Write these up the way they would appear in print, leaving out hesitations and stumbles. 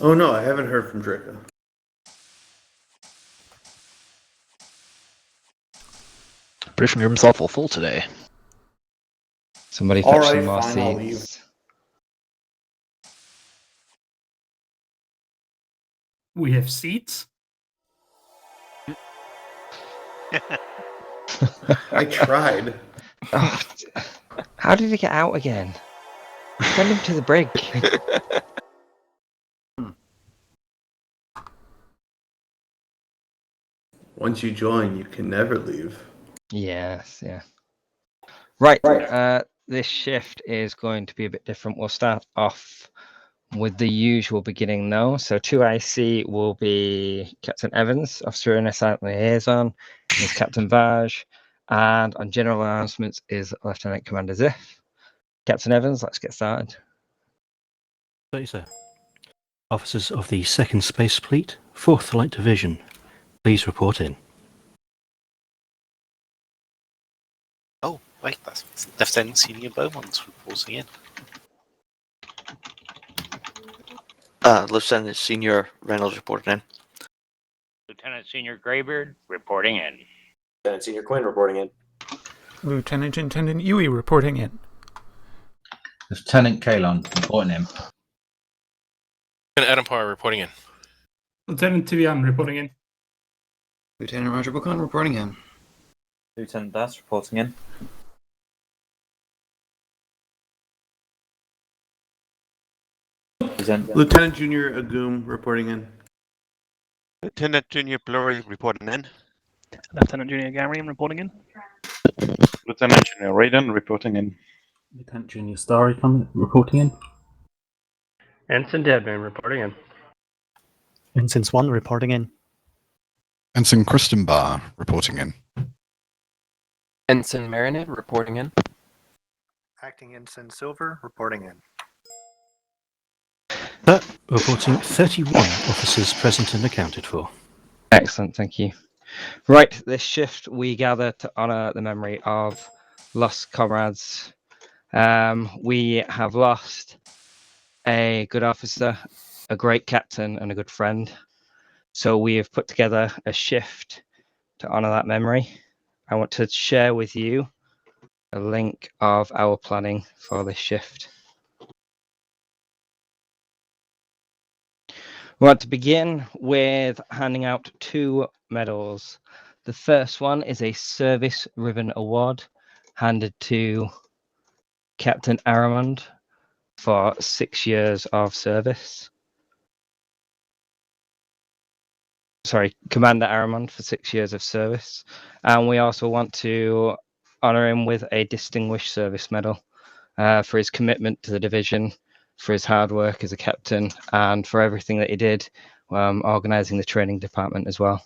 Oh no, I haven't heard from Draco. Briefing room's awful full today. Somebody All fetch right, some more fine, I'll leave. seats. We have seats? I tried. Oh, how did he get out again? Send him to the brig. Once you join, you can never leave. Yes, yeah. Right, this shift is going to be a bit different. We'll start off with the usual beginning though. So 2IC will be Captain Evans, Officer and Assignment Liaison, is Captain Vaj, and on general announcements is Lieutenant Commander Ziff. Captain Evans, let's get started. Thank you, sir. Officers of the Second Space Fleet, 4th Light Division, please report in. Oh, wait, that's Lieutenant Senior Beaumont's reporting in. Lieutenant Senior Reynolds reporting in. Lieutenant Senior Graybeard reporting in. Lieutenant Senior Quinn reporting in. Lieutenant Intendant Yui reporting in. Lieutenant Kalon reporting in. Lieutenant Adam Parr reporting in. Lieutenant Tibian reporting in. Lieutenant Roger Buchan reporting in. Lieutenant Das reporting in. Lieutenant Junior Agum reporting in. Lieutenant Junior Blurry reporting in. Lieutenant Junior Garian reporting in. Lieutenant Junior Raiden reporting in. Lieutenant Junior Starry reporting in. Ensign Deadman reporting in. Ensign Swan reporting in. Ensign Kristen Barr reporting in. Ensign Marinette reporting in. Acting Ensign Silver reporting in. Reporting 31 officers present and accounted for. Excellent, thank you. Right, this shift we gather to honour the memory of lost comrades. We have lost a good officer, a great captain, and a good friend. So we have put together a shift to honour that memory. I want to share with you a link of our planning for this shift. We want to begin with handing out 2 medals. The first one is a Service Ribbon Award handed to Captain Aramond for 6 years of service. Sorry, Commander Aramond for 6 years of service. And we also want to honour him with a Distinguished Service Medal for his commitment to the division, for his hard work as a captain, and for everything that he did organising the training department as well.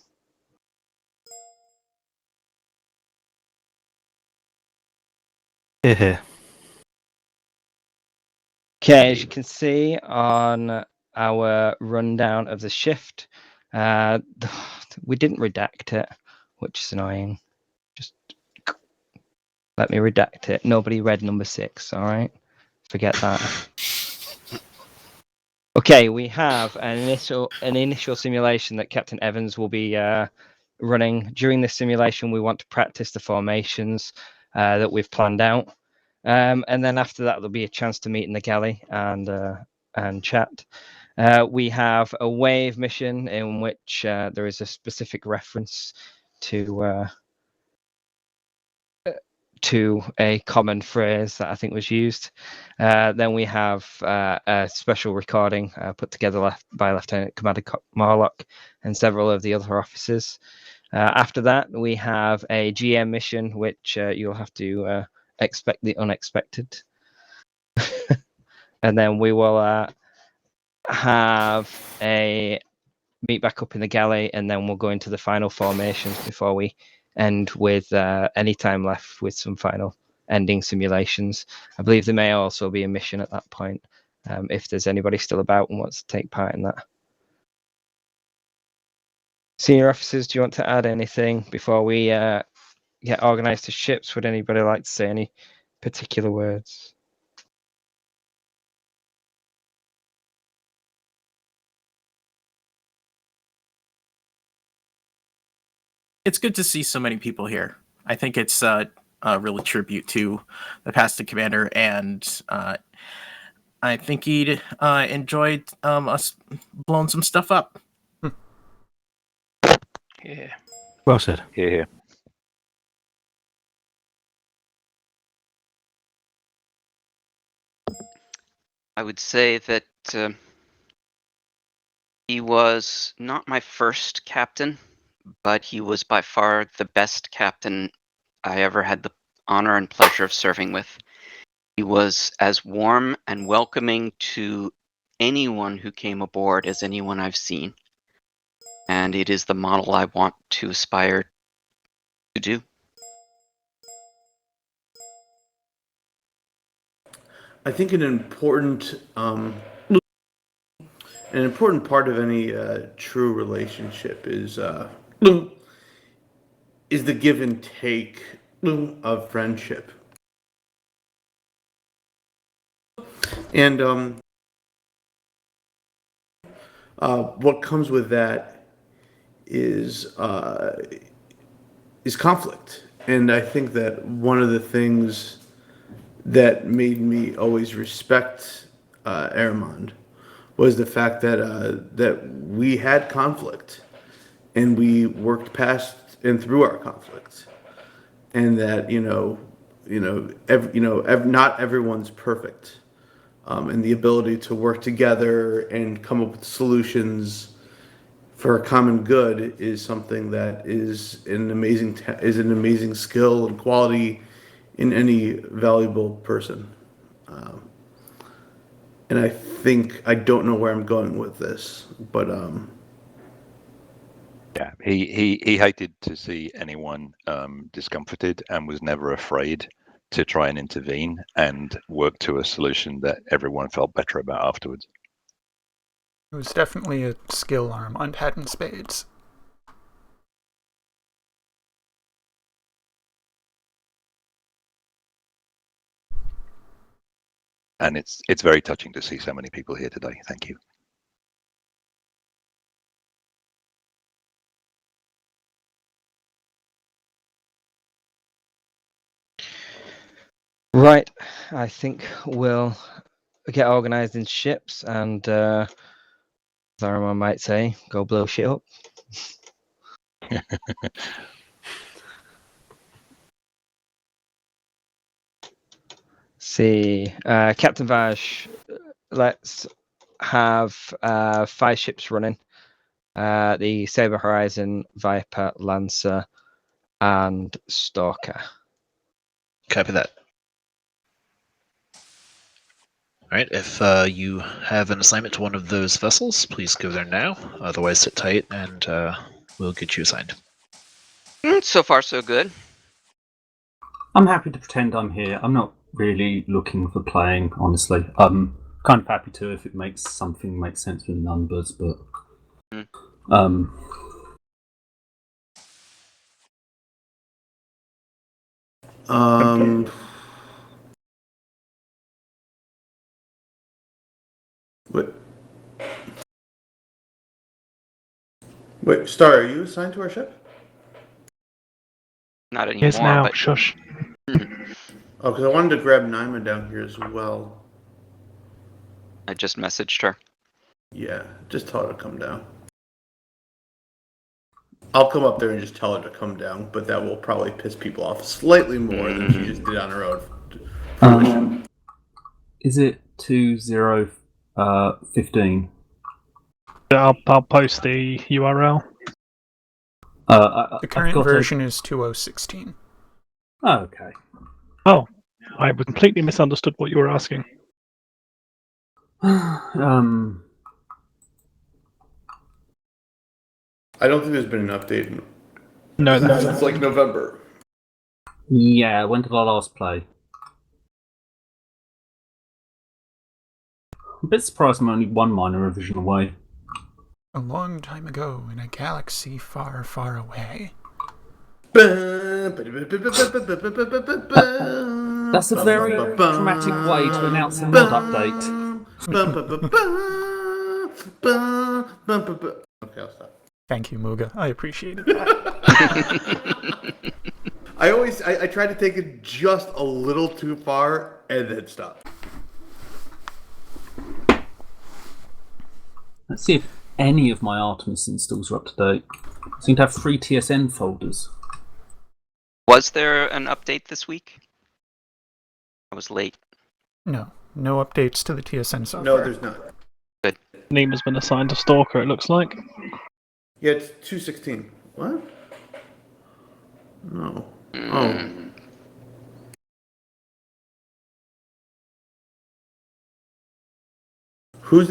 Hear, hear. Okay, as you can see on our rundown of the shift, we didn't redact it, which is annoying. Just let me redact it. Nobody read number 6, all right? Forget that. Okay, we have an initial simulation that Captain Evans will be running. During this simulation, we want to practice the formations that we've planned out. And then after that, there'll be a chance to meet in the galley and chat. We have a wave mission in which there is a specific reference to a common phrase that I think was used. Then we have a special recording put together by Lieutenant Commander Morlock and several of the other officers. After that, we have a GM mission, which you'll have to expect the unexpected. And then we will have a meet back up in the galley, and then we'll go into the final formations before we end with any time left with some final ending simulations. I believe there may also be a mission at that point if there's anybody still about and wants to take part in that. Senior officers, do you want to add anything before we get organised to ships? Would anybody like to say any particular words? it's good to see so many people here. I think it's a real tribute to the past commander, and I think he'd enjoyed us blowing some stuff up. Yeah. Well said. Here. I would say that he was not my first captain, but he was by far the best captain I ever had the honor and pleasure of serving with. He was as warm and welcoming to anyone who came aboard as anyone I've seen. And it is the model I want to aspire to do. I think an important part of any true relationship is the give and take of friendship. And what comes with that is conflict. And I think that one of the things that made me always respect Aramond was the fact that we had conflict, and we worked past and through our conflict, and that not everyone's perfect, and the ability to work together and come up with solutions for a common good is something that is an amazing skill and quality in any valuable person. And I don't know where I'm going with this, but yeah, he hated to see anyone discomforted and was never afraid to try and intervene and work to a solution that everyone felt better about afterwards. It was definitely a skill Aramond had in spades. And it's very touching to see so many people here today. Thank you. Right, I think we'll get organised in ships and, as Aramond might say, go blow shit up. See, Captain Vaj, let's have 5 ships running. The Saber Horizon, Viper, Lancer, and Stalker. Copy that. Alright, if you have an assignment to one of those vessels, please go there now. Otherwise, sit tight and we'll get you assigned. So far, so good. I'm happy to pretend I'm here. I'm not really looking for playing, honestly. I'm kind of happy to if it makes something make sense with numbers, but Wait, Star, are you assigned to our ship? Not anymore. Yes, now. But... Shush. Oh, because I wanted to grab Naima down here as well. I just messaged her. Yeah, just tell her to come down. I'll come up there and just tell her to come down, but that will probably piss people off slightly more than she just did on her own. Is it 2015? I'll post the URL. The current version is 2016. Oh, okay. Oh, I completely misunderstood what you were asking. I don't think there's been an update. No, it's like November. Yeah, when did I last play? I'm a bit surprised I'm only one minor revision away. A long time ago in a galaxy far, far away. That's a very dramatic way to announce a mod update. Okay, I'll stop. Thank you, Muga. I appreciated that. I try to take it just a little too far and then stop. Let's see if any of my Artemis installs are up to date. I seem to have 3 TSN folders. Was there an update this week? I was late. No updates to the TSN software. No, there's not. Good. Name has been assigned to Stalker, it looks like. Yeah, it's 216. What? No. Oh. Who's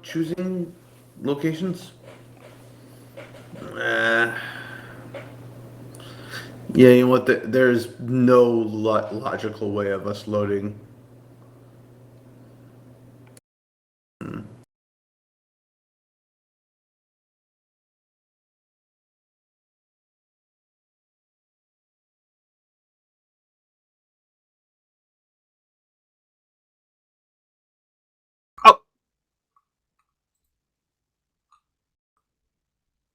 choosing locations? Yeah, you know what? There's no logical way of us loading.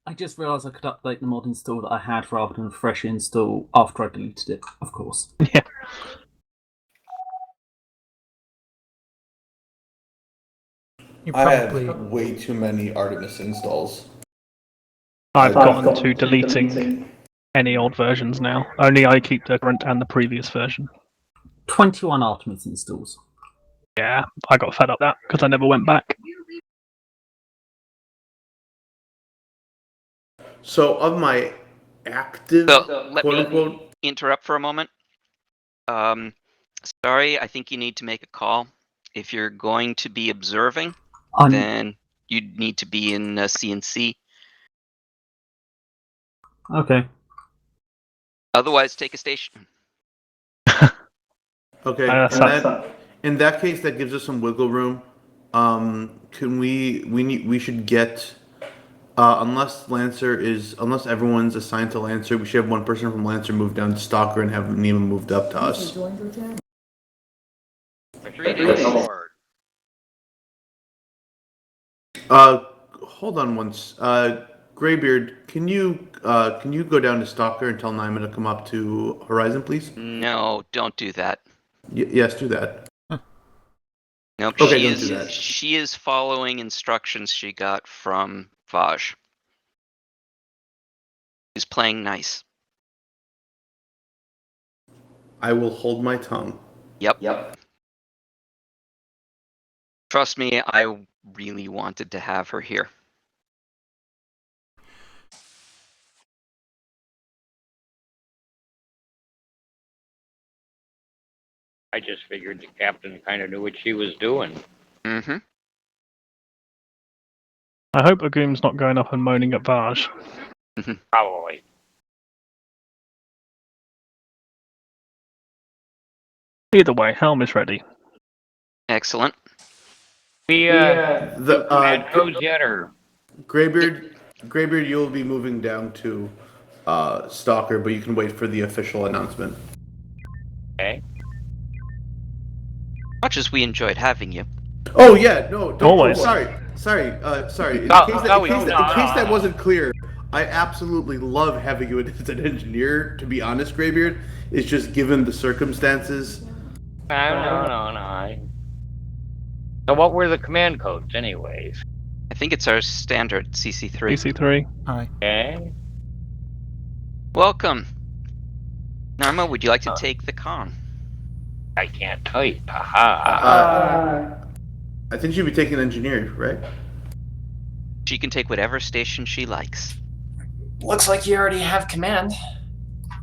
I just realised I could update the mod install that I had rather than a fresh install after I deleted it, of course. Yeah. I have way too many Artemis installs. I've gotten to deleting any old versions now. Only I keep the current and the previous version. 21 Artemis installs. Yeah, I got fed up that because I never went back. So of my active, Let quote me unquote, interrupt for a moment. Sorry, I think you need to make a call. If you're going to be observing, then you'd need to be in CNC. Okay. Otherwise, take a station. Okay. In that case, that gives us some wiggle room. Can we should get unless everyone's assigned to Lancer, we should have one person from Lancer move down to Stalker and have Nima moved up to us. Hold on once. Graybeard, can you go down to Stalker and tell Nima to come up to Horizon, please? No, don't do that. Yes, do that. Nope. Okay, She is following instructions she got from Vaj. She's playing nice. I will hold my tongue. Yep. Trust me, I really wanted to have her here. I just figured the captain kind of knew what she was doing. Mm-hmm. I hope Agum's not going up and moaning at Vaj. Probably. Either way, Helm is ready. Excellent. The codes yet, or Graybeard, you'll be moving down to Stalker, but you can wait for the official announcement. Okay. Much as we enjoyed having you. Oh yeah, no, don't. Always. Sorry. In case that wasn't clear, I absolutely love having you as an engineer. To be honest, Graybeard, it's just given the circumstances. No. So what were the command codes, anyways? I think it's our standard CC3. CC3. Hi. Okay. Welcome. Narma, would you like to take the con? I can't type. Haha. I think she'd be taking engineer, right? She can take whatever station she likes. Looks like you already have command.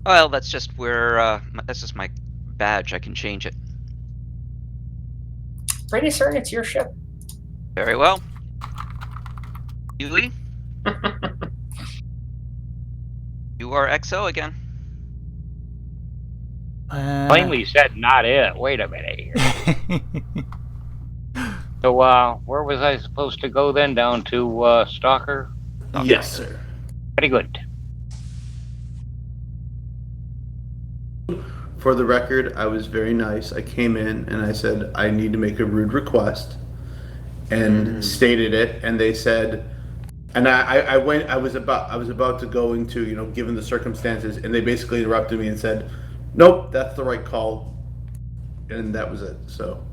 Well, that's just that's just my badge. I can change it. Pretty certain it's your ship. Very well. Yui? You are XO again. Plainly said not it. Wait a minute here. So, where was I supposed to go then? Down to Stalker? Yes, sir. Pretty good. For the record, I was very nice. I came in and I said, I need to make a rude request and stated it. And they said, And I was about to go into, given the circumstances, and they basically interrupted me and said, "Nope, that's the right call," and that was it. So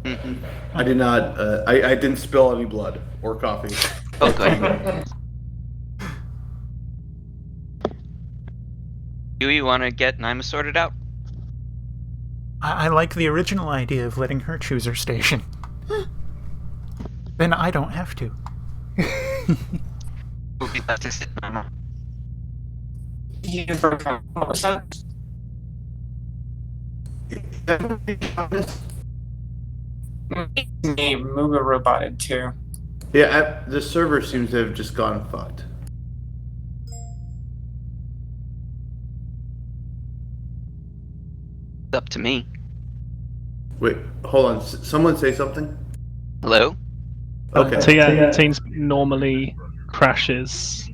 I did not, I didn't spill any blood or coffee. Oh, good. Do you want to get Naima sorted out? I like the original idea of letting her choose her station. Then I don't have to. We'll be left to sit, Naima. What was that? Me, Muga roboted too. Yeah, the server seems to have just gone fucked. It's up to me. Wait, hold on. Someone say something? Hello? Okay. So yeah, Teams normally crashes.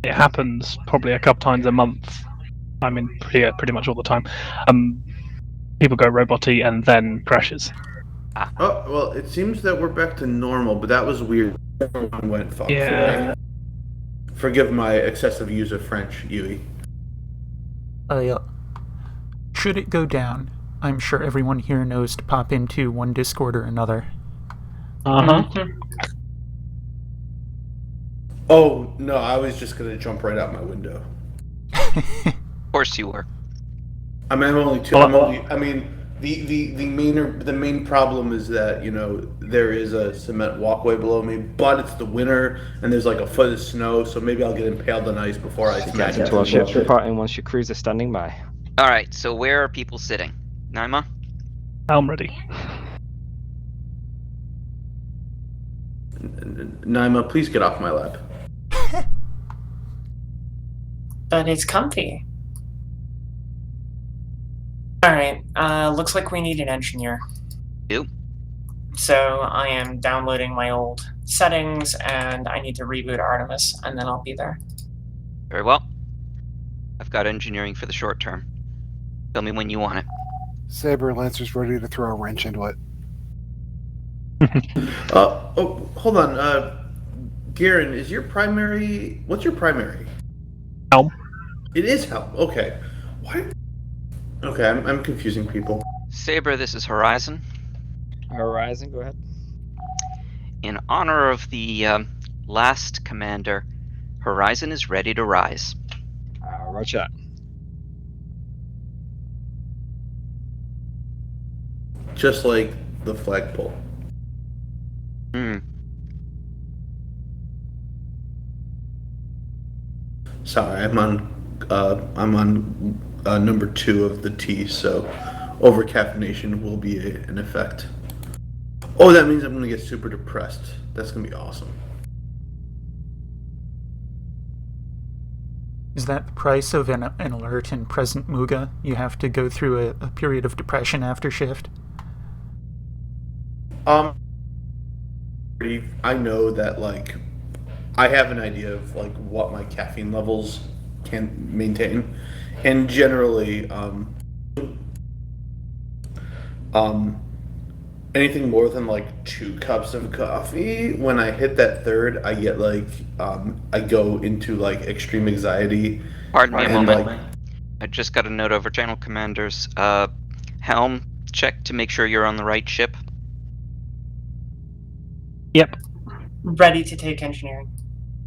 It happens probably a couple times a month. I mean, pretty much all the time. People go roboty and then crashes. Oh, well, it seems that we're back to normal, but that was weird. Everyone went fucked. Yeah. Forgive my excessive use of French, Yui. Yeah. Should it go down, I'm sure everyone here knows to pop into one Discord or another. Oh, no, I was just going to jump right out my window. Of course you were. I mean, I'm only two. I mean, the main problem is that, there is a cement walkway below me, but it's the winter and there's like a foot of snow, so maybe I'll get impaled on ice before I smash into Well, ships reporting once your crews are standing by. Alright, so where are people sitting? Naima? I'm ready. Naima, please get off my lap. But it's comfy. Alright, looks like we need an engineer. You? So I am downloading my old settings and I need to reboot Artemis and then I'll be there. Very well. I've got engineering for the short term. Tell me when you want it. Saber Lancer's ready to throw a wrench into it. Oh, hold on. Garen, what's your primary? Helm. It is Helm. Okay. Why? Okay, I'm confusing people. Saber, this is Horizon. Horizon, go ahead. In honor of the last commander, Horizon is ready to rise. Roger. Just like the flagpole. Sorry, I'm on number 2 of the T, so over-caffeination will be an effect. Oh, that means I'm going to get super depressed. That's going to be awesome. Is that the price of an alert in present Muga? You have to go through a period of depression after shift? I know that, I have an idea of, what my caffeine levels can maintain. And generally, anything more than, 2 cups of coffee, when I hit that third, I get, I go into, extreme anxiety. Pardon me a moment. I just got a note over channel commanders. Helm, check to make sure you're on the right ship. Yep. Ready to take engineering.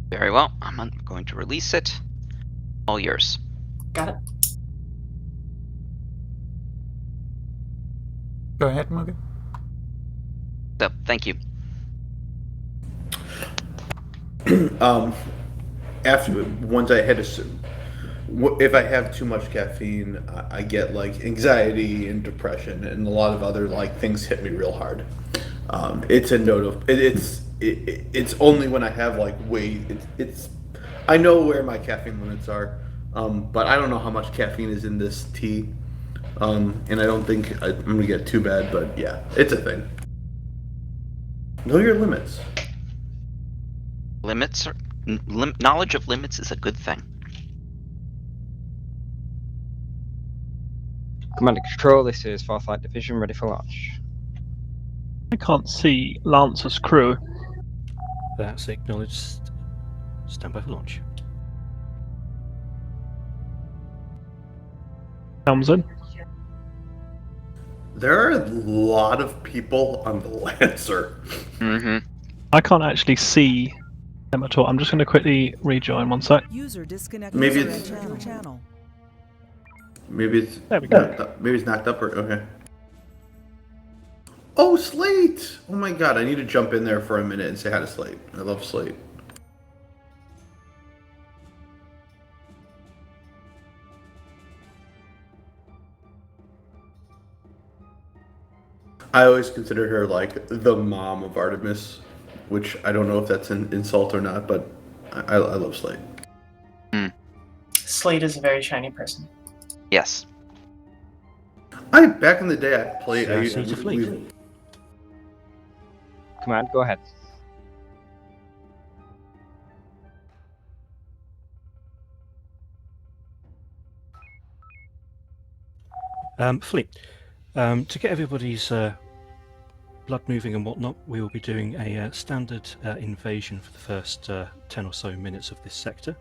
Very well. I'm going to release it. All yours. Got it. Go ahead, Muga. So, thank you. Once I hit if I have too much caffeine, I get anxiety and depression, and a lot of other things hit me real hard. It's a note of it's only when I have I know where my caffeine limits are, but I don't know how much caffeine is in this tea, and I don't think I'm gonna get too bad, but yeah, it's a thing. Know your limits. Limits are knowledge of limits is a good thing. Commander Control, this is 4th Flight Division, ready for launch. I can't see Lancer's crew. That's acknowledged. Stand by for launch. Helms in. There are a lot of people on the Lancer. Mm-hmm. I can't actually see them at all. I'm just going to quickly rejoin 1 sec. User disconnected Maybe from it's channel. maybe it's There we go. maybe it's knocked up or okay. Oh, Slate! Oh my god, I need to jump in there for a minute and say hi to Slate. I love Slate. I always consider her like the mom of Artemis, which I don't know if that's an insult or not, but I love Slate. Slate is a very shiny person. Yes. Back in the day I played. Sea to fleet. Command, go ahead. Fleet. To get everybody's blood moving and whatnot, we will be doing a standard invasion for the first 10 or so minutes of this sector.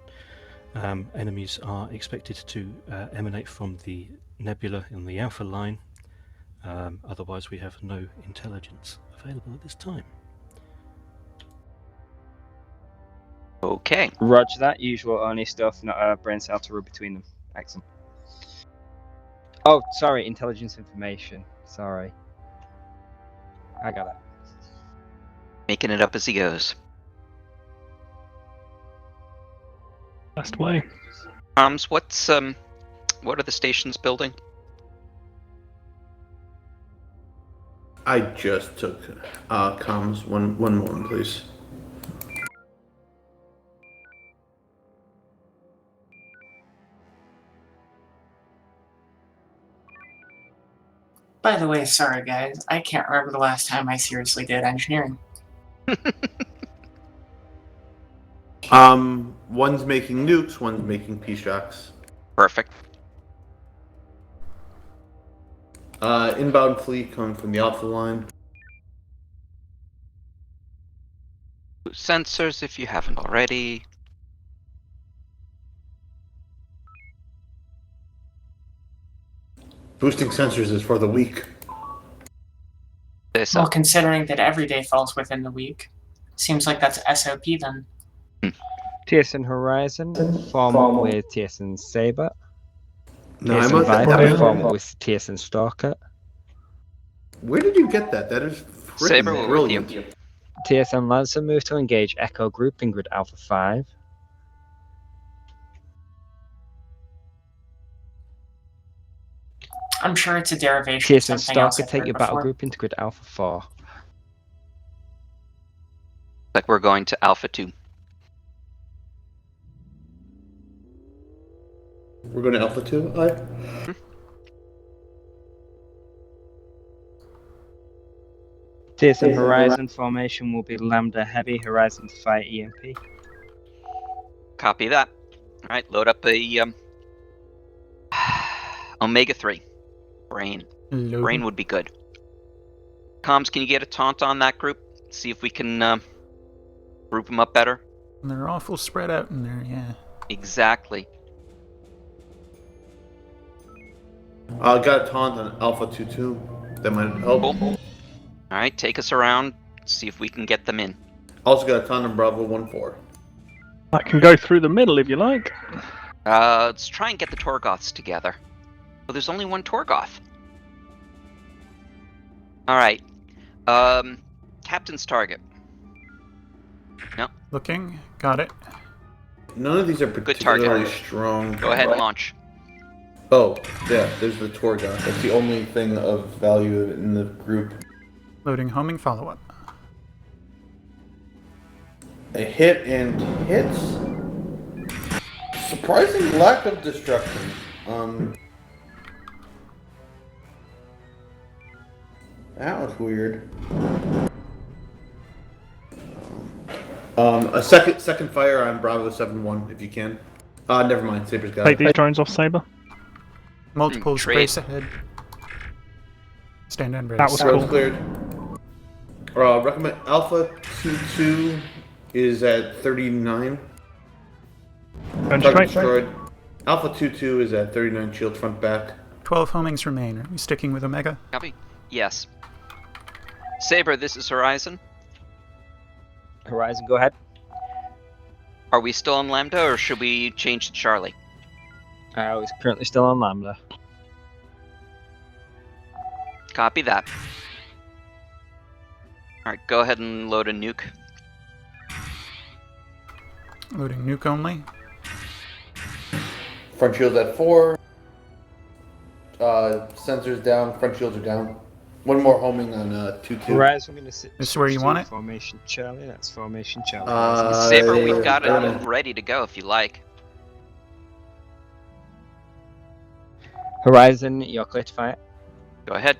Enemies are expected to emanate from the nebula in the Alpha line. Otherwise, we have no intelligence available at this time. Okay. Roger that. Usual only stuff, not a brain cell to rub between them. Excellent. Oh, sorry, intelligence information. Sorry. I got it. Making it up as he goes. Best way. What are the stations building? I just took comms. One moment, please. By the way, sorry guys, I can't remember the last time I seriously did engineering. One's making nukes, one's making P-Shocks. Perfect. Inbound fleet coming from the Alpha line. Sensors, if you haven't already. Boosting sensors is for the weak. Well, considering that every day falls within the week, seems like that's SOP then. TSN Horizon, form up with TSN Saber. No, TSN Viper, form up with TSN Stalker. Where did you get that? That is freaking brilliant. TSN Lancer, move to engage Echo Group in Grid Alpha 5. I'm sure it's a derivation of TSN something else Stalker, I've take heard your battle before. group into Grid Alpha 4. Like we're going to Alpha 2. We're going to Alpha 2, TSN Horizon formation will be Lambda Heavy, Horizon to fire EMP. Copy that. Alright, load up a Omega 3. Brain. Loading. Brain would be good. Comms, can you get a taunt on that group? See if we can group them up better? They're awful spread out in there, yeah. Exactly. got a taunt on Alpha 2-2. That might help. Cool. Alright, take us around. See if we can get them in. Also got a taunt on Bravo 1-4. I can go through the middle if you like. Let's try and get the Torgoths together. Well, there's only one Torgoth. Alright. Captain's target. No. Looking, got it. None of these are Good target. particularly strong. Go ahead and launch. Oh, yeah, there's the Torgoth. That's the only thing of value in the group. Loading homing follow-up. A hit and hits. Surprising lack of destruction. That was weird. A second fire on Bravo 7-1 if you can. Never mind. Saber's got Take it. these drones off Saber. Multiple Trade. space ahead. Stand and brace. That was Road's cool. cleared. Recommend Alpha 2-2 is at 39. Going Target straight. destroyed. Alpha 2-2 is at 39 shield front back. 12 homings remain. Are we sticking with Omega? Copy. Yes. Saber, this is Horizon. Horizon, go ahead. Are we still on Lambda, or should we change to Charlie? We're currently still on Lambda. Copy that. Alright, go ahead and load a nuke. Loading nuke only. Front shields at 4. Sensors down. Front shields are down. One more homing on 2-2. Horizon, I'm going to sit. This is where you want it? Formation Charlie. That's Formation Charlie. Saber, we've got it ready to go if you like. Horizon, you're clear to fire. Go ahead.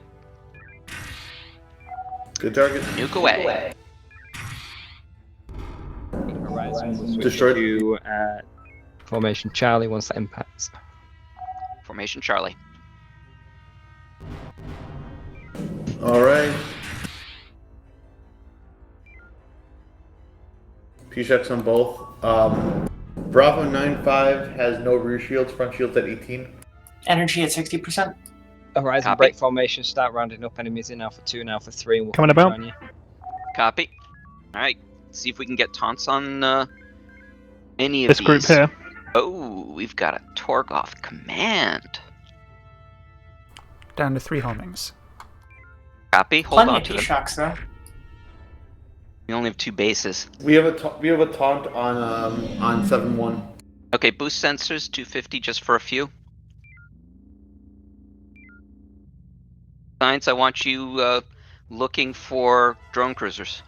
Good target. Nuke away. Horizon will switch Destroyed. to Formation Charlie once that impacts. Formation Charlie. Alright. P-checks on both. Bravo 9-5 has no rear shields, front shields at 18. Energy at 60%. Horizon, Copy. break formation, start rounding up enemies in Alpha 2 and Alpha 3. And we'll Coming about. join you. Copy. Alright, see if we can get taunts on any of This these. group here. Oh, we've got a Torgoth command. Down to 3 homings. Copy, hold Plenty on of to them. P-shocks, though. We only have 2 bases. We have a taunt on 7-1. Okay, boost sensors, 250 just for a few. Science, I want you looking for drone cruisers.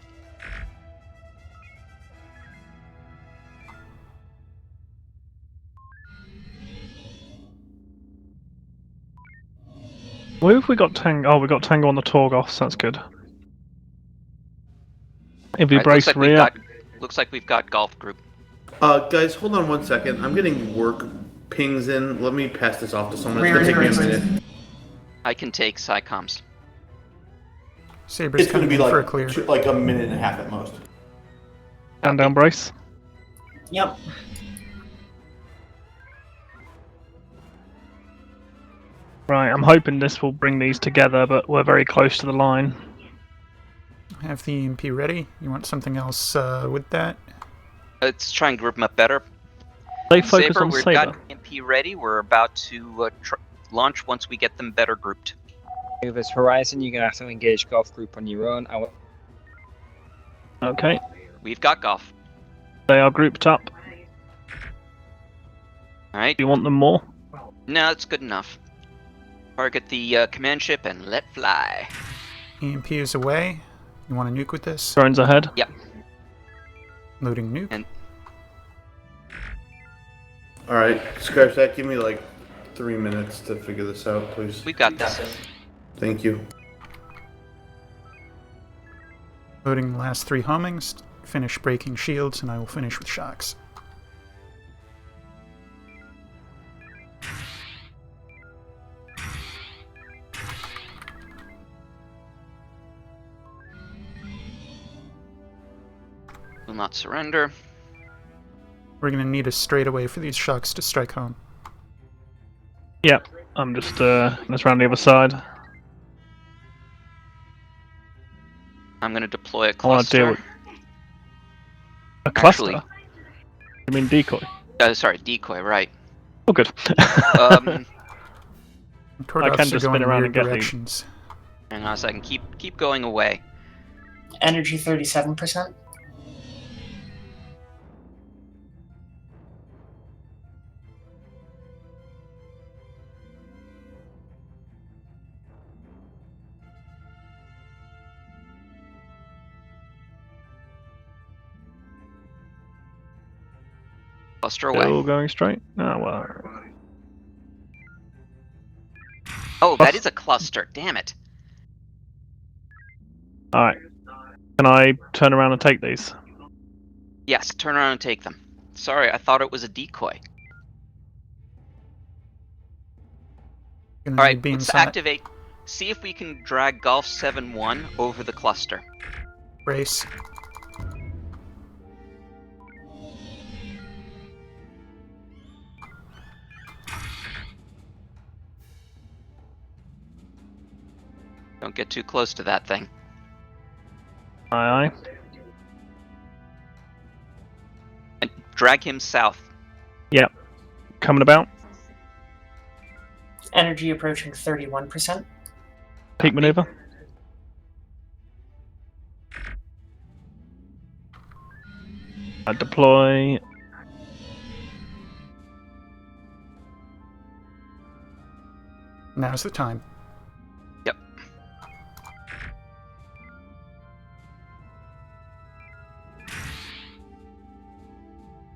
Where have we got Tango? Oh, we got Tango on the Torgoths. That's good. If we Right, brace rear, looks like we've got golf group. Guys, hold on 1 second. I'm getting work pings in. Let me pass this off to someone. It's gonna take me a minute. I can take SciComs. Saber's It's gonna coming be in for a like clear. like a minute and a half at most. down brace. Yep. Right, I'm hoping this will bring these together, but we're very close to the line. Have the EMP ready. You want something else with that? Let's try and group them up better. They focus Saber, on we've Saber. got MP ready. We're about to launch once we get them better grouped. If it's Horizon, you're going to have to engage golf group on your own. Okay, We've got golf. they are grouped up. Alright. Do you want them more? No, it's good enough. Target the command ship and let fly. EMP is away. You want to nuke with this? Drones ahead. Yep. Loading nuke. And Alright, scratch that. Give me like 3 minutes to figure this out, please. we've got this. Thank you. Loading the last 3 homings. Finish breaking shields, and I will finish with shocks. Will not surrender. We're going to need a straightaway for these shocks to strike home. Yep, I'm just let's round the other side. I'm going to deploy a I want to deal cluster. with a cluster. Actually- You mean decoy? Sorry, decoy, right. Oh, good. Torgoths I can are just going spin around weird and get directions. Hang on a second. Keep going away. Energy 37%. Cluster away. Still going straight. Oh well. Oh, that is a cluster. Damn it. All right. Can I turn around and take these? Yes, turn around and take them. Sorry, I thought it was a decoy. Gonna Alright, need beam let's sight. activate. See if we can drag Golf 7-1 over the cluster. Brace. Don't get too close to that thing. Aye, aye. And drag him south. Yep. Coming about. Energy approaching 31%. Peak maneuver. I deploy. Now's the time. Yep.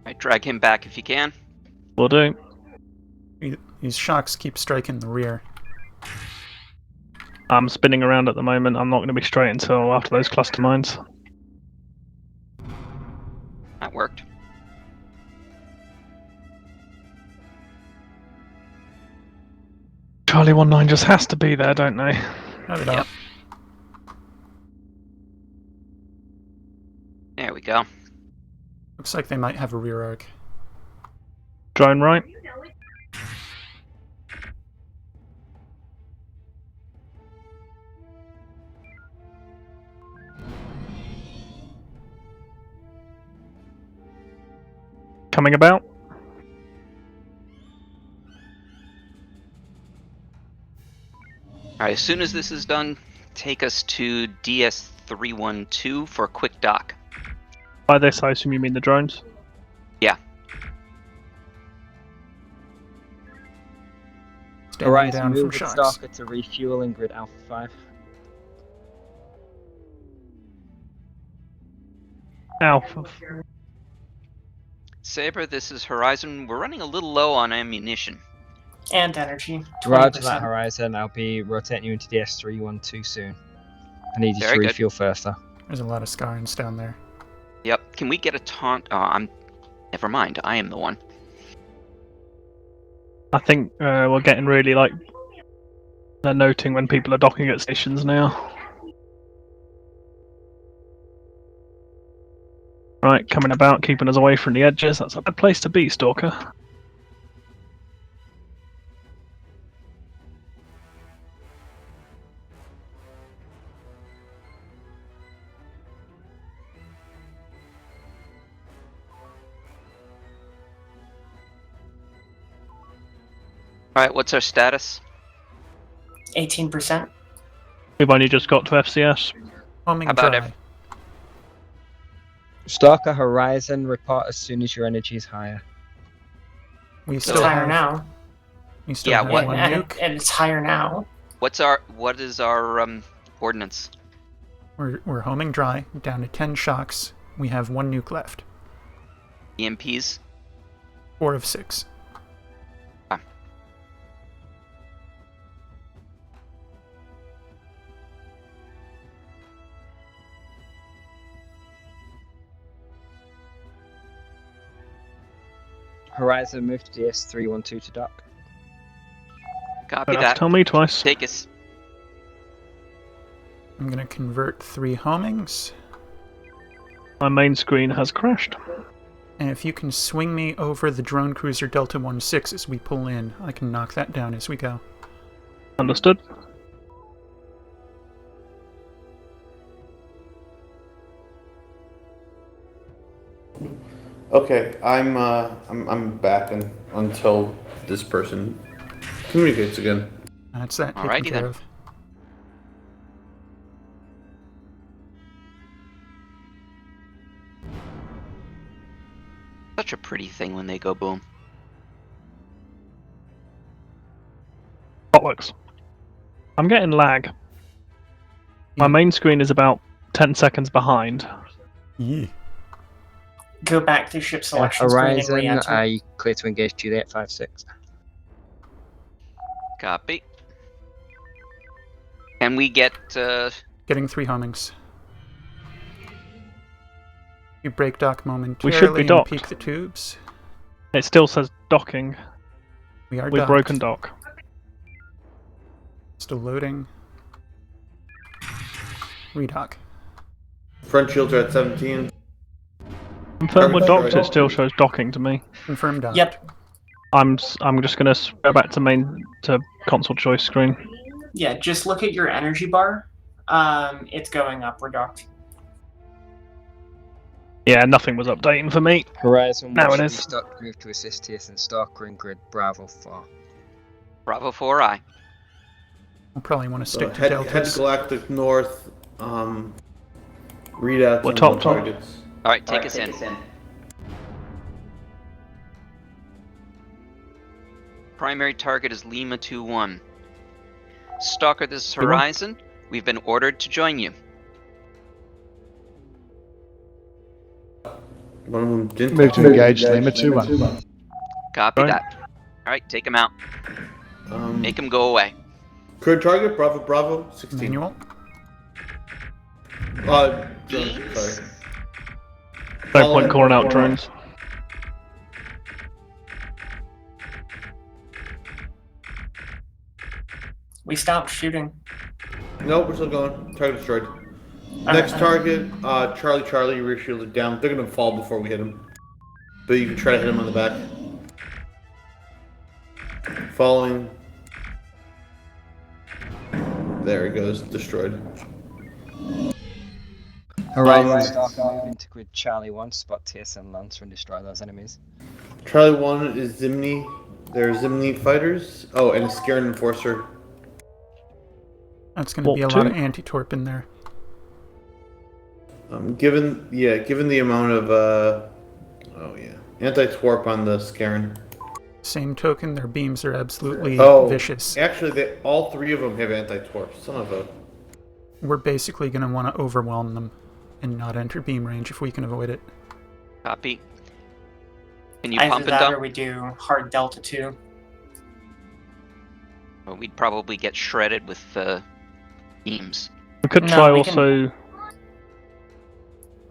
Alright, drag him back if you can. Will do. These shocks keep striking the rear. I'm spinning around at the moment. I'm not going to be straight until after those cluster mines. That worked. Charlie 19 just has to be there, don't they? No, they don't. Yep. There we go. Looks like they might have a rear arc. Drone right. Coming about. Alright, as soon as this is done, take us to DS312 for a quick dock. By this, I assume you mean the drones? Yeah. Alright, down move from with shocks. Stalker to refuel in grid Alpha 5. Alpha. Saber, this is Horizon. We're running a little low on ammunition. And energy. 20%. Roger that, Horizon. I'll be rotating you into DS312 soon. I need you Very to good. refuel first, though. There's a lot of Scarins down there. Yep. Can we get a taunt? Never mind. I am the one. I think we're getting really like they're noting when people are docking at stations now. Right, coming about, keeping us away from the edges. That's a bad place to be, Stalker. Alright, what's our status? 18%. We've only just got to FCS. Homing How about dry. Stalker, Horizon, report as soon as your energy is higher. We It's still higher have, now. We still Yeah, have what- one And, nuke. and it's higher now. What is our ordnance? We're homing dry, down to 10 shocks. We have one nuke left. EMPs? 4 of 6. Horizon, move to DS312 to dock. Copy Don't have that. to tell me twice. Take us. I'm going to convert 3 homings. My main screen has crashed. And if you can swing me over the drone cruiser Delta 16 as we pull in, I can knock that down as we go. Understood. Okay, I'm back until this person communicates again. That's that taken Alrighty care then. of. Such a pretty thing when they go boom. Bollocks. I'm getting lag. My main screen is about 10 seconds behind. Yeah. Go back to ship selection screen and Horizon, re-enter. are you clear to engage Juliet 5-6? Copy. Can we get Getting 3 homings. You break dock momentarily We should be and docked. peek the tubes. It still says docking. We are We've docked. broken dock. Still loading. Redock. Front shields are at 17. Confirm we're docked, Sure. it still shows docking to me. Confirmed docked. Yep. I'm just gonna go back to console choice screen. Yeah, just look at your energy bar. It's going upward, Doc. Yeah, nothing was updating for me. Horizon, Now watch it the is. restock move to assist TSN Stalker in grid Bravo 4. Bravo 4, aye. I'll probably want to So stick to head deltas. galactic north. Readouts What, on top, all top? targets. All right, take us in. Primary target is Lima 2-1. Stalker, this is Horizon. We've been ordered to join you. One of them didn't Move to engage Lima 2-1. Copy Right. that. All right, take him out. Make him go away. Current target, Bravo 16. Manual. Drone, sorry. No point calling out drones. We stopped shooting. Nope, we're still going. Target destroyed. Next target, Charlie, rear shielded down. They're gonna fall before we hit him. But you can try to hit him on the back. Falling. There he goes, destroyed. Horizon Stalker moving to grid Charlie 1, spot TSN Lancer and destroy those enemies. Charlie 1 is Zimni. There are Zimni fighters. Oh, and a Scaran Enforcer. That's going to be a lot of anti-torp in there. Given the amount of anti-twarp on the Scaran. Same token, their beams are absolutely vicious. Actually, all three of them have anti-twarp. Son of a. We're basically going to want to overwhelm them and not enter beam range if we can avoid it. Copy. Can you Either pump and that dump? or we do hard Delta 2. Well, we'd probably get shredded with beams. We could No, try we also.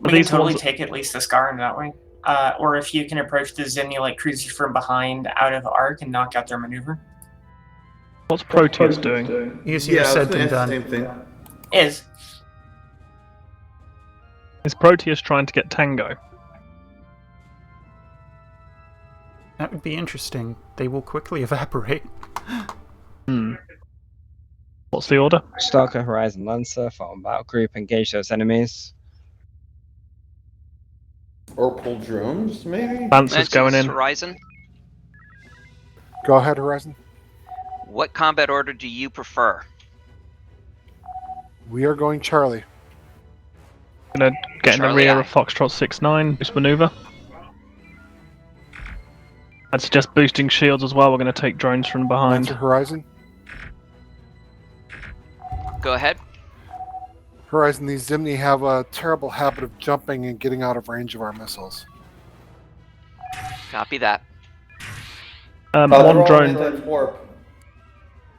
We can totally take at least the Scar in that way. Or if you can approach the Zimni-like cruisers from behind out of arc and knock out their maneuver. What's Proteus doing? Easier said than done. Same thing. Is Proteus trying to get Tango? That would be interesting. They will quickly evaporate. What's the order? Stalker, Horizon Lancer, form battle group, engage those enemies. Or pull drones, maybe? Lancer's going in. Horizon. Go ahead, Horizon. What combat order do you prefer? We are going Charlie. Gonna get in the Charlie, rear aye. of Foxtrot 6-9, boost maneuver. I'd suggest boosting shields as well. We're going to take drones from behind. Lancer Horizon. Go ahead. Horizon, these Zimni have a terrible habit of jumping and getting out of range of our missiles. Copy that. One drone Anti-twarp.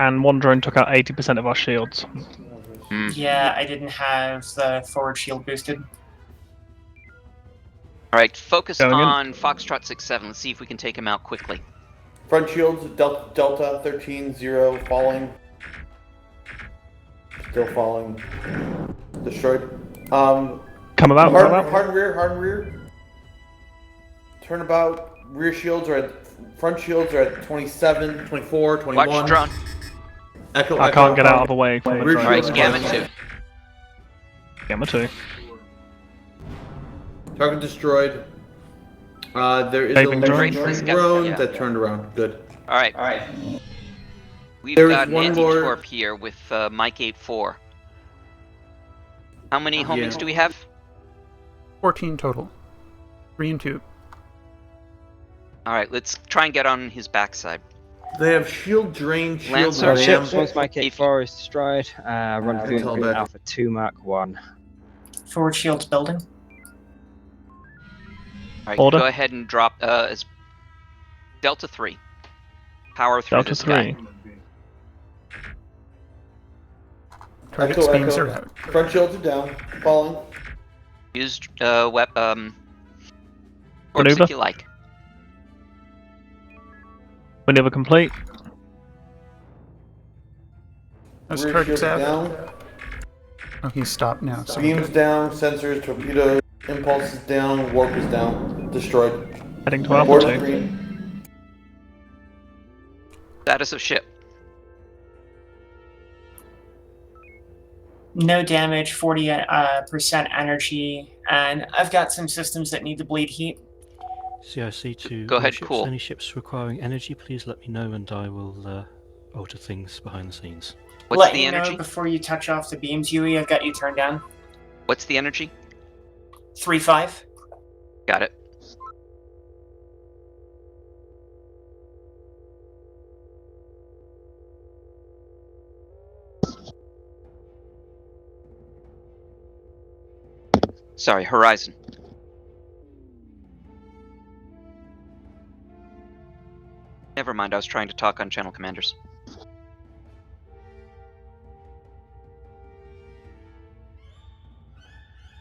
and one drone took out 80% of our shields. yeah, I didn't have the forward shield boosted. All right, focus Going in. on Foxtrot 6-7. Let's see if we can take him out quickly. Front shields, Delta 13-0, falling. Still falling. Destroyed. Come about, Hard rear. Turnabout. Rear shields are at, front shields are at 27, 24, 21. Watch drone. Echo, I can't get out of the way from the Rear drone. All shields right, are Gamma 2. Gamma 2. Target destroyed. There is Saving a drone. drone Yeah. that turned around. Good. All right. We've There is got an one anti-torp here with Mike 8-4. How many homings do we have? 14 total. 3 and 2. All right, let's try and get on his backside. They have shield drain, shield Lancer, ram. Ships, once Mike 8-4 is destroyed, run through tell grid back. Alpha 2 Mark 1. Forward shields building. All right, Order. go ahead and drop as Delta 3. Power through Delta this 3. guy. Target's beams are out. Front shields are down. Falling. Use orbs Maneuver. if you like. Maneuver complete. Those Rear targets shields out. down. Oh, he's stopped now. So Beams down. Sensors, torpedoes, impulse is down. Warp is down. Destroyed. Heading to Alpha Warp 2. screen. Status of ship. No damage, 40% energy, and I've got some systems that need to bleed heat. CIC to Go all ahead, ships. cool. Any ships requiring energy, please let me know, and I will alter things behind the scenes. What's Let the you energy? know before you touch off the beams, Yui. I've got you turned down. What's the energy? 3-5. Got it. Sorry, Horizon. Never mind, I was trying to talk on channel commanders.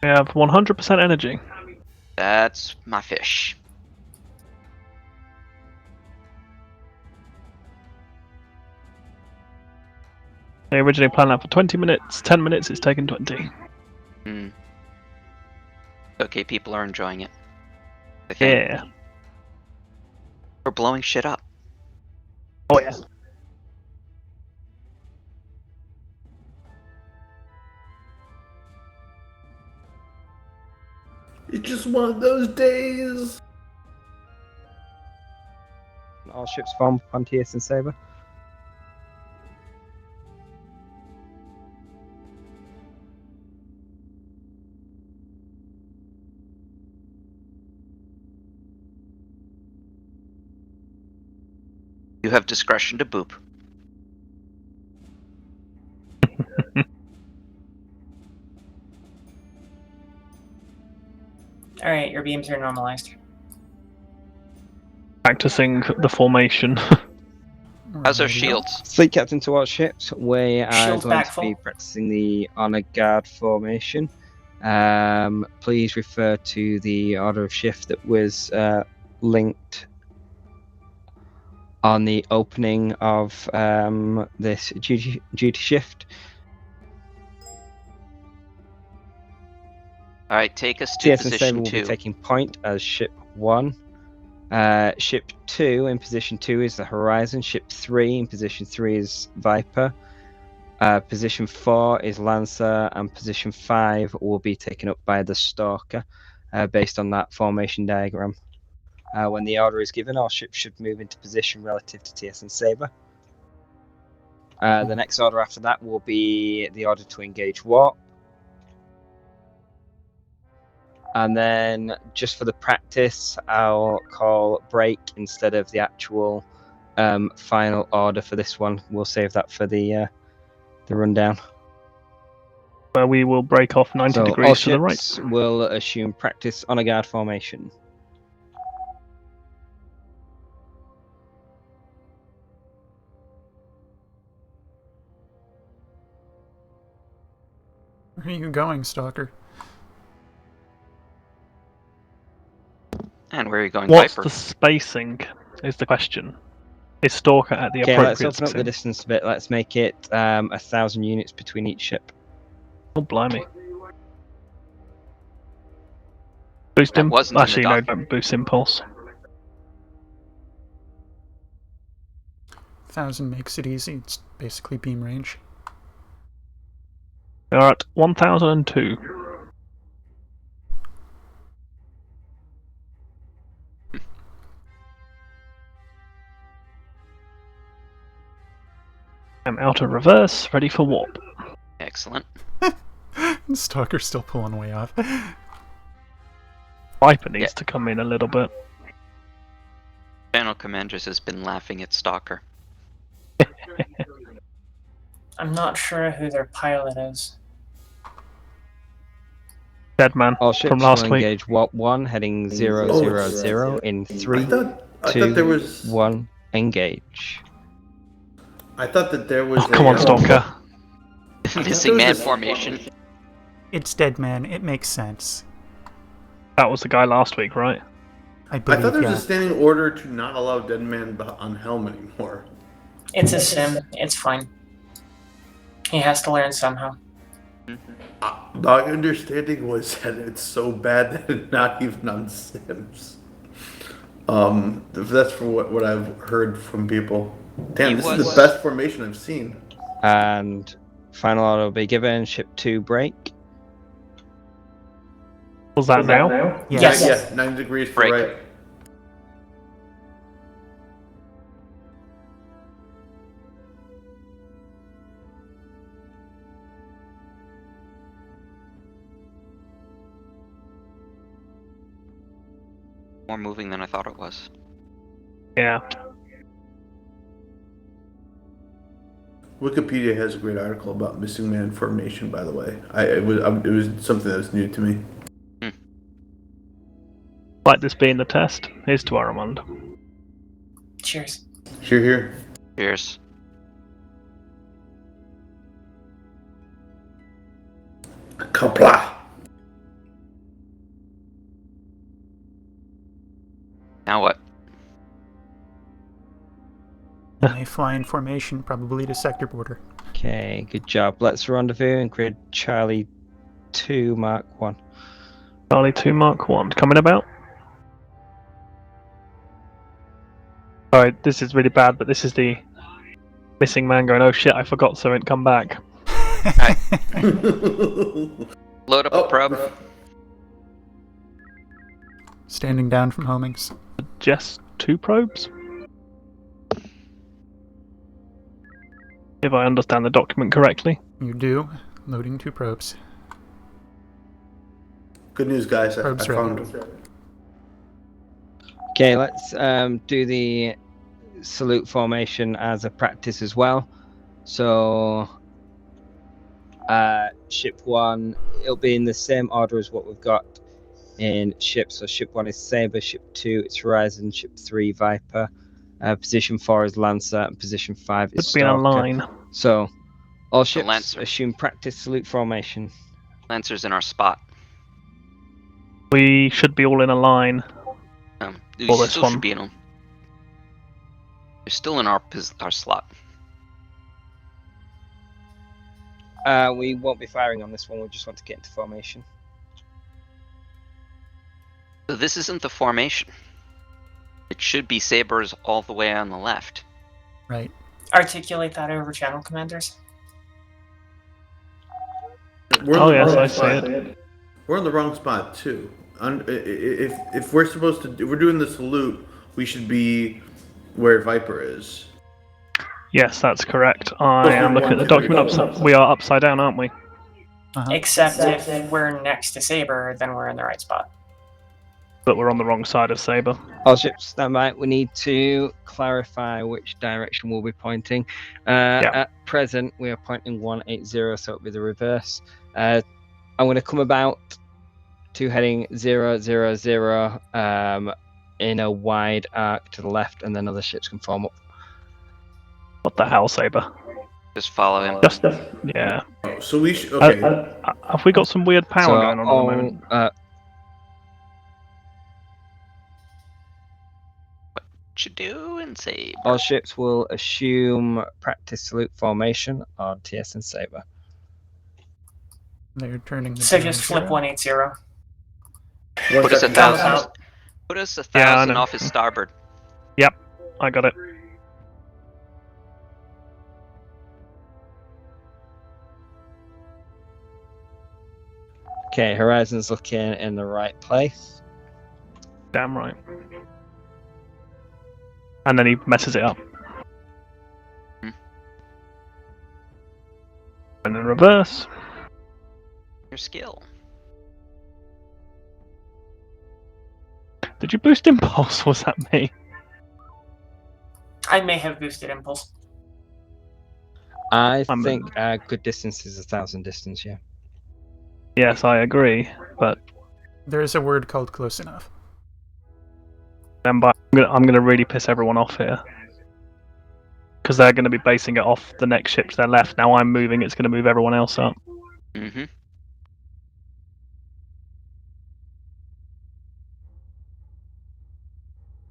We have 100% energy. That's my fish. They originally planned that for 20 minutes. 10 minutes, it's taken 20. Hmm. Okay, people are enjoying it. I think. Yeah. We're blowing shit up. Oh yeah. It's just one of those days. All ships form on TSN Saber. You have discretion to boop. Alright, your beams are normalized. Practicing the formation. How's our shields? Fleet captain to all ships. We are Shields going back to be full. practicing the honor guard formation. Please refer to the order of shift that was linked on the opening of this duty shift. Alright, take us to TSN Saber position will 2. be taking point as ship 1. Ship 2 in position 2 is the Horizon. Ship 3 in position 3 is Viper. Position 4 is Lancer, and position 5 will be taken up by the Stalker, based on that formation diagram. When the order is given, all ships should move into position relative to TSN Saber. The next order after that will be the order to engage warp. And then, just for the practice, I'll call break instead of the actual final order for this one. We'll save that for the rundown. Where we will break off 90 So all degrees to the right. ships will assume practice honor guard formation. Where are you going, Stalker? And where are you going, What's Viper? the spacing is the question. Is Stalker at the Okay, appropriate let's open up the distance a bit. Let's make it 1,000 units between each ship. Oh, blimey. Boost That him? wasn't in the Actually, no, doc. don't boost impulse. 1,000 makes it easy. It's basically beam range. We are at 1,002. I'm out of reverse, ready for warp. Excellent. Stalker's still pulling way off. Viper needs to come in a little bit. Channel Commanders has been laughing at Stalker. I'm not sure who their pilot is. Dead man All ships from last will week. engage warp 1, heading 000 in 3, I thought 2, there was 1, engage. I thought that there was. Come on, Stalker. Missing man formation. It's dead man. It makes sense. That was the guy last week, right? I I believe, thought there was yeah. a standing order to not allow dead man on helm anymore. It's a sim. It's fine. He has to learn somehow. My understanding was that it's so bad that it's not even on Sims. That's for what I've heard from people. Damn, this is the best formation I've seen. And Final order will be given. Ship 2 break. Was that now? Yes. Yeah, 90 degrees to the Break. right. More moving than I thought it was. Yeah. Wikipedia has a great article about missing man formation, by the way. It was something that was new to me. Like this being the test. Here's to Aramond. Cheers. Here. Cheers. Kapla. Now what? They fly in formation, probably to sector border. Okay, good job. Let's rendezvous and grid Charlie 2 Mark 1. Charlie 2 Mark 1. Coming about? Alright, this is really bad, but this is the missing man going, oh shit, I forgot something, come back. Load up a probe. Standing down from homings. Just 2 probes? If I understand the document correctly. You do. Loading 2 probes. Good news, guys. I Probes found ready. them. Okay, let's do the salute formation as a practice as well. So, ship 1, it'll be in the same order as what we've got in ships. So ship 1 is Sabre, ship 2 it's Horizon, ship 3 Viper, position 4 is Lancer, and position 5 is Should be in a Stalker. line. So, all ships Lancer. assume practice salute formation. Lancer's in our spot. We should be all in a line. We For this still one. should be in them. You're still in our slot. We won't be firing on this one, we just want to get into formation. So this isn't the formation. It should be Sabers all the way on the left. Right. Articulate that over channel, commanders. Oh yes, I see it. We're in the wrong spot too. If we're supposed to, if we're doing the salute, we should be where Viper is. Yes, that's correct. I am looking at the document upside. We are upside down, aren't we? Except if we're next to Saber, then we're in the right spot. But we're on the wrong side of Sabre. All ships stand by. We need to clarify which direction we'll be pointing. At present, we are pointing 180, so it'll be the reverse. I'm going to come about to heading 000 in a wide arc to the left, and then other ships can form up. What the hell, Sabre? Just follow him. Just yeah. So we should. Okay. Have we got some weird power going on at the moment? What you doing, Sabre? All ships will assume practice salute formation on TSN Sabre. They're turning the So down just flip 0. 180. Put us 1,000. Put us 1,000 know. off his starboard. Yep, I got it. Okay, Horizon's looking in the right place. Damn right. And then he messes it up. And in reverse. Your skill. Did you boost impulse? Was that me? I may have boosted impulse. I think good distance is 1,000 distance, yeah. Yes, I agree, but There is a word called close enough. I'm going to really piss everyone off here. Because they're going to be basing it off the next ship to their left. Now I'm moving, it's going to move everyone else up. Mm-hmm.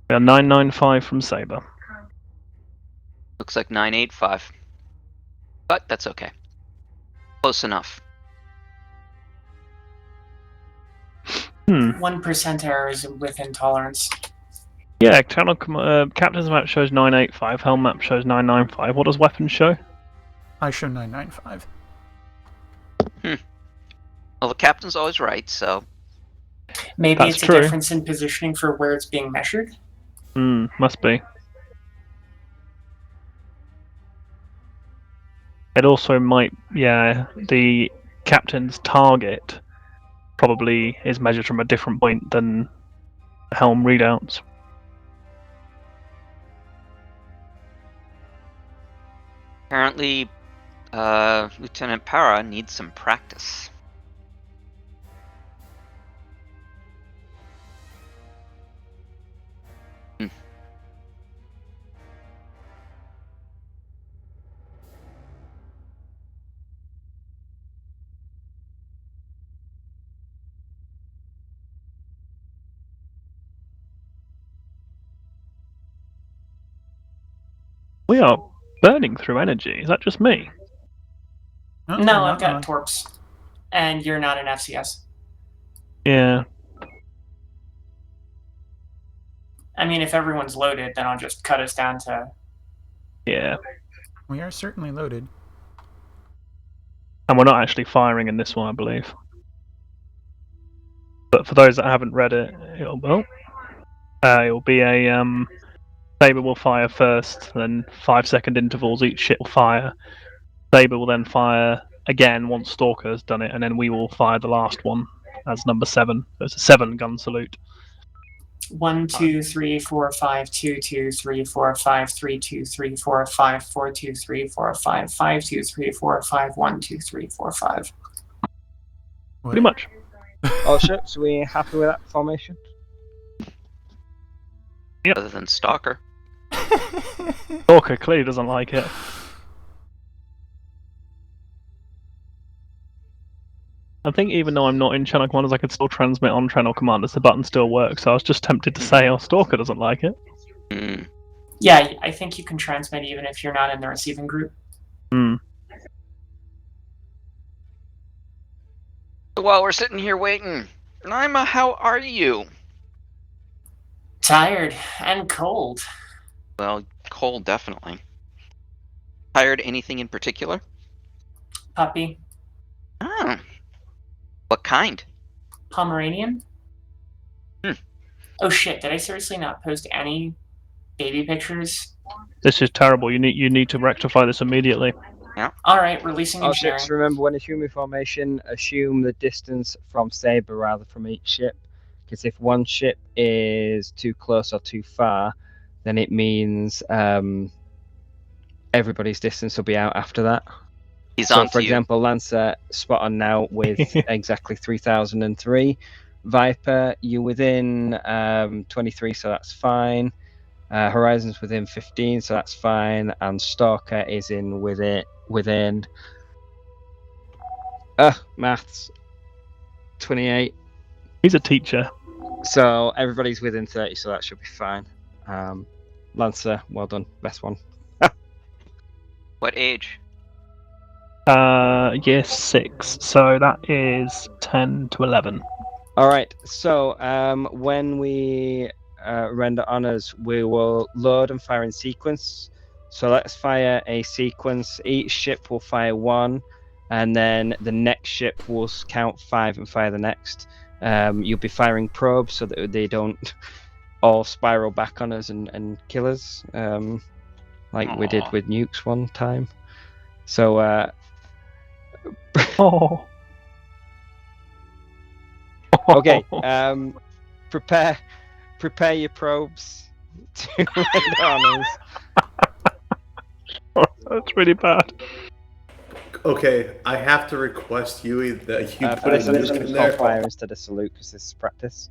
We are 995 from Sabre. Looks like 985. But that's okay. Close enough. 1% error is within tolerance. Yeah, Captain's map shows 985, helm map shows 995. What does weapons show? I show 995. Well, the captain's always right, so. Maybe That's it's true. a difference in positioning for where it's being measured. Must be. It also might, the captain's target probably is measured from a different point than the helm readouts. Apparently, Lieutenant Para needs some practice. We are burning through energy. Is that just me? No, I've got torps, and you're not an FCS. Yeah. I mean, if everyone's loaded, then I'll just cut us down to. Yeah. We are certainly loaded. And we're not actually firing in this one, I believe. But for those that haven't read it, it'll be a Saber will fire first, then 5-second intervals. Each ship will fire. Saber will then fire again once Stalker has done it, and then we will fire the last one as number 7. So it's a 7-gun salute. 1, 2, 3, 4, 5, 2, 2, 3, 4, 5, 3, 2, 3, 4, 5, 4, 2, 3, 4, 5, 5, 2, 3, 4, 5, 1, 2, 3, 4, 5. Pretty much. All ships, we happy with that formation? Yep. Other than Stalker. Stalker clearly doesn't like it. I think even though I'm not in Channel Commanders, I could still transmit on Channel Commanders. The button still works, so I was just tempted to say, Stalker doesn't like it. Yeah, I think you can transmit even if you're not in the receiving group. While we're sitting here waiting, Naima, how are you? Tired and cold. Well, cold, definitely. Tired anything in particular? Puppy. Oh. What kind? Pomeranian? Oh shit, did I seriously not post any baby pictures? This is terrible. You need to rectify this immediately. Yeah. Alright, releasing All engineering. ships, remember when assuming formation, assume the distance from Saber rather from each ship. Because if one ship is too close or too far, then it means everybody's distance will be out after that. So, for example, Lancer spot on now with exactly 3003. Viper, you're within 23, so that's fine. Horizon's within 15, so that's fine. And Stalker is within maths 28. He's a teacher. So everybody's within 30, so that should be fine. Lancer, well done, best one. What age? Year 6, so that is 10 to 11. All right, so when we render honors, we will load and fire in sequence. So let's fire a sequence. Each ship will fire 1, and then the next ship will count 5 and fire the next. You'll be firing probes so that they don't all spiral back on us and kill us, like we did with nukes one time. So okay, prepare your probes to render honors. That's really bad. Okay, I have to request Yui that you put For a this one, it's nuke going to in be called there. fire instead of salute because this is practice.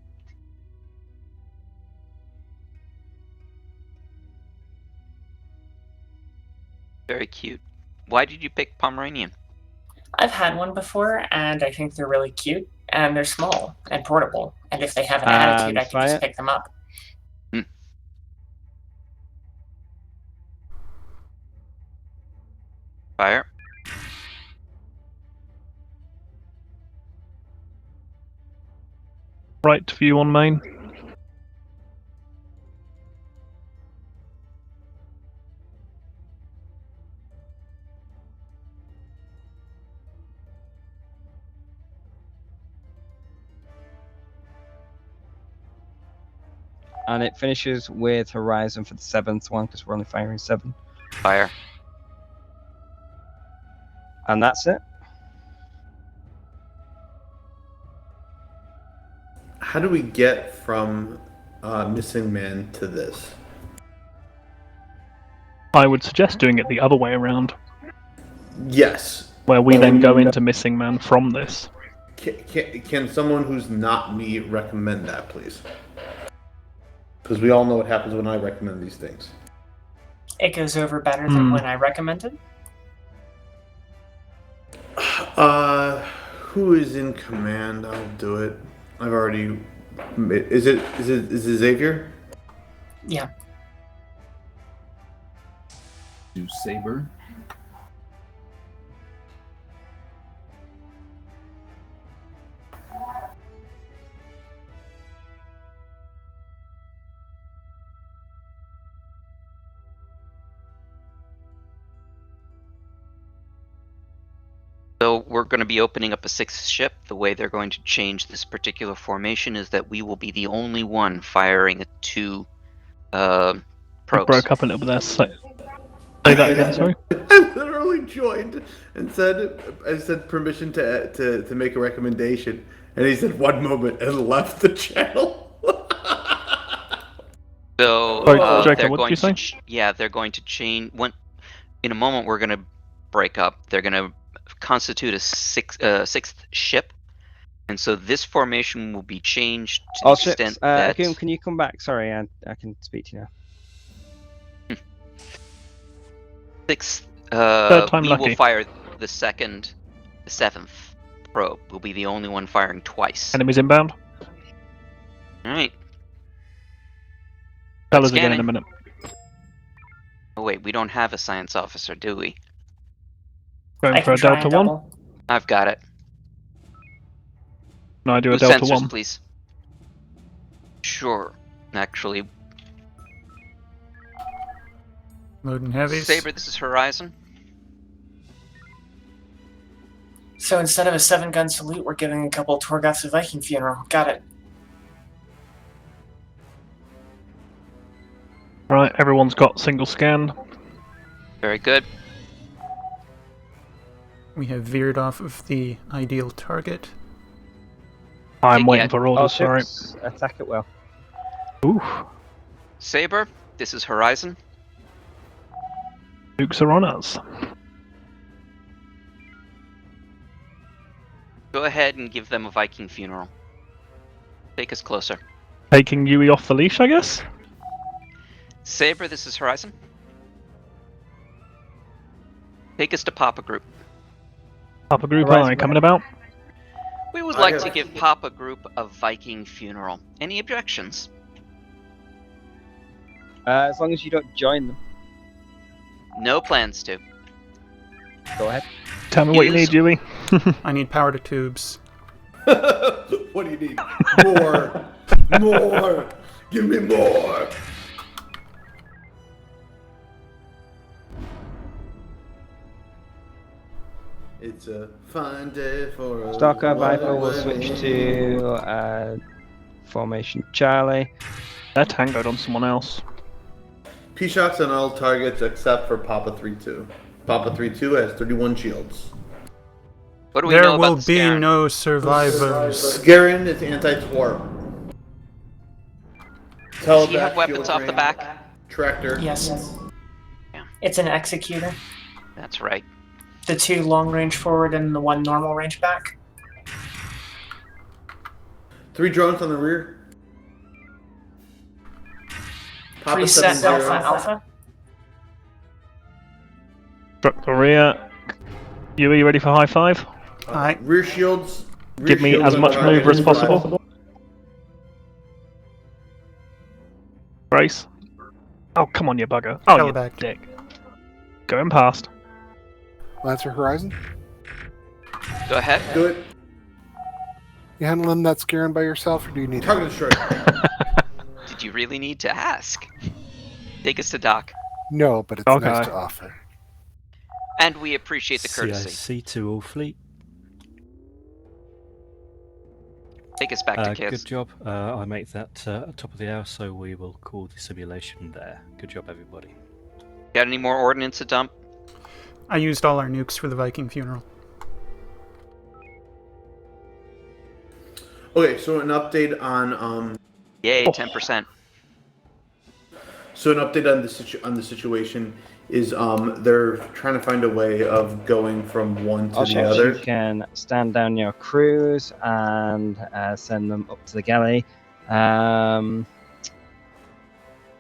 Very cute. Why did you pick Pomeranian? I've had one before, and I think they're really cute, and they're small and portable. And if they have an attitude, I can just pick them up. Fire. Right view on main. And it finishes with Horizon for the 7th one, because we're only firing 7. Fire. And that's it. How do we get from Missing Man to this? I would suggest doing it the other way around, Yes. where we then go into Missing Man from this. Can someone who's not me recommend that, please? Because we all know what happens when I recommend these things. It goes over better than when I recommended. Who is in command? I'll do it. I've already. Is it Xavier? Yeah. Do Saber. So we're going to be opening up a 6th ship. The way they're going to change this particular formation is that we will be the only one firing 2 probes. Broke up a little bit there. Say that again, sorry. I literally joined and said permission to make a recommendation, and he said 1 moment and left the channel. So Jacob, they're what going did you to they're going to change. In a moment, we're going to break up. They're going to constitute a 6th ship, and so this formation will be changed to the extent that. Akun, can you come back? Sorry, I can speak to you now. 6th. Third time we lucky. will fire the 7th probe. We'll be the only one firing twice. Enemies inbound. All right. Tell us again in a minute. Oh wait, we don't have a science officer, do we? Going for a Delta 1. I've got it. Can I do a Boost Delta sensors, 1? please. Sure. Actually, Loading heavies. Saber, this is Horizon. So instead of a 7-gun salute, we're giving a couple Torgoths a Viking funeral. Got it. Right, everyone's got single scan. Very good. We have veered off of the ideal target. I'm waiting for orders, sorry. Attack it well. Oof. Saber, this is Horizon. Dukes are on us. Go ahead and give them a Viking funeral. Take us closer. Taking Yui off the leash, I guess? Saber, this is Horizon. Take us to Papa Group. Papa Group Horizon, I coming about. We would like to give Papa Group a Viking funeral. Any objections? As long as you don't join them. No plans to. Go ahead. Tell me what you need, Yui. I need power to tubes. What do you need? More! More! Give me more! It's a fine day for a Stalker Viper will switch to formation Charlie. They're tangoed on someone else. P-shots on all targets except for Papa 3-2. Papa 3-2 has 31 shields. What do we There know will about the be Scaran? no survivors. Scaran is anti-twarp. Does he have weapons off the back? Tractor. Yes. Yeah. It's an executor. That's right. The 2 long range forward and the 1 normal range back. 3 drones on the rear. Papa Preset 7-0. alpha. Struck the rear. Yui, ready for high five? Rear shields. Give me as much mover as possible. Brace. Oh, come on, you bugger. Oh, you back. dick. Going past. Lancer Horizon. Go ahead. Do it. You handling that Scaran by yourself, or do you need Target destroyer. Did you really need to ask? Take us to dock. No, but it's nice to offer. And we appreciate the courtesy. CIC to all fleet. Take us back to Kiss. Good job. I make that at top of the hour, so we will call the simulation there. Good job, everybody. Got any more ordnance to dump? I used all our nukes for the Viking funeral. Okay, so an update on Yay, 10%. So an update on the situation is they're trying to find a way of going from one to the other. You can stand down your crews and send them up to the galley.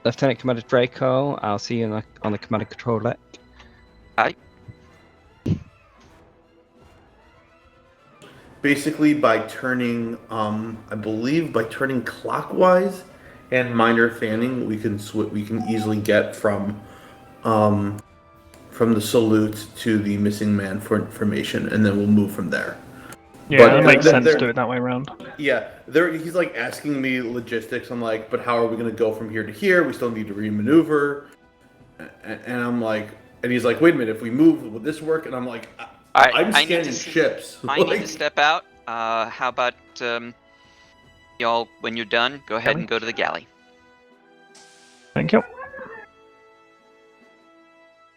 Lieutenant Commander Draco, I'll see you on the command and control deck. Hi. Basically, by turning, I believe, by turning clockwise and minor fanning, we can easily get from the salute to the missing man formation, and then we'll move from there. Yeah, it makes sense to do it that way around. Yeah, he's like asking me logistics. I'm like, but how are we going to go from here to here? We still need to remaneuver. And I'm like, and he's like, wait a minute, if we move, will this work? And I'm like, I'm scanning ships. I need to step out. How about y'all, when you're done, go ahead and go to the galley. Thank you.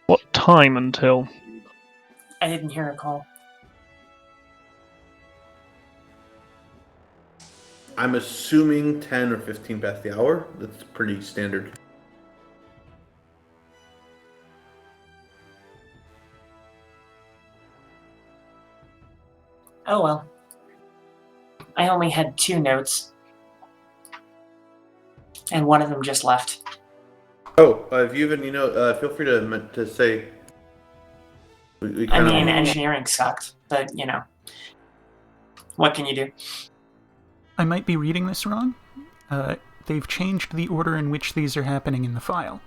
What time until? I didn't hear a call. I'm assuming 10 or 15 past the hour. That's pretty standard. Oh well. I only had 2 notes. And one of them just left. Oh, if you have any feel free to say. Engineering sucked, but what can you do? I might be reading this wrong. They've changed the order in which these are happening in the file.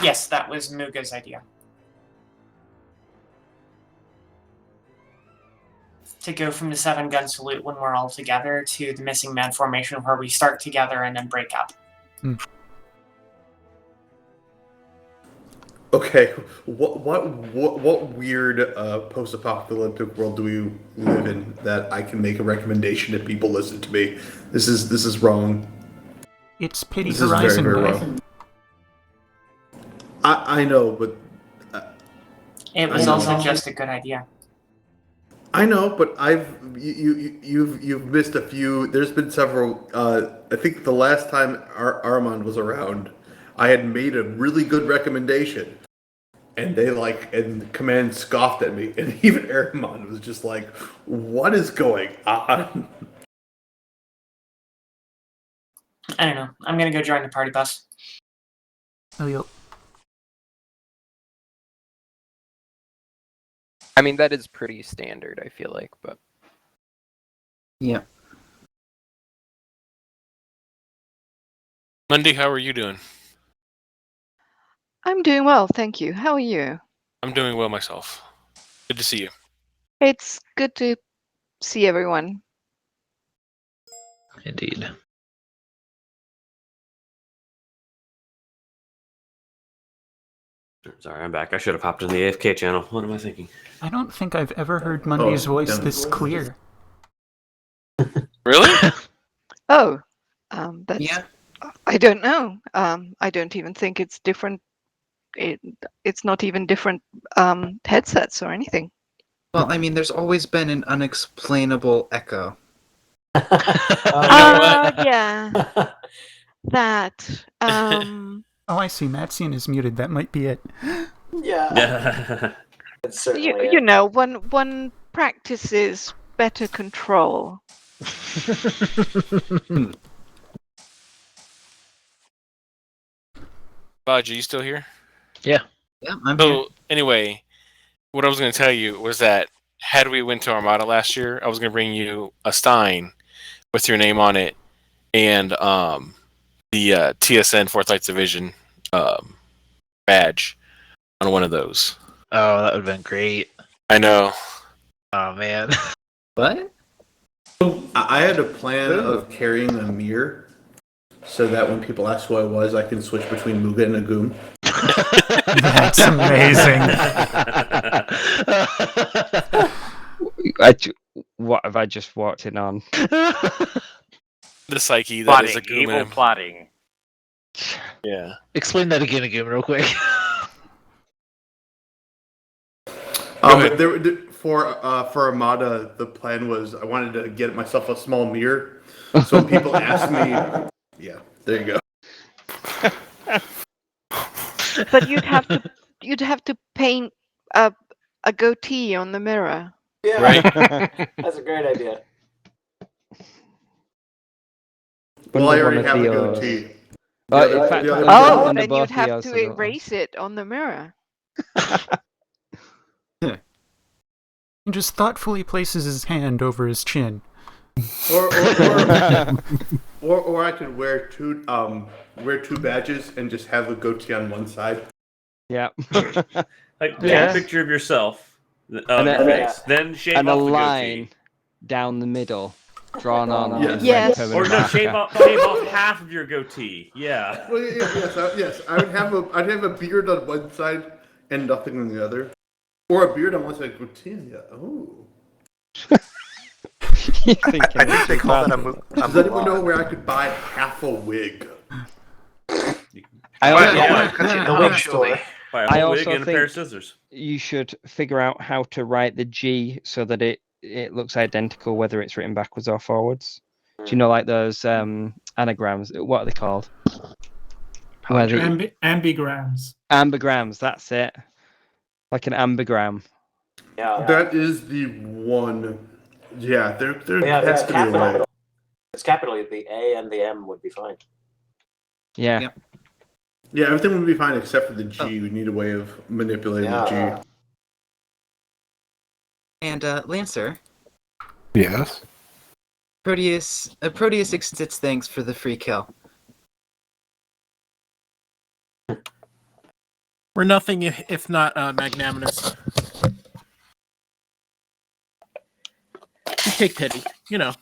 Yes, that was Muga's idea. To go from the 7-gun salute when we're all together to the missing man formation where we start together and then break up. Okay, what weird post-apocalyptic world do we live in that I can make a recommendation if people listen to me? This is wrong. It's Pity This Horizon. is very, very wrong. I know, but it was also just a good idea. I know, but you've missed a few. There's been several. I think the last time Aramond was around, I had made a really good recommendation, and and command scoffed at me, and even Aramond was just like, "What is going on?" I don't know. I'm gonna go join the party bus. Oh, yep. I mean, that is pretty standard, I feel like, but... Yeah. Mundy, how are you doing? I'm doing well, thank you. How are you? I'm doing well myself. Good to see you. It's good to see everyone. Indeed. Sorry, I'm back. I should have hopped in the AFK channel. What am I thinking? I don't think I've ever heard Mundy's voice this clear. Really? Oh, that's... I don't know. I don't even think it's different. It's not even different headsets or anything. Well, I mean, there's always been an unexplainable echo. Yeah. That. Oh, I see. Matsian is muted. That might be it. Yeah. You know, one practices better control. Bodge, are you still here? Yeah. Yeah, I'm so, here. Anyway, what I was going to tell you was that had we went to Armada last year, I was going to bring you a Stein with your name on it and the TSN Fourth Lights Division badge on one of those. Oh, that would have been great. I know. Oh, man. What? I had a plan of carrying a mirror so that when people ask who I was, I can switch between Muga and Agum. That's amazing. What have I just walked in on? The psyche that is a Plotting, evil Gooman. plotting. Yeah. Explain that again, real quick. For Armada, the plan was I wanted to get myself a small mirror, so when people ask me, yeah, there you go. But you'd have to paint a goatee on the mirror. Yeah, Right. that's a great idea. Well, I already have a yours. goatee. In fact, Oh, then you'd have to erase it on the mirror. He just thoughtfully places his hand over his chin. Or I could wear two badges and just have a goatee on one side. Yeah. Like take a picture of yourself on your face, then shave and off a the line goatee. down the middle, drawn on. Yes. Or no, shave off half of your goatee. Yeah. Well, yes. I'd have a beard on one side and nothing on the other, or a beard on one side, goatee on the other. Oh. I think they call that a move. Does anyone know where I could buy half a wig? I wig and a pair of scissors. You should figure out how to write the G so that it looks identical whether it's written backwards or forwards. Do you know, like those anagrams? What are they called? Ambigrams. Ambigrams, that's it. Like an ambigram. Yeah. That is the one. Yeah, there has to be a way. It's capital. The A and the M would be fine. Yeah. Yeah, everything would be fine except for the G. We need a way of manipulating the G. And Lancer. Yes. Proteus extends thanks for the free kill. We're nothing if not magnanimous. We take pity, you know.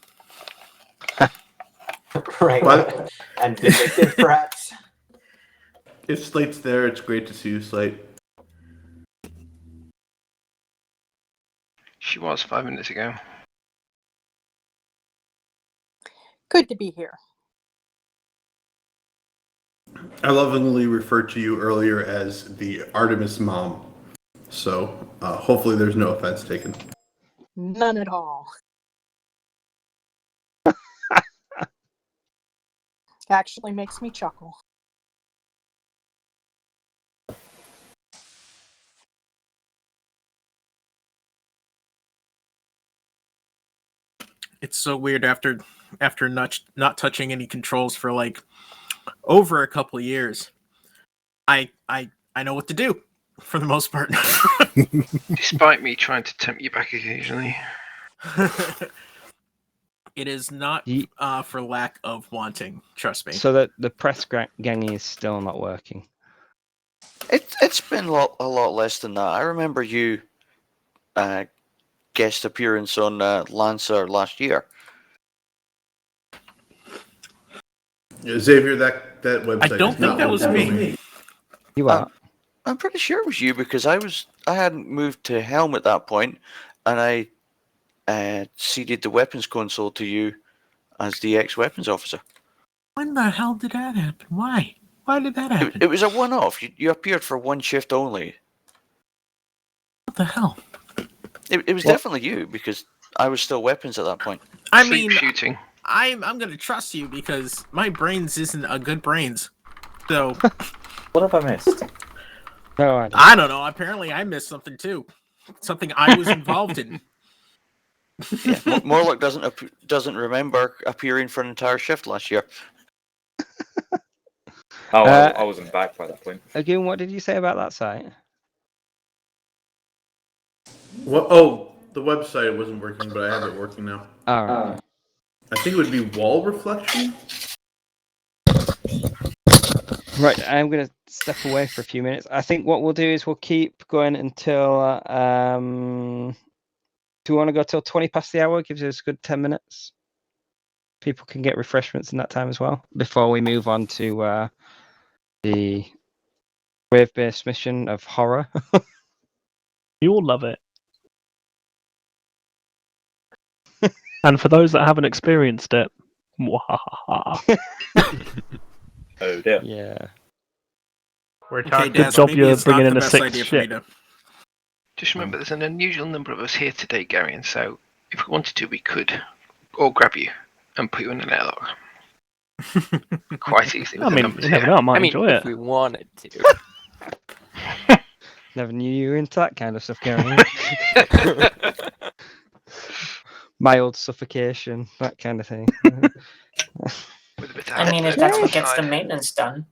Right. But, and vindictive, perhaps. If Slate's there, it's great to see you, Slate. She was 5 minutes ago. Good to be here. I lovingly referred to you earlier as the Artemis mom, so hopefully there's no offense taken. None at all. Actually makes me chuckle. It's so weird after not touching any controls for like over a couple of years. I know what to do for the most part. Despite me trying to tempt you back occasionally. It is not for lack of wanting, trust me. So that the press gang is still not working. It's been a lot less than that. I remember you guest appearance on Lancer last year. Yeah, Xavier, that website. I don't think that was me. You are. I'm pretty sure it was you because I hadn't moved to Helm at that point, and I ceded the weapons console to you as the ex-weapons officer. When the hell did that happen? Why? Why did that happen? It was a one-off. You appeared for one shift only. What the hell? It was definitely you because I was still weapons at that point. I mean, shooting. I'm gonna trust you because my brains isn't a good brains. So what have I missed? No, I don't know. Apparently, I missed something too. Something I was involved in. Yeah, Morlock doesn't remember appearing for an entire shift last year. I wasn't back by that point. Again, what did you say about that site? Well, oh, the website wasn't working, but I have it working now. All right. I think it would be wall reflection. Right, I'm going to step away for a few minutes. I think what we'll do is we'll keep going until... do we want to go till 20 past the hour? Gives us a good 10 minutes. People can get refreshments in that time as well, before we move on to the wave-based mission of horror. You all love it. And for those that haven't experienced it, mwahaha. Oh dear. Yeah. We're Okay, talking Good Daz, job maybe you're it's not bringing the in a best sixth idea for me ship. to. Just remember, there's an unusual number of us here today, Gary, and so if we wanted to, we could all grab you and put you in an airlock. Quite easily. I With the mean, numbers you never here. know, I might enjoy if it. we wanted to. Never knew you were into that kind of stuff, Gary. Mild suffocation, that kind of thing. With a bit of I mean, if that's what gets the maintenance done.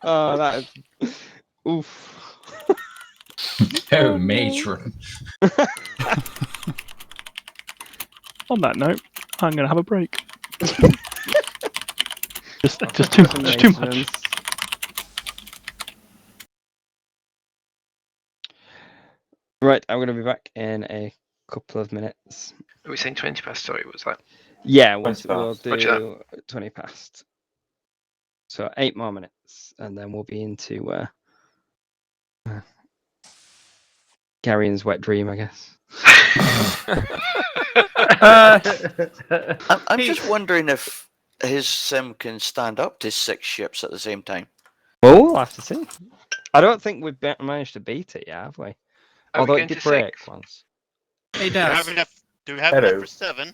Oh, that is... Oof. Oh, matron. On that note, I'm going to have a break. just too much. Right, I'm going to be back in a couple of minutes. Are we saying 20 past? Sorry, was that? Yeah, we'll 20 do past. Roger 20 past. So 8 more minutes, and then we'll be into Garian's wet dream, I guess. I'm just wondering if his sim can stand up to 6 ships at the same time. Well, we'll have to see. I don't think we've managed to beat it yet, have we? Are we Although it going did to break 6? once. Hey, Do we have Daz. enough? Do we have Hello. enough for 7?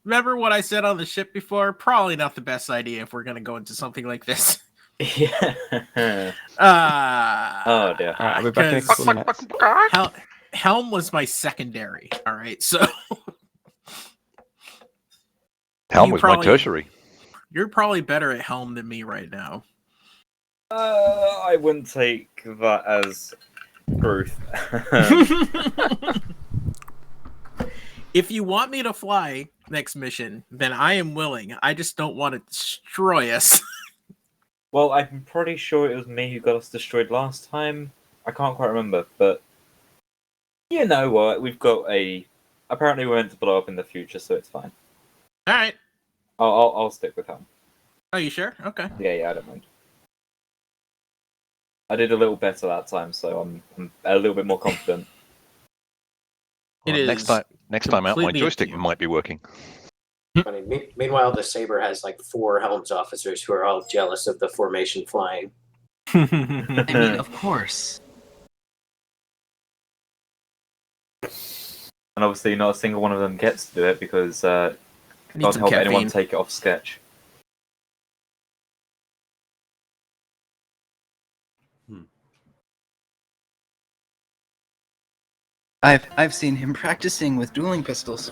Remember what I said on the ship before? Probably not the best idea if we're going to go into something like this. Yeah. Oh dear. I'll be back in a couple of minutes. Helm was my secondary. All right, so Helm you was probably- my tertiary. You're probably better at Helm than me right now. I wouldn't take that as truth. If you want me to fly next mission, then I am willing. I just don't want to destroy us. Well, I'm pretty sure it was me who got us destroyed last time. I can't quite remember, but you know what? We've got a. Apparently, we're meant to blow up in the future, so it's fine. All right. I'll stick with Helm. Are you sure? Okay. Yeah, I don't mind. I did a little better that time, so I'm a little bit more confident. It Well, is next time out, my completely up to joystick you. might be working. Funny. Meanwhile, the Saber has like 4 Helms officers who are all jealous of the formation flying. I mean, of course. And obviously, not a single one of them gets to do it because God some help anyone caffeine. take it off sketch. I've seen him practicing with dueling pistols.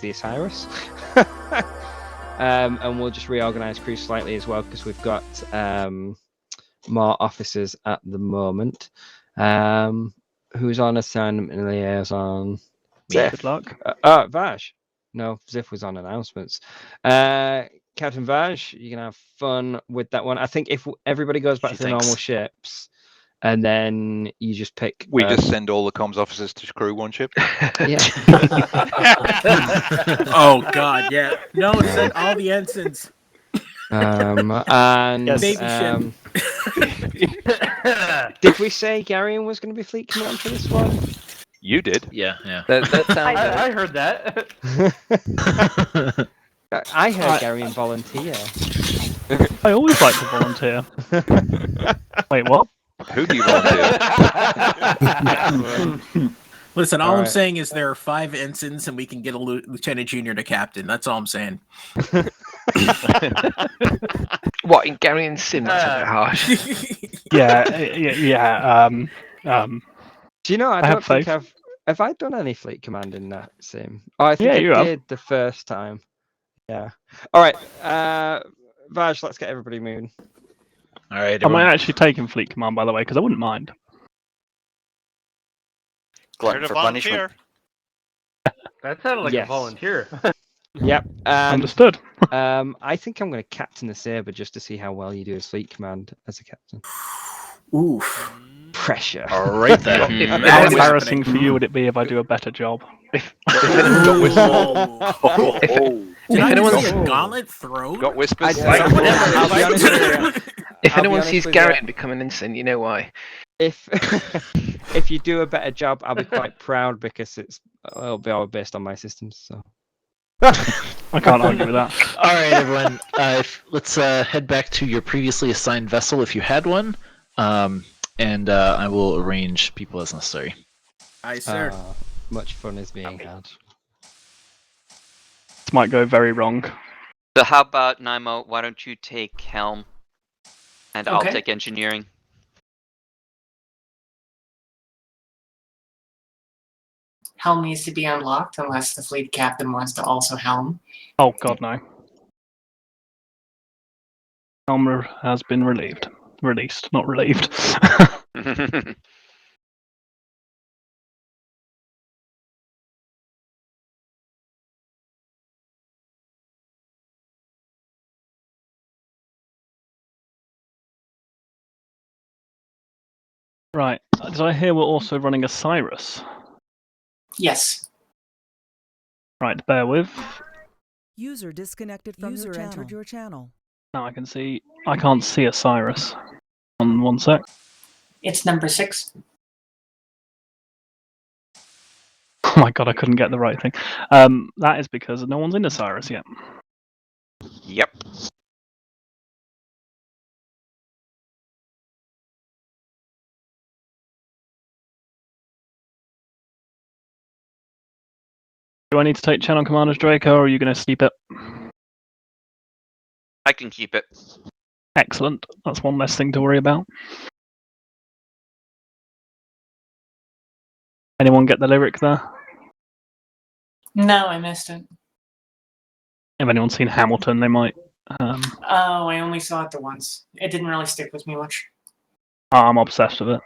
The Osiris. And we'll just reorganize crew slightly as well because we've got more officers at the moment. Who's on assignment and liaison? Good luck. Vaj. No, Ziff was on announcements. Captain Vaj, you can have fun with that one. I think if everybody goes back to the normal ships, and then you just pick. We just send all the comms officers to crew one ship. Yeah. Oh God, yeah. No, send all the ensigns. And baby ship. Did we say Garion was going to be fleet command for this one? You did. Yeah. That sounds. I heard that. I heard Garion volunteer. I always like to volunteer. Wait, what? Who do you volunteer? Listen, all I'm saying is there are 5 ensigns and we can get a lieutenant junior to captain. That's all I'm saying. What, in Garion Sim? That's a bit harsh. Yeah. Do you know, I don't think faith. have I done any fleet command in that sim? Oh, I think Yeah, I did the first time. Yeah. All right. Vaj, let's get everybody moving. All right. Am I actually taking fleet command, by the way? Because I wouldn't mind. Glutton for punishment. That sounded like a volunteer. Yep. And, Understood. I think I'm going to captain the Saber just to see how well you do as fleet command as a captain. Oof. Pressure. All right then. How embarrassing for you would it be if I do a better job? If Did I anyone just sees see a gauntlet thrown? Got whispers. I'll be honest with you. if I'll be anyone honest sees with you. Gary become an ensign, you know why. If if you do a better job, I'll be quite proud because it'll be all based on my systems. So I can't argue with that. All right, everyone. Let's head back to your previously assigned vessel if you had one, and I will arrange people as necessary. Aye, sir. Much fun is being had. This might go very wrong. So how about Naimo? Why don't you take helm, and I'll Okay. take engineering. Helm needs to be unlocked unless the fleet captain wants to also helm. Oh god, no. Helmer has been relieved. Released, not relieved. Right. Did I hear we're also running a Cyrus? Yes. Right, bear with. User disconnected from your channel. Entered your channel. Now I can see. I can't see a Cyrus. On one sec. It's number 6. Oh my god, I couldn't get the right thing. That is because no one's in a Cyrus yet. Yep. Do I need to take channel commanders, Draco, or are you going to keep it? I can keep it. Excellent. That's one less thing to worry about. Anyone get the lyric there? No, I missed it. If anyone's seen Hamilton, they might. Oh, I only saw it the once. It didn't really stick with me much. I'm obsessed with it.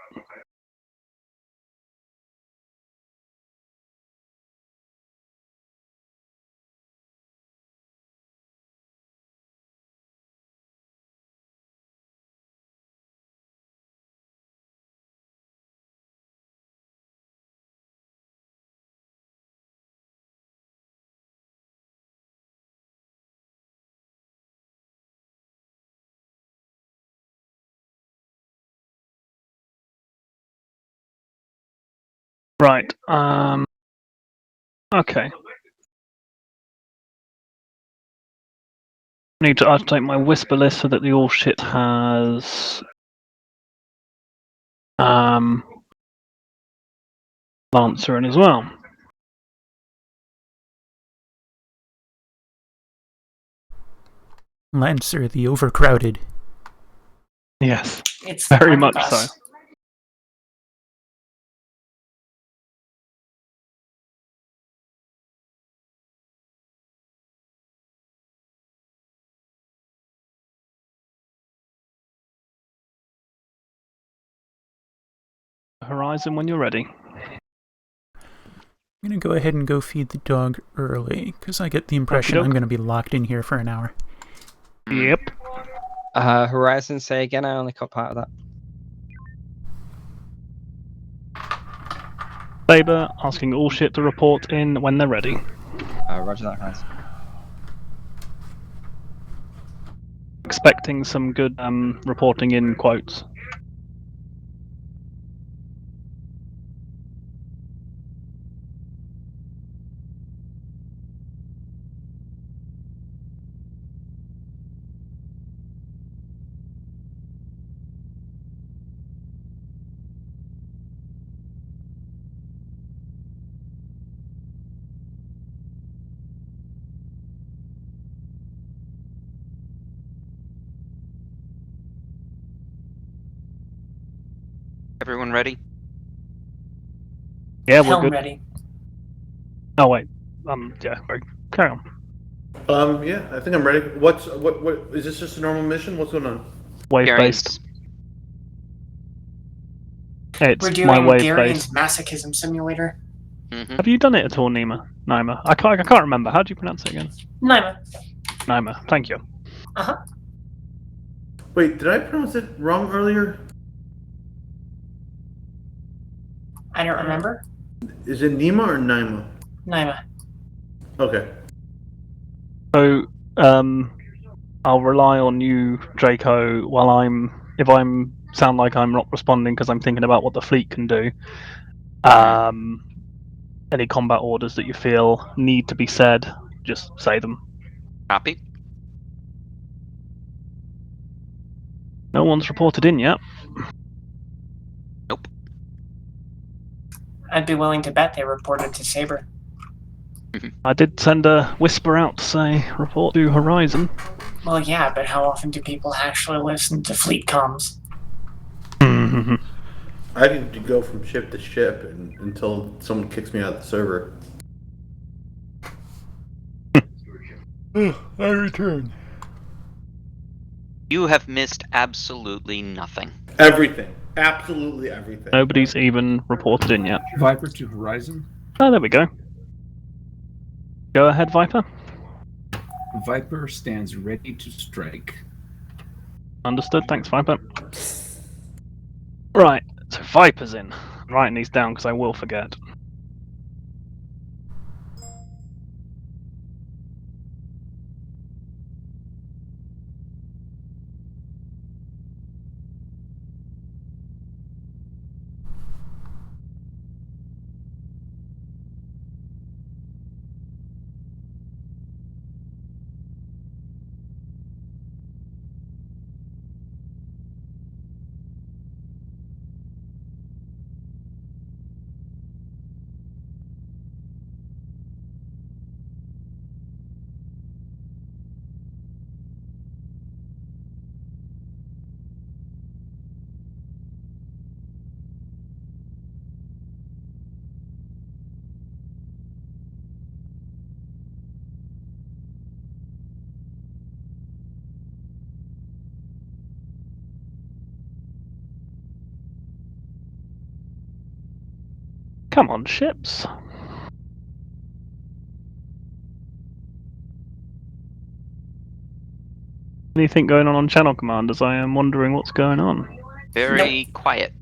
Right. Okay. I need to update my whisper list so that the all shit has Lancer in as well. Lancer, the overcrowded. Yes. It's very the much bus. so. Horizon when you're ready. I'm going to go ahead and go feed the dog early, because I get the impression I'm going to be locked in here for an hour. Yep. Horizon, say again, I only caught part of that. Saber asking all shit to report in when they're ready. Roger that, guys. Expecting some good reporting in quotes. Everyone ready? Yeah, we're Helm good. ready. Oh wait. Yeah, right. Carry on. Yeah, I think I'm ready. What is this just a normal mission? What's going on? Wave based. It's We're my doing wave Gary's based. masochism simulator. Have you done it at all, Nima? I can't remember. How do you pronounce it again? Nima. Nima. Thank you. Wait, did I pronounce it wrong earlier? I don't remember. Is it Nima or Nima? Nima. Okay. So, I'll rely on you, Draco, if I'm sound like I'm not responding because I'm thinking about what the fleet can do. Any combat orders that you feel need to be said, just say them. Copy. No one's reported in yet. Nope. I'd be willing to bet they reported to Saber. I did send a whisper out to say report to Horizon. Well, yeah, but how often do people actually listen to fleet comms? I need to go from ship to ship until someone kicks me out of the server. I return. You have missed absolutely nothing. Everything. Absolutely everything. Nobody's even reported in yet. Viper to Horizon. Oh, there we go. Go ahead, Viper. Viper stands ready to strike. Understood. Thanks, Viper. Right, so Viper's in. I'm writing these down because I will forget. Come on, ships. Anything going on channel commanders? I am wondering what's going on. Very quiet.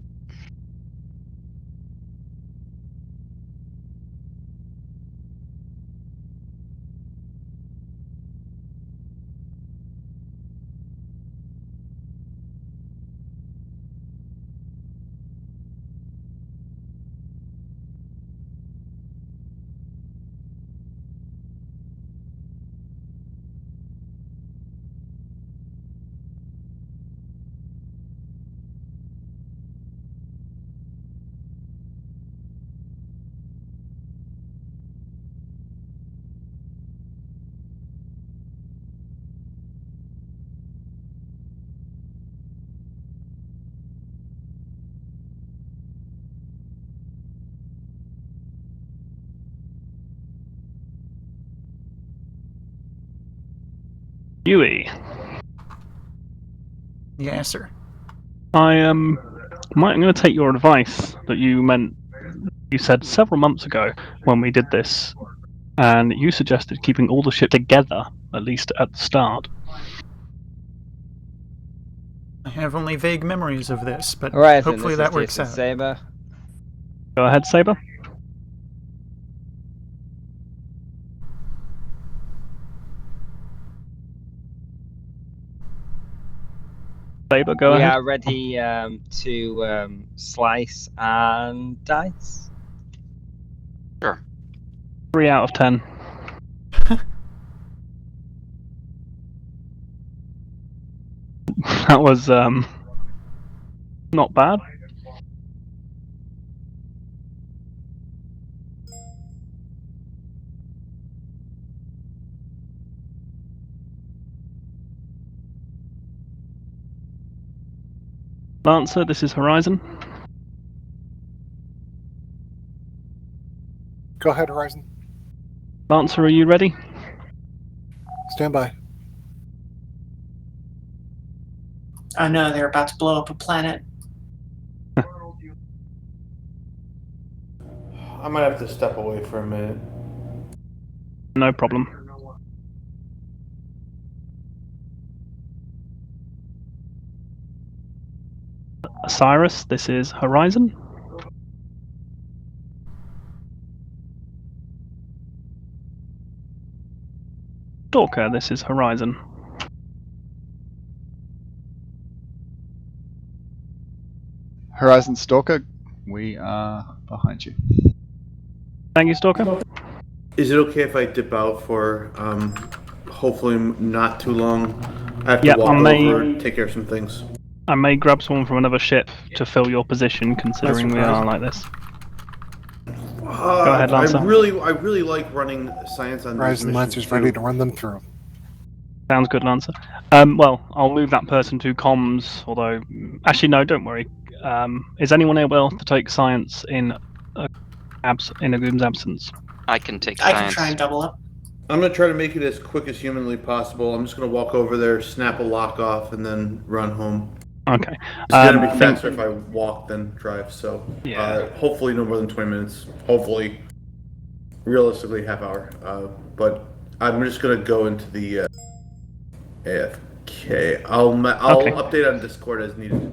Yui. Yes, sir. I'm going to take your advice that you said several months ago when we did this, and you suggested keeping all the ship together, at least at the start. I have only vague memories of this, but Horizon, hopefully this that is works TSN out. Saber. Go ahead, Saber. Saber, go we ahead. are ready to slice and dice. Sure. 3 out of 10. That was not bad. Lancer, this is Horizon. Go ahead, Horizon. Lancer, are you ready? Stand by. Oh no, they're about to blow up a planet. I might have to step away for a minute. No problem. Cyrus, this is Horizon. Stalker, this is Horizon. Horizon Stalker, we are behind you. Thank you, Stalker. Is it okay if I dip out for hopefully not too long? I have to Yep, walk I may- over, take care of some things. I may grab someone from another ship to fill your position, considering we are surprising. like this. Go ahead, Lancer. I really like running science on these Horizon missions Lancer's too. ready to run them through. Sounds good, Lancer. Well, I'll move that person to comms, although... Actually, no, don't worry. Is anyone able to take science in Agum's absence? I can take I science. can try and double up. I'm gonna try to make it as quick as humanly possible. I'm just gonna walk over there, snap a lock off, and then run home. Okay. It's gonna I be think- faster if I walk than drive. So Yeah. hopefully no more than 20 minutes. Hopefully, realistically half hour. But I'm just gonna go into the AFK. I'll Okay. update on Discord as needed.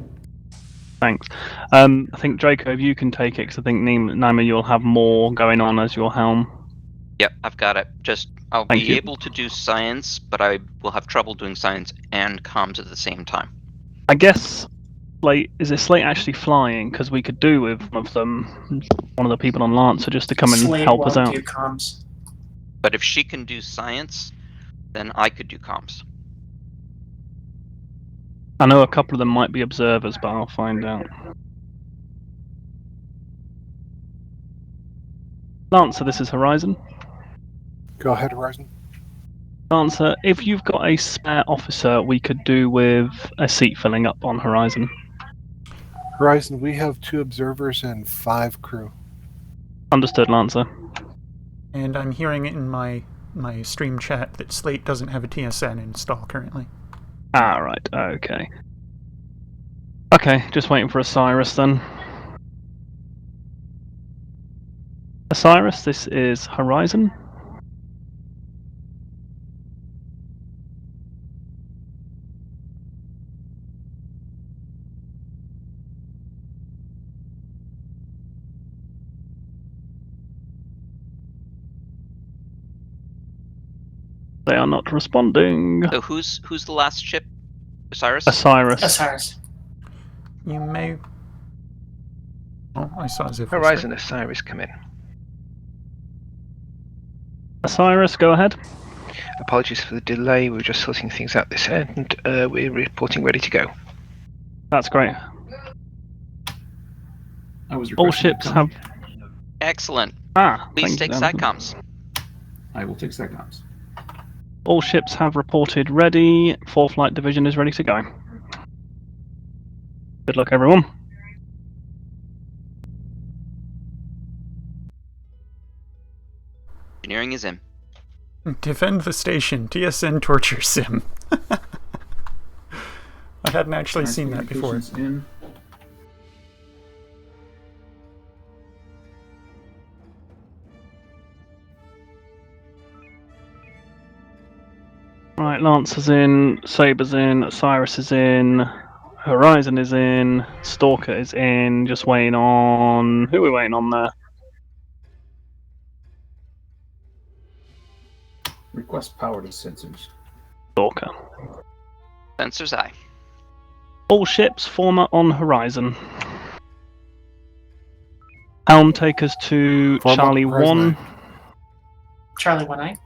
Thanks. I think, Draco, if you can take it, because I think, Naima, you'll have more going on as your helm. Yep, I've got it. I'll Thank be you. able to do science, but I will have trouble doing science and comms at the same time. I guess, is it Slate actually flying? Because we could do with one of the people on Lancer, just to come and Slade help us won't out. do comms. But if she can do science, then I could do comms. I know a couple of them might be observers, but I'll find out. Lancer, this is Horizon. Go ahead, Horizon. Lancer, if you've got a spare officer, we could do with a seat filling up on Horizon. Horizon, we have 2 observers and 5 crew. Understood, Lancer. And I'm hearing in my stream chat that Slate doesn't have a TSN installed currently. Ah, right, okay. Okay, just waiting for Osiris then. Osiris, this is Horizon. They are not responding. So who's the last ship? Osiris? Osiris. Osiris. You may... Oh, I saw Ziff. Horizon Osiris, come in. Osiris, go ahead. Apologies for the delay, we were just sorting things out this end. We're reporting ready to go. That's great. I was All requesting ships to have... Excellent. thank Please you, take Dan. SATCOMs. I will take SATCOMs. All ships have reported ready. 4th Flight Division is ready to go. Good luck, everyone. Engineering is in. Defend the station. TSN torture sim. I hadn't actually seen that before. Communications in. Right, Lancer's in, Saber's in, Osiris is in, Horizon is in, Stalker is in, just waiting on... Who are we waiting on there? Request power to sensors. Stalker. Sensors eye. All ships, former on Horizon. Helm, take us to Former Charlie Horizon 1. Charlie 1-8.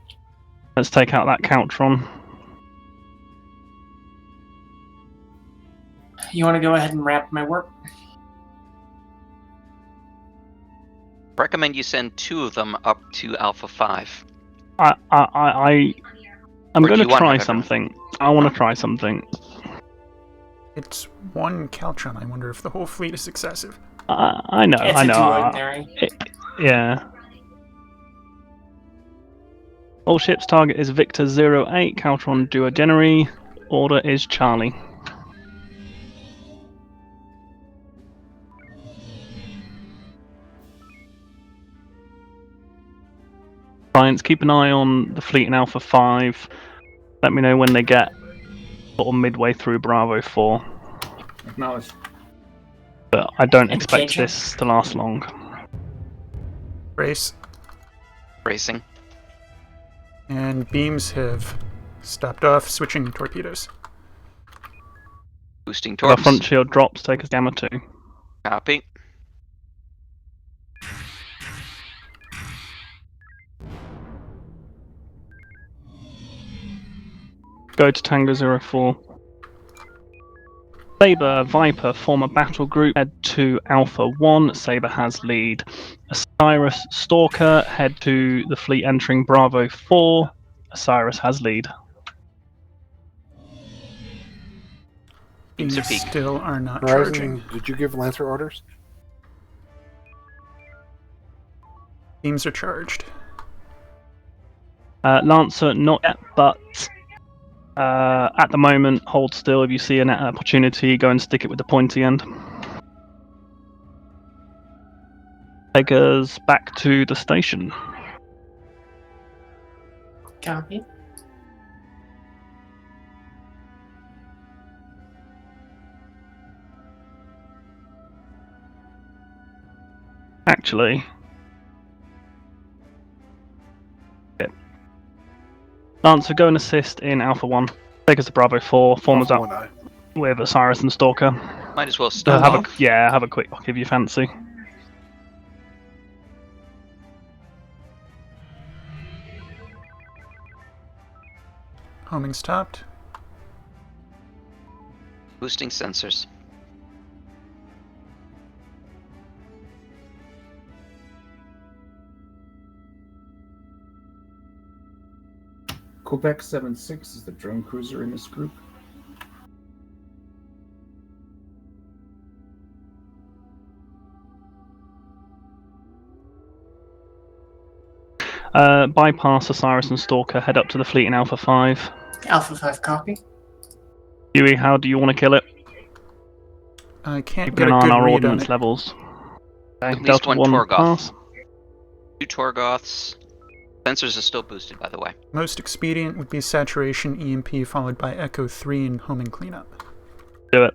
Let's take out that Countron. You want to go ahead and wrap my work? Recommend you send 2 of them up to Alpha 5. I'm Or going do to you want try everyone? something. I want to try something. It's 1 Caltron. I wonder if the whole fleet is excessive. I know, It's I a know. duodinary. Yeah. All ships target is Victor 08, Caltron duodenary. Order is Charlie. Science, keep an eye on the fleet in Alpha 5. Let me know when they get sort of midway through Bravo 4. Acknowledged. But I don't expect Engaging. this to last long. Brace. Racing. And beams have stopped off, switching torpedoes. Boosting The torps. front shield drops, take us Gamma 2. Copy. Go to Tango 04. Saber, Viper, form a battle group, head to Alpha 1, Saber has lead. Osiris, Stalker, head to the fleet entering Bravo 4, Osiris has lead. Beams peak. still are not Horizon, charging. did you give Lancer orders? Beams are charged. Lancer, not yet, but at the moment, hold still. If you see an opportunity, go and stick it with the pointy end. Take us back to the station. Copy. Actually, Lancer, go and assist in Alpha 1. Take us to Bravo 4. Form us Alpha up 1I. with Osiris and Stalker. Might as well start Have off. a quick look if you fancy. Homing stopped. Boosting sensors. Quebec 7-6 is the drone cruiser in this group. Bypass Osiris and Stalker, head up to the fleet in Alpha 5. Alpha 5 copy. Huey, how do you want to kill it? I can't Keep get an a eye good on our read on ordnance it. levels. At least Delta one 1 Torgoth. pass. 2 Torgoths. Sensors are still boosted, by the way. Most expedient would be saturation EMP followed by Echo 3 and homing cleanup. Do it.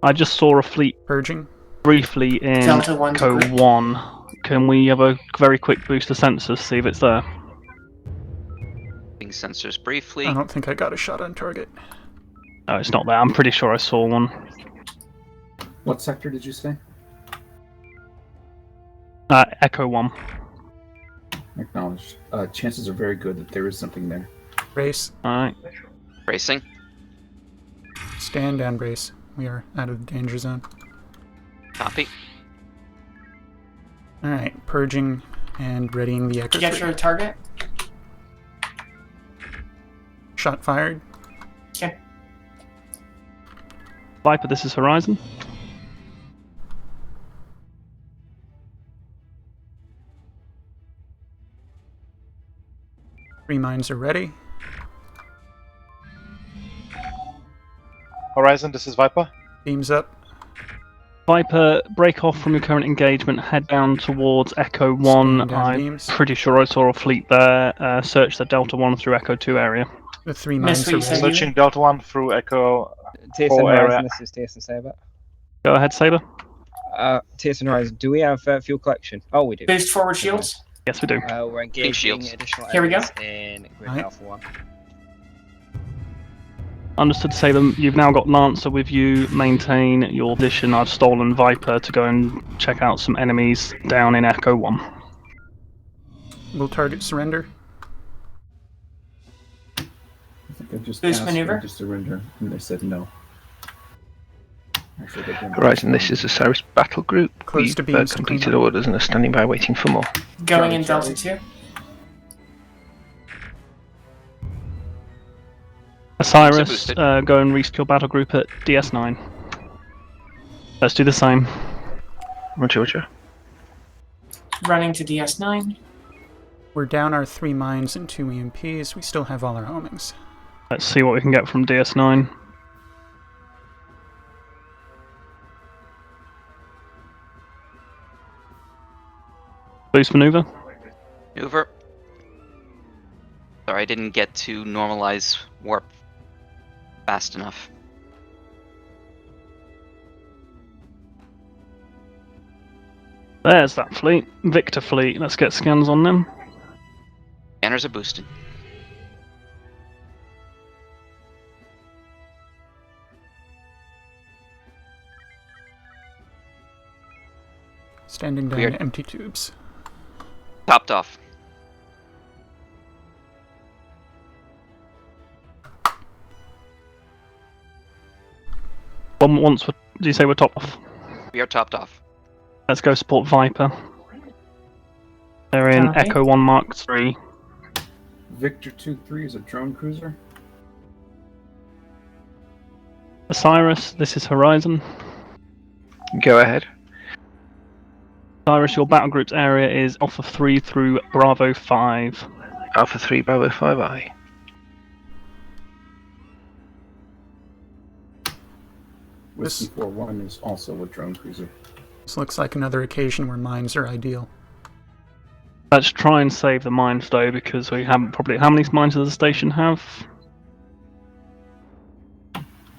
I just saw a fleet Purging. briefly in Delta 1 to Echo group. 1. Can we have a very quick boost to sensors, see if it's there? Boosting sensors briefly. I don't think I got a shot on target. No, it's not there. I'm pretty sure I saw one. What sector did you say? Echo 1. Acknowledged. Chances are very good that there is something there. Brace. Alright. Racing. Stand down, brace. We are out of the danger zone. Copy. Alright, purging and readying the Echo Get 3. your target. Shot fired. Okay. Viper, this is Horizon. Three mines are ready. Horizon, this is Viper. Beams up. Viper, break off from your current engagement, head down towards Echo 1. Stand down I'm beams. pretty sure I saw a fleet there. Search the Delta 1 through Echo 2 area. The three Miss mines what are you said, ready. you- Searching Delta 1 through Echo TSN 4 Horizon, area. this is TSN Saber. Go ahead, Saber. TSN Horizon, do we have fuel collection? Oh, we do. Boost forward shields. Yes, we do. We're engaging shields. additional Here we go. enemies in Grid Right. Alpha 1. Understood, Saber. You've now got Lancer with you. Maintain your position. I've stolen Viper to go and check out some enemies down in Echo 1. Will target surrender? I think I just Boost asked maneuver. them to surrender, and they said no. Actually, they didn't. Horizon, this is Osiris Battle Group. Close We've to beams to completed clean up. orders and are standing by waiting for more. Going in Charlie. Delta 2. Osiris, boosted. go and resecure battle group at DS9. Let's do the same. Roger. Running to DS9. We're down our 3 mines and 2 EMPs. We still have all our homings. Let's see what we can get from DS9. Boost maneuver. Maneuver. Sorry, I didn't get to normalize warp fast enough. There's that fleet. Victor fleet. Let's get scans on them. Scanners are boosted. Standing down Weird. empty tubes. Topped off. Once, do you say we're top off? We are topped off. Let's go support Viper. They're in Copy. Echo 1 Mark 3. Victor 2-3 is a drone cruiser. Osiris, this is Horizon. Go ahead. Osiris, your battle group's area is Alpha 3 through Bravo 5. Alpha 3, Bravo 5, aye. Whiskey 4-1 is also a drone cruiser. This looks like another occasion where mines are ideal. Let's try and save the mines though, because we haven't probably. How many mines does the station have?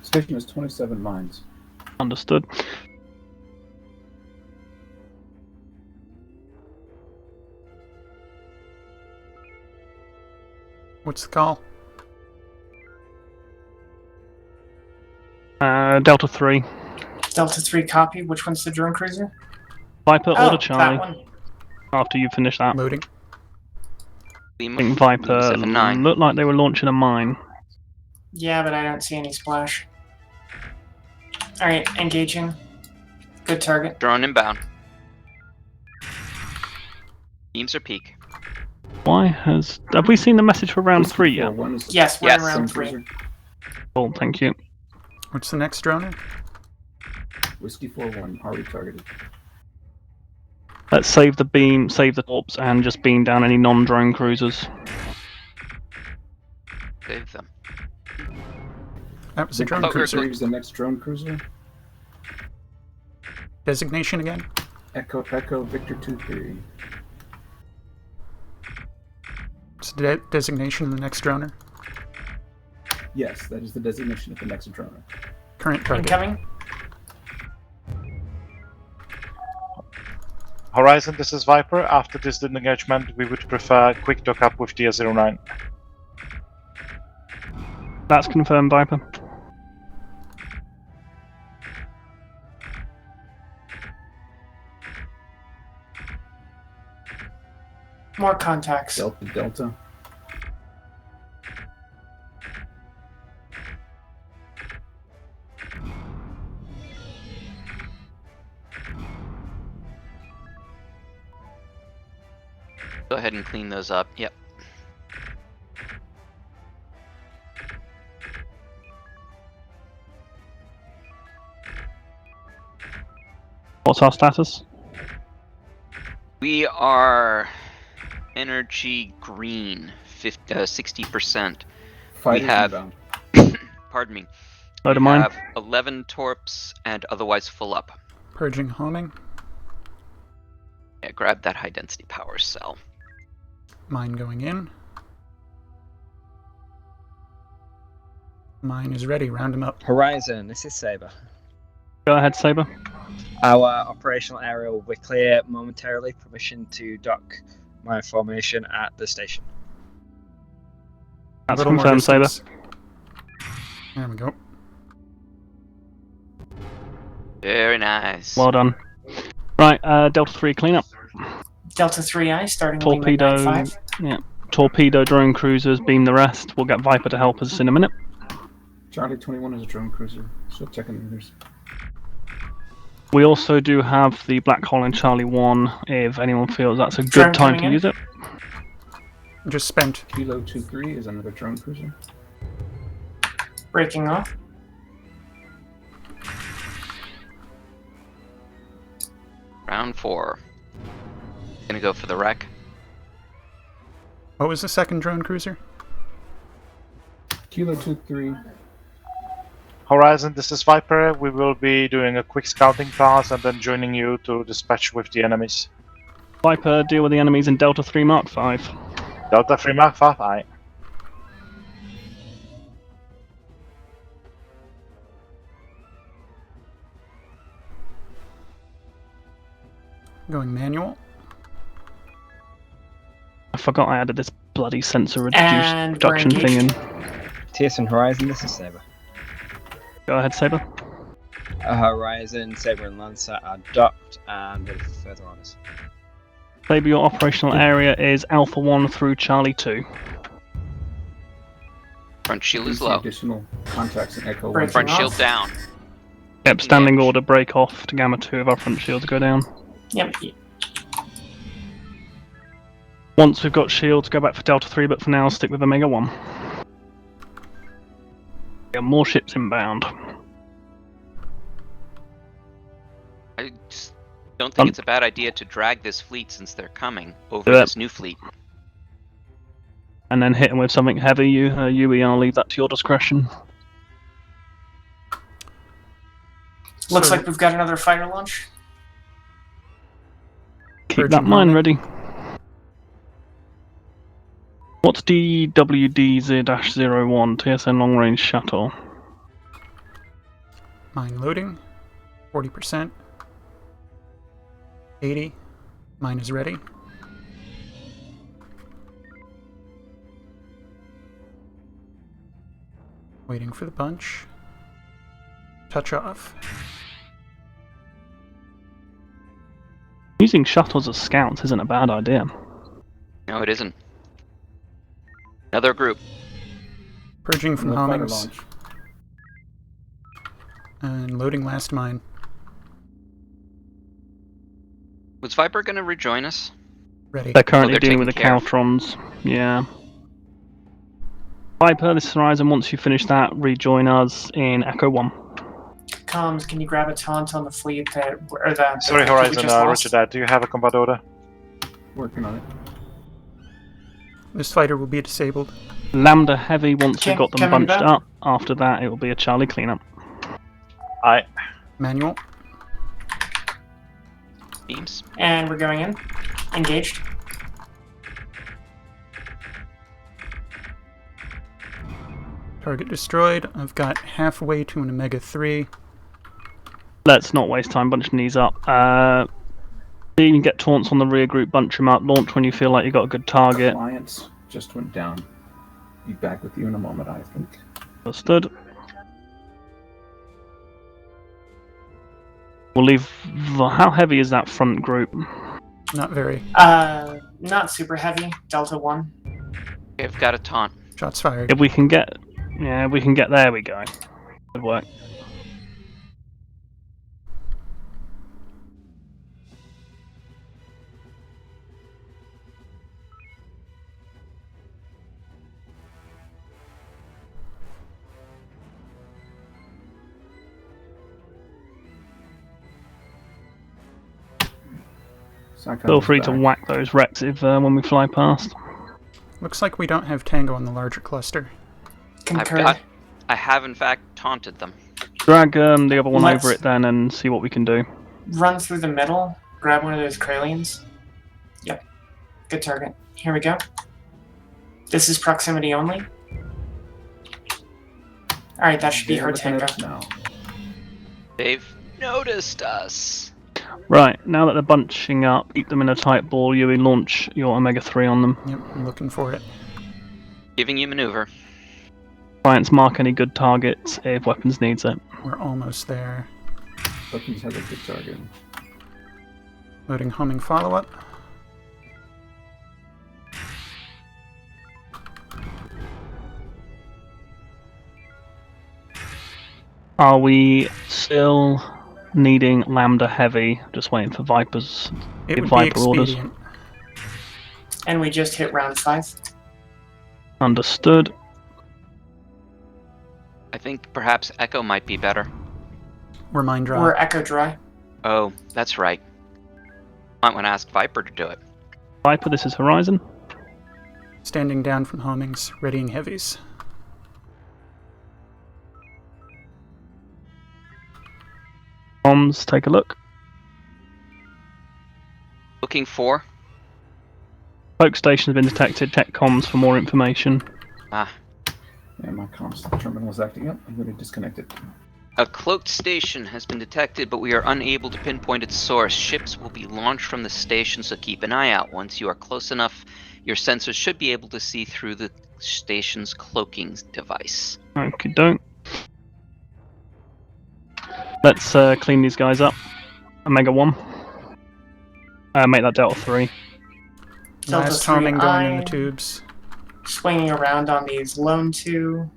Station has 27 mines. Understood. What's the call? Delta 3. Delta 3 copy. Which one's the drone cruiser? Viper, Oh, order Charlie. that one. After you finish that. Loading. I think Viper 7-9. looked like they were launching a mine. Yeah, but I don't see any splash. Alright, engaging. Good target. Drone inbound. Beams are peak. Why have we seen the message for round 3 yet? Yes, we're Yes. in round 3. Cool, thank you. What's the next droner? Whiskey 4-1, already targeted. Let's save the beam, save the torps, and just beam down any non-drone cruisers. Save them. That was a drone Oh, cruiser. Is the next drone cruiser. Designation again? Echo Victor 2-3. What's the designation of the next droner? Yes, that is the designation of the next droner. Current target. Incoming. Horizon, this is Viper. After this engagement, we would prefer quick dock-up with TS-09. That's confirmed, Viper. More contacts. Delta. Go ahead and clean those up. Yep. What's our status? We are energy green, 60%. We Fighters have, inbound. pardon me, Load of we mine. have 11 torps and otherwise full up. Purging homing. Yeah, grab that high density power cell. Mine going in. Mine is ready. Round him up. Horizon, this is Saber. Go ahead, Saber. Our operational area will be clear momentarily. Permission to dock my formation at the station. That's A little more confirmed, Saber. distance. There we go. Very nice. Well done. Right, Delta 3 cleanup. Delta 3I starting Torpedo. wing 5. Yeah. Torpedo drone cruisers, beam the rest. We'll get Viper to help us in a minute. Charlie 21 is a drone cruiser. Still checking the meters. We also do have the Black Hole in Charlie 1 if anyone feels that's a good Drone time coming to in. use it. Just spent. Kilo 2-3 is another drone cruiser. Breaking off. Round 4. Gonna go for the wreck. What was the second drone cruiser? Kilo 2-3. Horizon, this is Viper. We will be doing a quick scouting pass and then joining you to dispatch with the enemies. Viper, deal with the enemies in Delta 3 Mark 5. Delta 3 Mark 5, aye. Going manual. I forgot I added this bloody sensor And we're reduction thing in. TSN Horizon, this is Saber. Go ahead, Saber. Horizon, Saber and Lancer are docked and with further orders. Saber, your operational area is Alpha 1 through Charlie 2. Front shield is See low. additional contacts in Echo. Breaking Front off. shield down. Yep, standing order, break off to Gamma 2 of our front shields go down. Yep. Once we've got shields, go back for Delta 3, but for now, stick with Omega 1. Got more ships inbound. I just don't think it's a bad idea to drag this fleet since they're coming over Yep. this new fleet. And then hit them with something heavy. Yui, I'll leave that to your discretion. Looks like we've got another fighter launch. Keep that mine ready. What's DWDZ-01, TSN Long Range Shuttle? Mine loading. 40%. 80. Mine is ready. Waiting for the punch. Touch off. Using shuttles as scouts isn't a bad idea. No, it isn't. Another group. Purging from Another fighter homings. launch. And loading last mine. Was Viper going to rejoin us? Ready. They're currently they're dealing with the taking care of- Caltrons. Yeah. Viper, this is Horizon. Once you finish that, rejoin us in Echo 1. Comms, can you grab a taunt on the fleet that, or the Sorry, fleet we Horizon, just lost? Roger that. Do you have a combat order? Working on it. This fighter will be disabled. Lambda Heavy, once we've got them Coming bunched back. up, after that it will be a Charlie cleanup. Aye. Manual. Beams. And we're going in. Engaged. Target destroyed. I've got halfway to an Omega 3. Let's not waste time bunching these up. You can get taunts on the rear group, bunch them up, launch when you feel like you've got a good target. Alliance just went down. Be back with you in a moment, I think. Understood. We'll leave. How heavy is that front group? Not very. Not super heavy. Delta 1. I've got a taunt. Shots fired. If we can get, yeah, if we can get, there we go. Good work. Feel free to whack those wrecks if when we fly past. Looks like we don't have Tango on the larger cluster. I have in fact taunted them. Drag the other one Let's- over it then and see what we can do. Run through the middle. Grab one of those Kralians. Yep. Good target. Here we go. This is proximity only. Alright, that should be her Tango. Now. They've noticed us. Right, now that they're bunching up, keep them in a tight ball, Yui, launch your Omega 3 on them. Yep, I'm looking for it. Giving you maneuver. Try and mark any good targets if weapons needs it. We're almost there. Bucky's has a good target. Loading homing follow-up. Are we still needing Lambda Heavy? Just waiting for Vipers. It give would be Viper orders. expedient. And we just hit round 5. Understood. I think perhaps Echo might be better. We're mine dry. We're Echo dry. Oh, that's right. Might want to ask Viper to do it. Viper, this is Horizon. Standing down from homings, readying heavies. Comms, take a look. Looking for. Spoke station has been detected. Check comms for more information. Ah. Yeah, my comms terminal is acting up. I'm going to disconnect it. A cloaked station has been detected, but we are unable to pinpoint its source. Ships will be launched from the station, so keep an eye out. Once you are close enough, your sensors should be able to see through the station's cloaking device. Okie doke. Let's clean these guys up. Omega 1. Make that Delta 3. Delta Last 3, homing going in I the tubes. swinging around on these lone 2.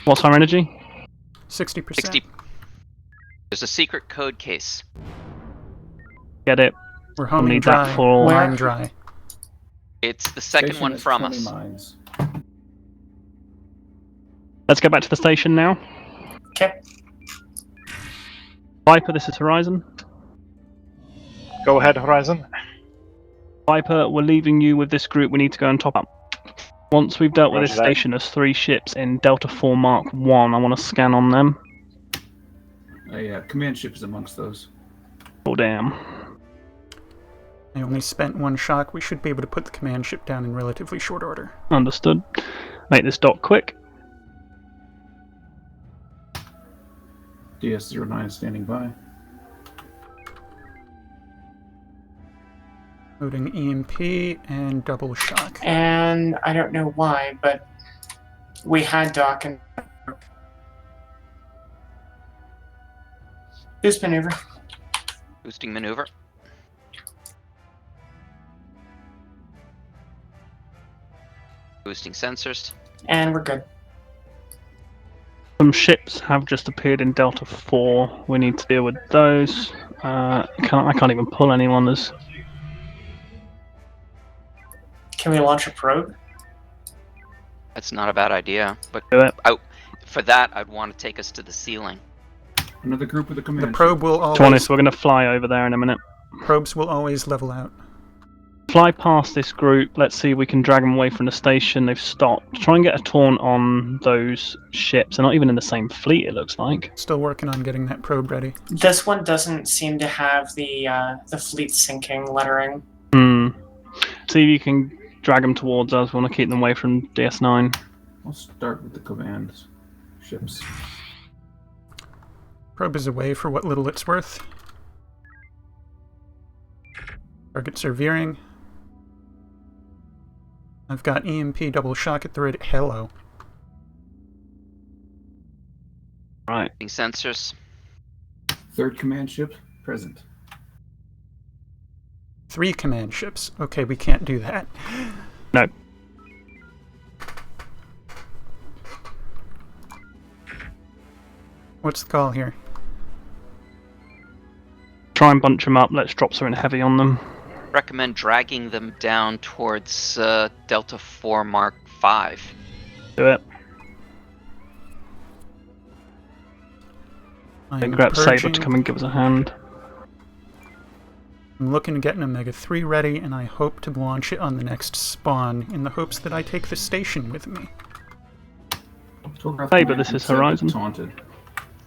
What's our energy? 60%. 60. There's a secret code case. Get it. We're We'll homing need dry. that for... Line dry. It's the second Station one has from 20 us. mines. Let's go back to the station now. Okay. Viper, this is Horizon. Go ahead, Horizon. Viper, we're leaving you with this group. We need to go and top up. Once we've dealt with Roger this that. station, there's 3 ships in Delta 4 Mark 1. I want to scan on them. A command ship is amongst those. Oh, damn. I only spent 1 shock. We should be able to put the command ship down in relatively short order. Understood. Make this dock quick. DS-09 standing by. Loading EMP and double shock. And I don't know why, but we had dock and boost maneuver. Boosting maneuver. Boosting sensors. And we're good. Some ships have just appeared in Delta 4. We need to deal with those. I can't even pull anyone. There's... Can we launch a probe? That's not a bad idea, but Do it. for that, I'd want to take us to the ceiling. Another group with a command The probe ship. will To be honest, always... we're going to fly over there in a minute. Probes will always level out. Fly past this group. Let's see if we can drag them away from the station. They've stopped. Try and get a taunt on those ships. They're not even in the same fleet, it looks like. Still working on getting that probe ready. This one doesn't seem to have the fleet sinking lettering. See if you can drag them towards us. We want to keep them away from DS9. I'll start with the command ships. Probe is away for what little it's worth. Targets are veering. I've got EMP double shock at the ready. Hello. Right. Sensors. Third command ship present. 3 command ships. Okay, we can't do that. No. What's the call here? Try and bunch them up. Let's drop something heavy on them. Recommend dragging them down towards Delta 4 Mark 5. Do it. I'm Grab Saber purging. to come and give us a hand. I'm looking to get an Omega 3 ready, and I hope to launch it on the next spawn in the hopes that I take the station with me. Saber, this is Horizon. Taunted.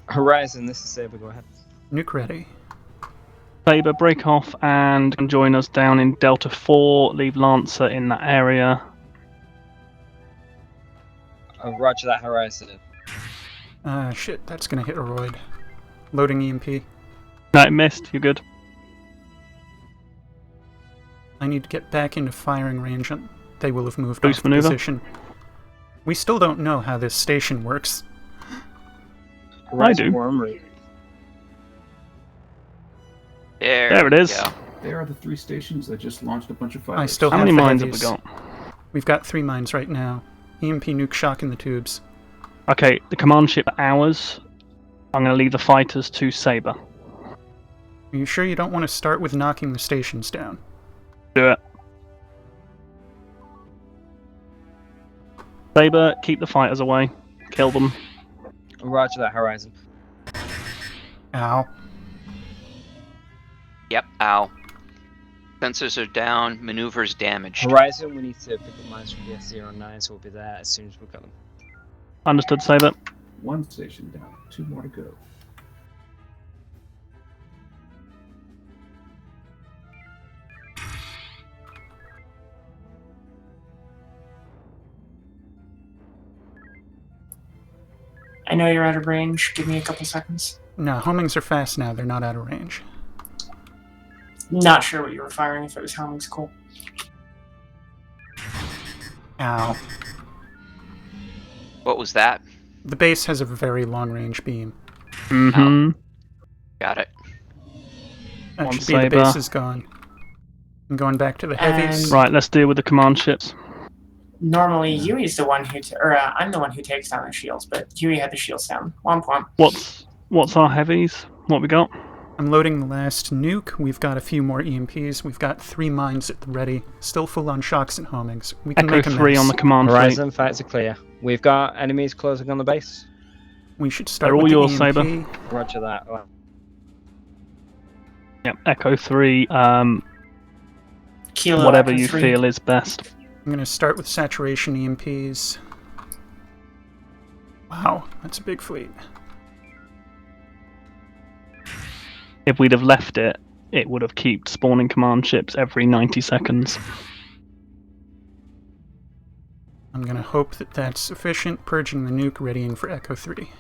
Horizon, this is Saber, go ahead. Nuke ready. Saber, break off and join us down in Delta 4. Leave Lancer in that area. Roger that, Horizon. Shit, that's gonna hit a roid. Loading EMP. No, it missed. You're good. I need to get back into firing range. They will have moved Boost off the maneuver. position. We still don't know how this station works. Horizon do. Worm. There it is. Go. There are the 3 stations that just launched a bunch of fighters. I still How have many the mines have we heavies. got? We've got 3 mines right now. EMP nuke shock in the tubes. Okay, the command ship are ours. I'm going to leave the fighters to Saber. Are you sure you don't want to start with knocking the stations down? Do it. Saber, keep the fighters away. Kill them. Roger that, Horizon. Ow. Yep, ow. Sensors are down, maneuvers damaged. Horizon, we need to pick up mines from DS-09, so we'll be there as soon as we've got them. Understood, Saber. 1 station down, 2 more to go. I know you're out of range. Give me a couple seconds. No, homings are fast now. They're not out of range. Not sure what you were firing. If it was homings, cool. Ow. What was that? The base has a very long-range beam. Mm-hmm. Got it. That One should be the saber. base is gone. I'm going back to the heavies. Right, let's deal with the command ships. Normally, Yui's the one who, I'm the one who takes down the shields, but Yui had the shields down. Womp womp. What's our heavies? What we got? I'm loading the last nuke. We've got a few more EMPs. We've got 3 mines at the ready. Still full on shocks and homings. We can Echo make a 3 mess. on the command Horizon, fights are clear. We've got enemies closing on the base. We should start They're with all the yours, EMP. Saber. Roger that. Yep, Echo 3. Kilo Whatever Echo you 3. feel is best. I'm going to start with saturation EMPs. Wow, that's a big fleet. If we'd have left it, it would have kept spawning command ships every 90 seconds. I'm going to hope that that's sufficient. Purging the nuke, readying for Echo 3.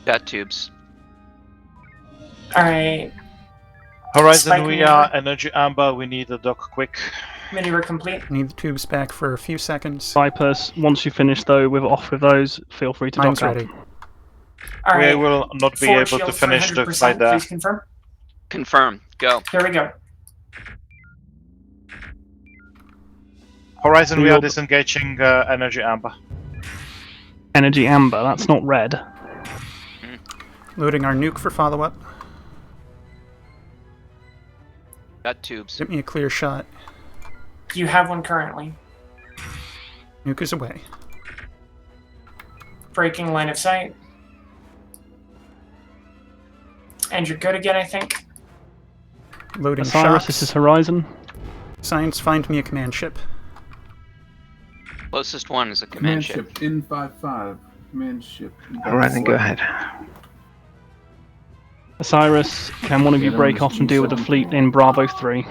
Got tubes. Alright. Horizon, Spike we maneuver. are energy amber. We need a dock quick. Maneuver complete. Need the tubes back for a few seconds. Vipers, once you finish though with those, feel free to Mine's dock out. ready. Alright. We will not be Forward able to shields finish the 100%, fight there. Please confirm. Confirm. Go. Here we go. Horizon, we are You're- disengaging energy amber. Energy amber, that's not red. Loading our nuke for follow-up. Got tubes. Get me a clear shot. You have one currently. Nuke is away. Breaking line of sight. And you're good again, I think. Loading Osiris, shocks. this is Horizon. Science, find me a command ship. Closest one is a command ship. N55. Command ship. Horizon, go ahead. Osiris, can one of you Get on break this off and deal with the G7. fleet in Bravo 3?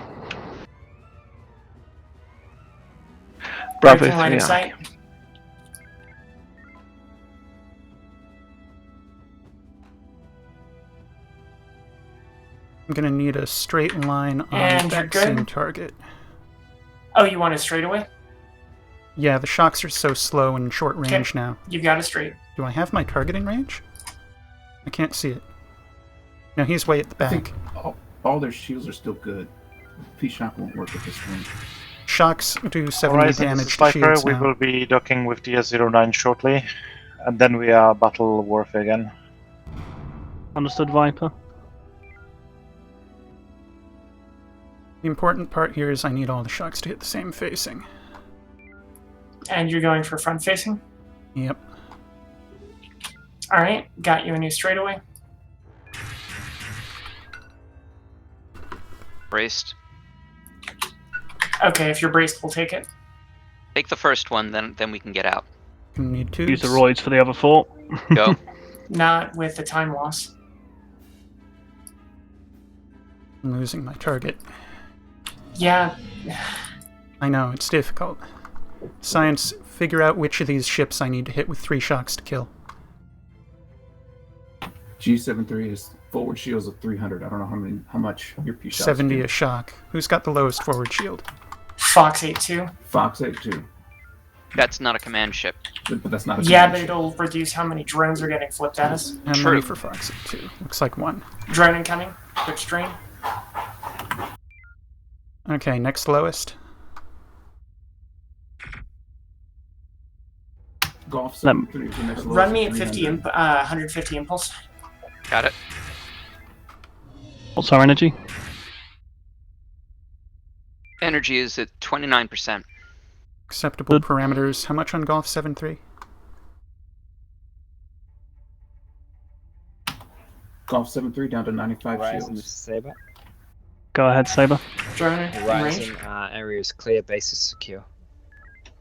Bravo Breaking line 3 of aye. sight. I'm gonna need a straight line on And you're that good? same target. Oh, you want it straight away? Yeah, the shocks are so slow and short Okay. range now. You got it straight. Do I have my targeting range? I can't see it. No, he's way at the I think back. all their shields are still good. P-Shock won't work at this point. Shocks do 70 Horizon, this damage is to Viper. shields We now. will be docking with DS09 shortly. And then we are battle warfare again. Understood, Viper? The important part here is I need all the shocks to hit the same facing. And you're going for front facing? Yep. Alright, got you a new straightaway. Braced. Okay, if you're braced, we'll take it. Take the first one, then we can get out. Need tubes. Use the roids for the other 4. Go. Not with the time loss. I'm losing my target. Yeah. I know, it's difficult. Science, figure out which of these ships I need to hit with 3 shocks to kill. G73 is forward shields of 300. I don't know how much your P-Shock. 70 a shock. Who's got the lowest forward shield? Fox 8-2. Fox 82. That's not a command ship. But that's not a Yeah, command but ship. it'll reduce how many drones are getting flipped at us. How True. many for Fox 2? Looks like 1. Drone incoming. Quick strain. Okay, next lowest. Golf 73 is the next Run lowest me at at 50 300. 150 impulse. Got it. What's our energy? Energy is at 29%. Acceptable parameters. How much on Golf 7-3? Golf 73 down to 95 Horizon, shields. Saber. Go ahead, Saber. Drone in range. Horizon, area is clear, base is secure.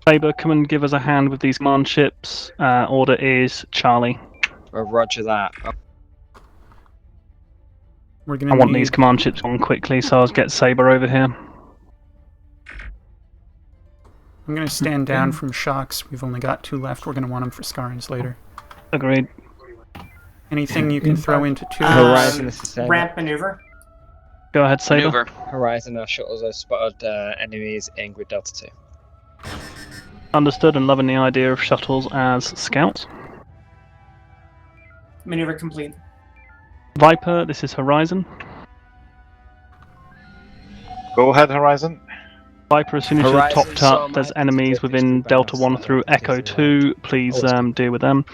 Saber, come and give us a hand with these command ships. Order is Charlie. Roger that. We're I gonna want need these command ships on quickly, so I'll get Saber over here. I'm going to stand down from shocks. We've only got 2 left. We're going to want them for scarrings later. Agreed. Anything you can throw into 2? Horizon, this is Saber. Ramp maneuver. Go ahead, Saber. Maneuver. Horizon, our shuttles have spotted enemies in grid Delta 2. Understood, and loving the idea of shuttles as scouts. Maneuver complete. Viper, this is Horizon. Go ahead, Horizon. Viper, as soon as you're Horizon, topped so up, there's my enemies within Delta 1 through Echo 2. Please deal with them.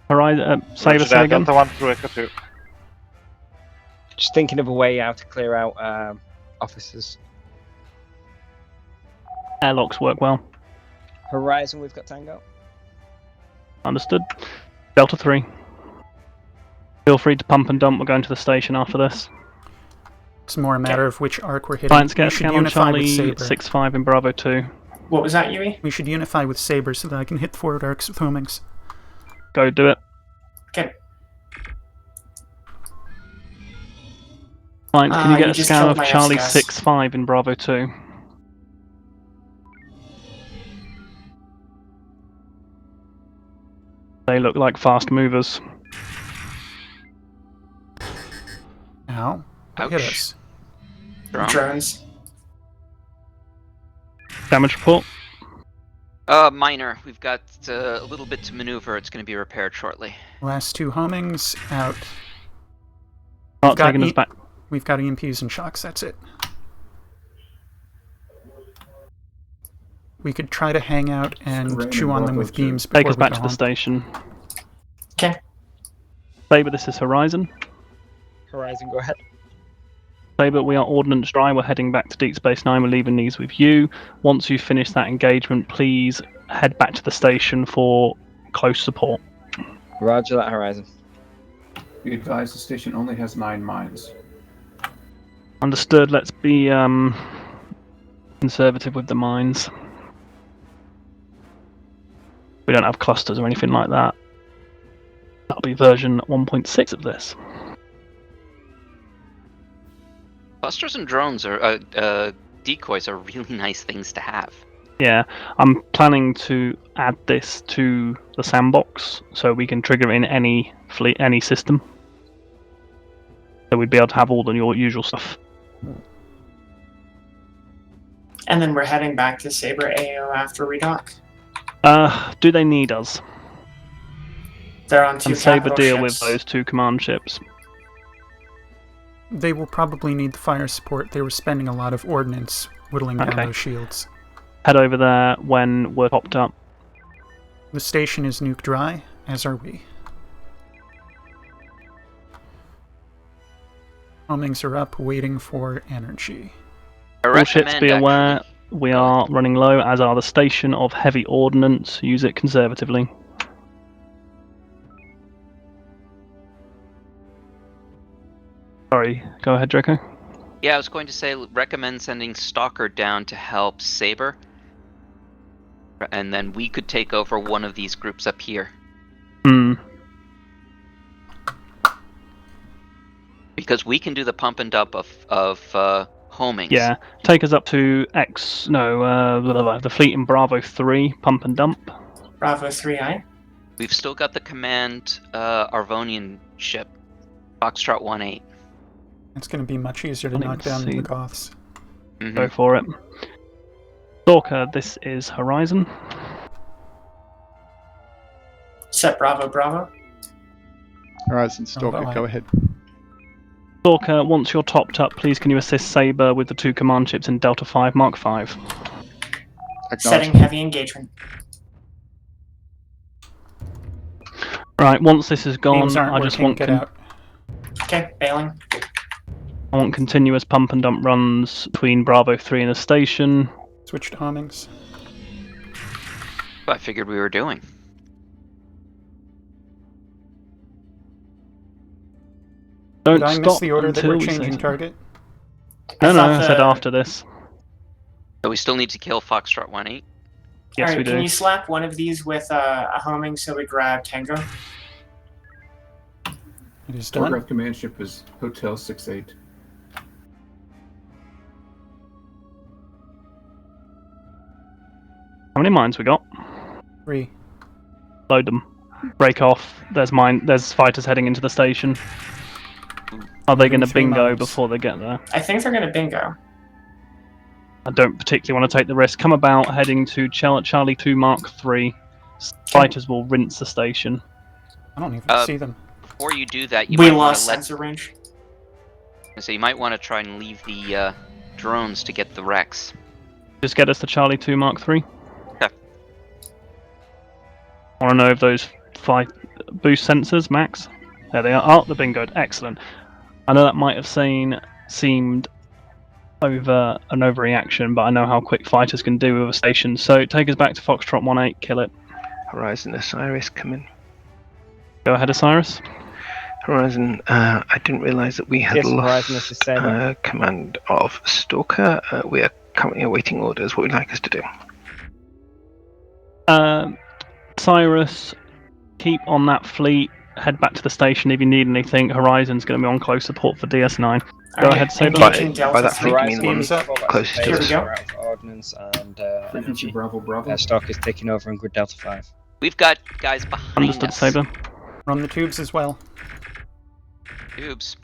Horizon, Saber, Roger say that, again. Delta 1 through Echo 2. Just thinking of a way out to clear out officers. Airlocks work well. Horizon, we've got Tango. Understood. Delta 3. Feel free to pump and dump. We're going to the station after this. It's more a matter of which arc we're hitting. Science, We get a should scan on unify with Charlie Saber. 6-5 in Bravo 2. What was that, Yui? We should unify with Saber so that I can hit the forward arcs with homings. Go do it. Okay. Science, can you get a just scan killed of my Charlie S-gas. 6-5 in Bravo 2? They look like fast movers. Ow. What hit us? Drones. Damage report. Minor. We've got a little bit to maneuver. It's going to be repaired shortly. Last 2 homings out. Not taking us back. We've got EMPs and shocks, that's it. We could try to hang out and Terran chew and on them Bravo with 2. beams. Take before us we back go to the on. station. Okay. Saber, this is Horizon. Horizon, go ahead. Saber, we are Ordnance Dry. We're heading back to Deep Space Nine. We're leaving these with you. Once you finish that engagement, please head back to the station for close support. Roger that, Horizon. Be advised the station only has 9 mines. Understood. Let's be conservative with the mines. We don't have clusters or anything like that. That'll be version 1.6 of this. Clusters and drones are decoys are really nice things to have. Yeah, I'm planning to add this to the sandbox so we can trigger in any fleet, any system. So we'd be able to have all the usual stuff. And then we're heading back to Saber AO after redock. Do they need us? They're on 2 And Saber capital deal ships. with those 2 command ships. They will probably need the fire support. They were spending a lot of ordnance whittling down Okay. those shields. Head over there when we're popped up. The station is nuke dry, as are we. Homings are up, waiting for energy. All ships be aware, we are running low, as are the station of heavy ordnance. Use it conservatively. Sorry, go ahead, Draco. Yeah, I was going to say recommend sending Stalker down to help Saber. And then we could take over one of these groups up here. Hmm. Because we can do the pump and dump of homings. Yeah, take us up to the fleet in Bravo 3, pump and dump. Bravo 3i. We've still got the command Arvonian ship, Foxtrot 1-8. It's going to be much easier to knock down the Goths. Go for it. Stalker, this is Horizon. Set Bravo Bravo. Horizon Stalker, go ahead. Stalker, once you're topped up, please can you assist Saber with the 2 command ships in Delta 5 Mark 5? Setting heavy engagement. Right, once this is gone, Beams aren't I just working, want get out. Okay, bailing. I want continuous pump and dump runs between Bravo 3 and the station. Switch to homings. I figured we were doing. Don't Did I stop miss the order that until we're we changing say so. target? No, thought I said the- after this. But we still need to kill Foxtrot 1-8. Yes, Alright, we do. can you slap one of these with a homing so we grab Tango? It is done. Telegraph command ship is Hotel 6-8. How many mines we got? 3. Load them. Break off. There's fighters heading into the station. Are they going to 3 bingo mines. before they get there? I think they're going to bingo. I don't particularly want to take the risk. Come about heading to Charlie 2 Mark 3. Fighters will rinse the station. I don't even see them. Before you do that, you We might want lost to let. sensor range. So you might want to try and leave the drones to get the Rex. Just get us to Charlie 2 Mark 3. Okay. I want to know if those boost sensors, max. There they are. Oh, the bingo. Excellent. I know that might have seemed an overreaction, but I know how quick fighters can do with a station. So take us back to Foxtrot 1-8, kill it. Horizon Osiris, come in. Go ahead, Osiris. Horizon, I didn't realise that we had Yes, Horizon, lost this is Saber. command of Stalker. We are currently awaiting orders. What would you like us to do? Cyrus, keep on that fleet. Head back to the station if you need anything. Horizon's going to be on close support for DS9. Go Alright, ahead, Saber. engaging Delta By that fleet, you mean the one Horizon beams up. closest to Here we us? go. Ordnance and Frequency Bravo Bravo. Stock is taking over in grid Delta 5. We've got guys behind Understood, us. Saber. Run the tubes as well. Tubes.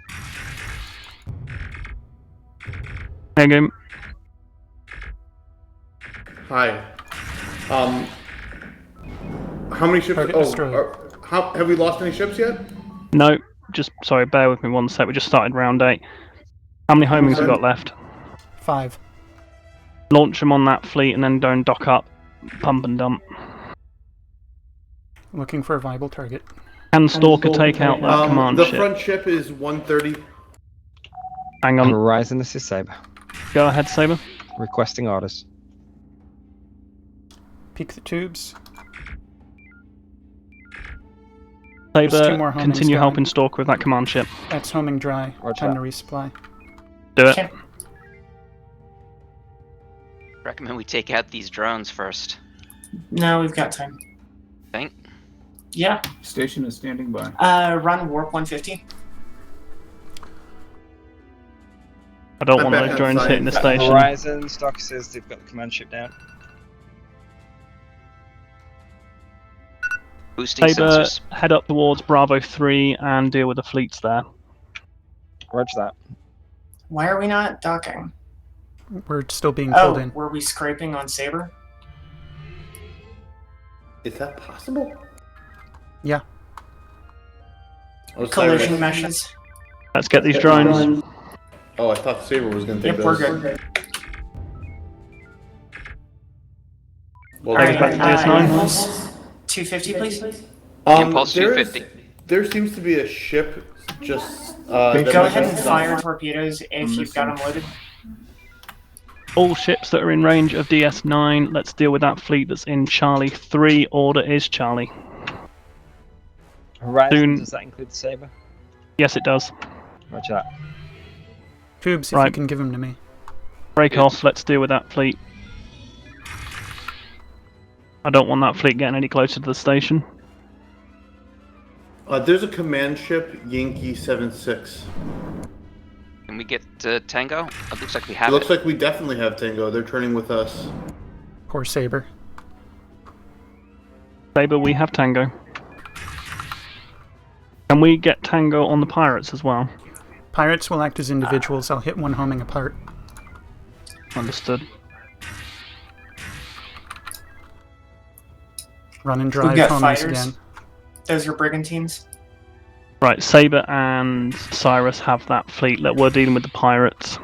There you go. Hi. How many ships? Target destroyed. Have we lost any ships yet? No, just sorry, bear with me one sec. We just started round 8. How many homings we got left? 5. Launch them on that fleet and then don't dock up. Pump and dump. Looking for a viable target. Can Stalker take out that command The ship? front ship is 130. Hang on. Horizon, this is Saber. Go ahead, Saber. Requesting orders. Peek the tubes. There's 2 Saber, more homings continue going. helping Stalker with that command ship. That's homing dry. Roger Time that. to resupply. Do it. Okay. Recommend we take out these drones first. No, we've got time. Think. Yeah. Station is standing by. Run warp 150. I don't I'm want back those on drones site. hitting the station. Horizon, Stock says they've got the command ship down. Boosting Saber, sensors. head up towards Bravo 3 and deal with the fleets there. Roger that. Why are we not docking? We're still being pulled Oh, in. were we scraping on Saber? Is that possible? Yeah. Collision meshes. Let's get these drones. Oh, I thought Saber was going to take Yep, we're those. good. Well, Alright, back to DS9. Impulse 250, please. Impulse there is- 250. There seems to be a ship just. Go that ahead might and be- fire torpedoes if you've got them loaded. All ships that are in range of DS9, let's deal with that fleet that's in Charlie 3. Order is Charlie. Horizon, Soon. does that include Saber? Yes, it does. Roger that. Tubes, if Right. you can give them to me. Break off, let's deal with that fleet. I don't want that fleet getting any closer to the station. There's a command ship, Yankee 76. Can we get Tango? It looks like we It have looks it. like we definitely have Tango. They're turning with us. Poor Saber. Saber, we have Tango. Can we get Tango on the pirates as well? Pirates will act as individuals. I'll hit one homing apart. Understood. Run and We've drive got homings fighters. again. Those are brigantines. Right, Saber and Cyrus have that fleet. We're dealing with the pirates.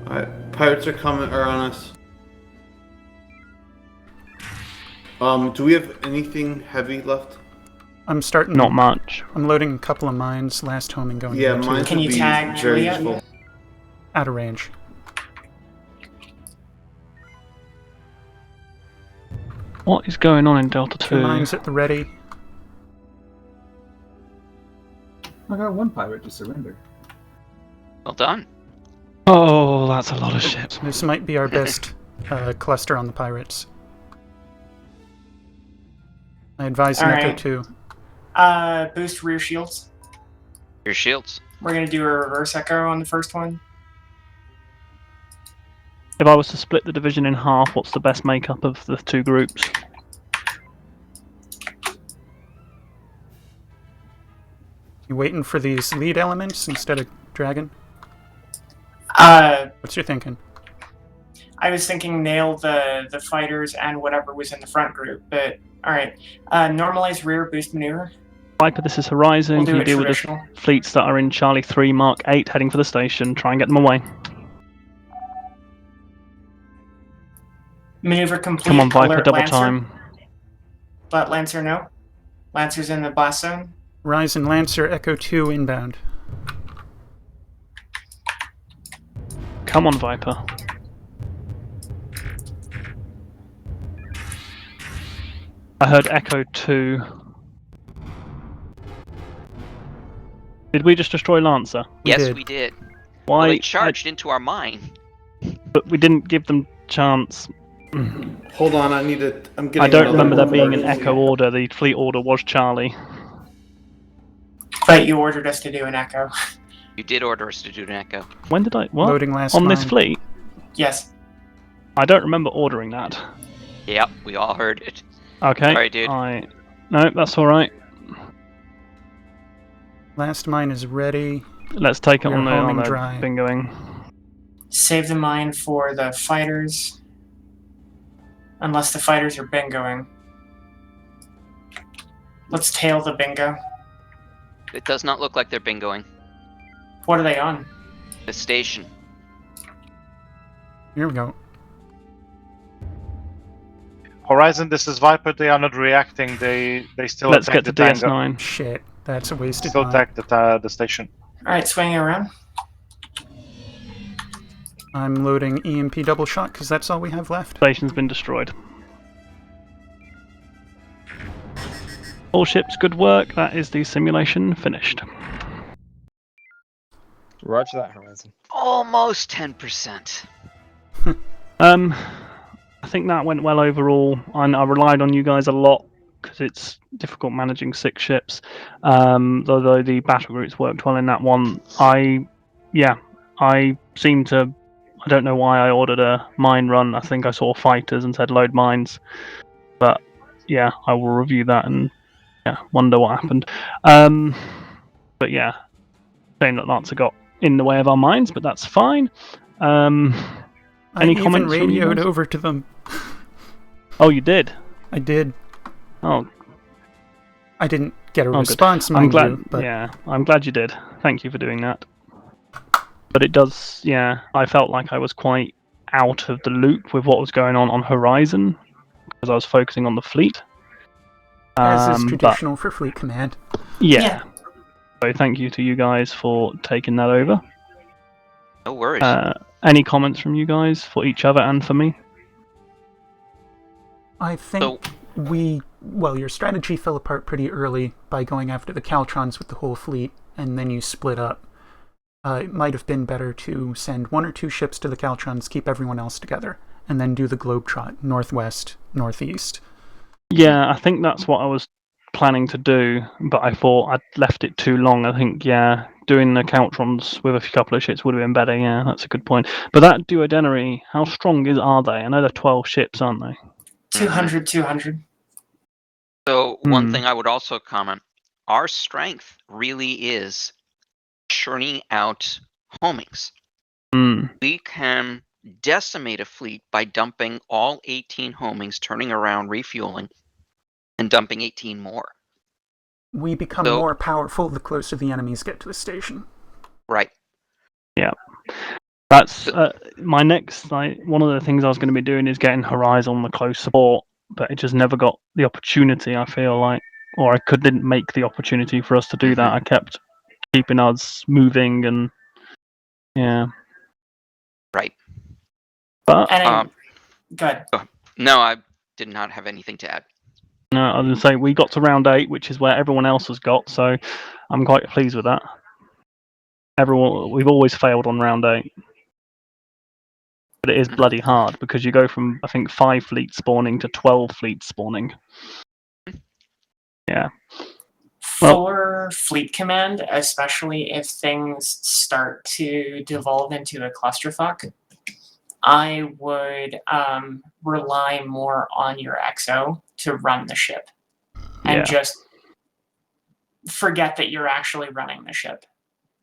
Alright, pirates are on us. Do we have anything heavy left? I'm starting. Not much. I'm loading a couple of mines. Last homing going. Yeah, in, too. mines Can would you be tag very Juliet? useful. Out of range. What is going on in Delta 2? 2 mines at the ready. I got 1 pirate to surrender. Well done. Oh, that's a lot of ships. This might be our best cluster on the pirates. I advise an Echo Alright. 2. Boost rear shields. Your shields. We're gonna do a reverse echo on the first one. If I was to split the division in half, what's the best makeup of the two groups? You waiting for these lead elements instead of dragon? What's your thinking? I was thinking nail the fighters and whatever was in the front group, but alright. Normalize rear boost maneuver. Viper, this is Horizon. We'll do Can you it deal with traditional. the fleets that are in Charlie 3 Mark 8 heading for the station? Try and get them away. Maneuver complete. Come on, Viper, alert double Lancer. time. But Lancer, no. Lancer's in the blast zone. Horizon Lancer Echo 2 inbound. Come on, Viper. I heard Echo 2. Did we just destroy Lancer? Yes, we did. Why? Well, they charged into our mine. But we didn't give them chance. Hold on, I need to. I'm getting. I don't another remember there being an emergency. Echo order. The fleet order was Charlie. But you ordered us to do an echo. You did order us to do an echo. When did I? What? Loading last On this mine. fleet? Yes. I don't remember ordering that. Yep, we all heard it. Okay. Sorry, dude. No, that's all right. Last mine is ready. Let's take it We're on the homing dry. bingoing. Save the mine for the fighters. Unless the fighters are bingoing. Let's tail the bingo. It does not look like they're bingoing. What are they on? The station. Here we go. Horizon, this is Viper. They are not reacting. They still Let's attack get the to tango. DS9. Shit, that's a wasted Still mine. attack the station. Alright, swing it around. I'm loading EMP double shot because that's all we have left. Station's been destroyed. All ships, good work. That is the simulation finished. Roger that, Horizon. Almost 10%. I think that went well overall, and I relied on you guys a lot because it's difficult managing 6 ships. Although the battle groups worked well in that one, I seem to. I don't know why I ordered a mine run. I think I saw fighters and said load mines, but yeah, I will review that and wonder what happened. But yeah, saying that Lancer got in the way of our mines, but that's fine. Any I comments even from you radioed guys? over to them. Oh, you did? I did. Oh, I didn't get a good. response, I'm mind glad. you, but Yeah, I'm glad you did. Thank you for doing that. But it does. Yeah, I felt like I was quite out of the loop with what was going on Horizon because I was focusing on the fleet. as is but- traditional for Fleet Command. Yeah. So thank you to you guys for taking that over. No worries. Any comments from you guys for each other and for me? I think your strategy fell apart pretty early by going after the Caltrons with the whole fleet, and then you split up. It might have been better to send 1 or 2 ships to the Caltrons, keep everyone else together, and then do the Globetrot, northwest, northeast. Yeah, I think that's what I was planning to do, but I thought I'd left it too long. I think, doing the Caltrons with a couple of ships would have been better. Yeah, that's a good point. But that duodenary, how strong are they? I know they're 12 ships, aren't they? 200, 200. So one thing I would also comment, our strength really is churning out homings. We can decimate a fleet by dumping all 18 homings, turning around, refueling, and dumping 18 more. We become more powerful the closer the enemies get to the station. Right. Yeah. That's my next. One of the things I was going to be doing is getting Horizon on the close support, but it just never got the opportunity. I feel like, or I didn't make the opportunity for us to do that. I kept keeping us moving, and Right. But good. No, I did not have anything to add. no, I was going to say we got to round 8, which is where everyone else has got. So I'm quite pleased with that. We've always failed on round 8. But it is bloody hard because you go from, I think, 5 fleets spawning to 12 fleets spawning. Yeah. For Fleet Command, especially if things start to devolve into a clusterfuck, I would rely more on your XO to run the ship, and just forget that you're actually running the ship.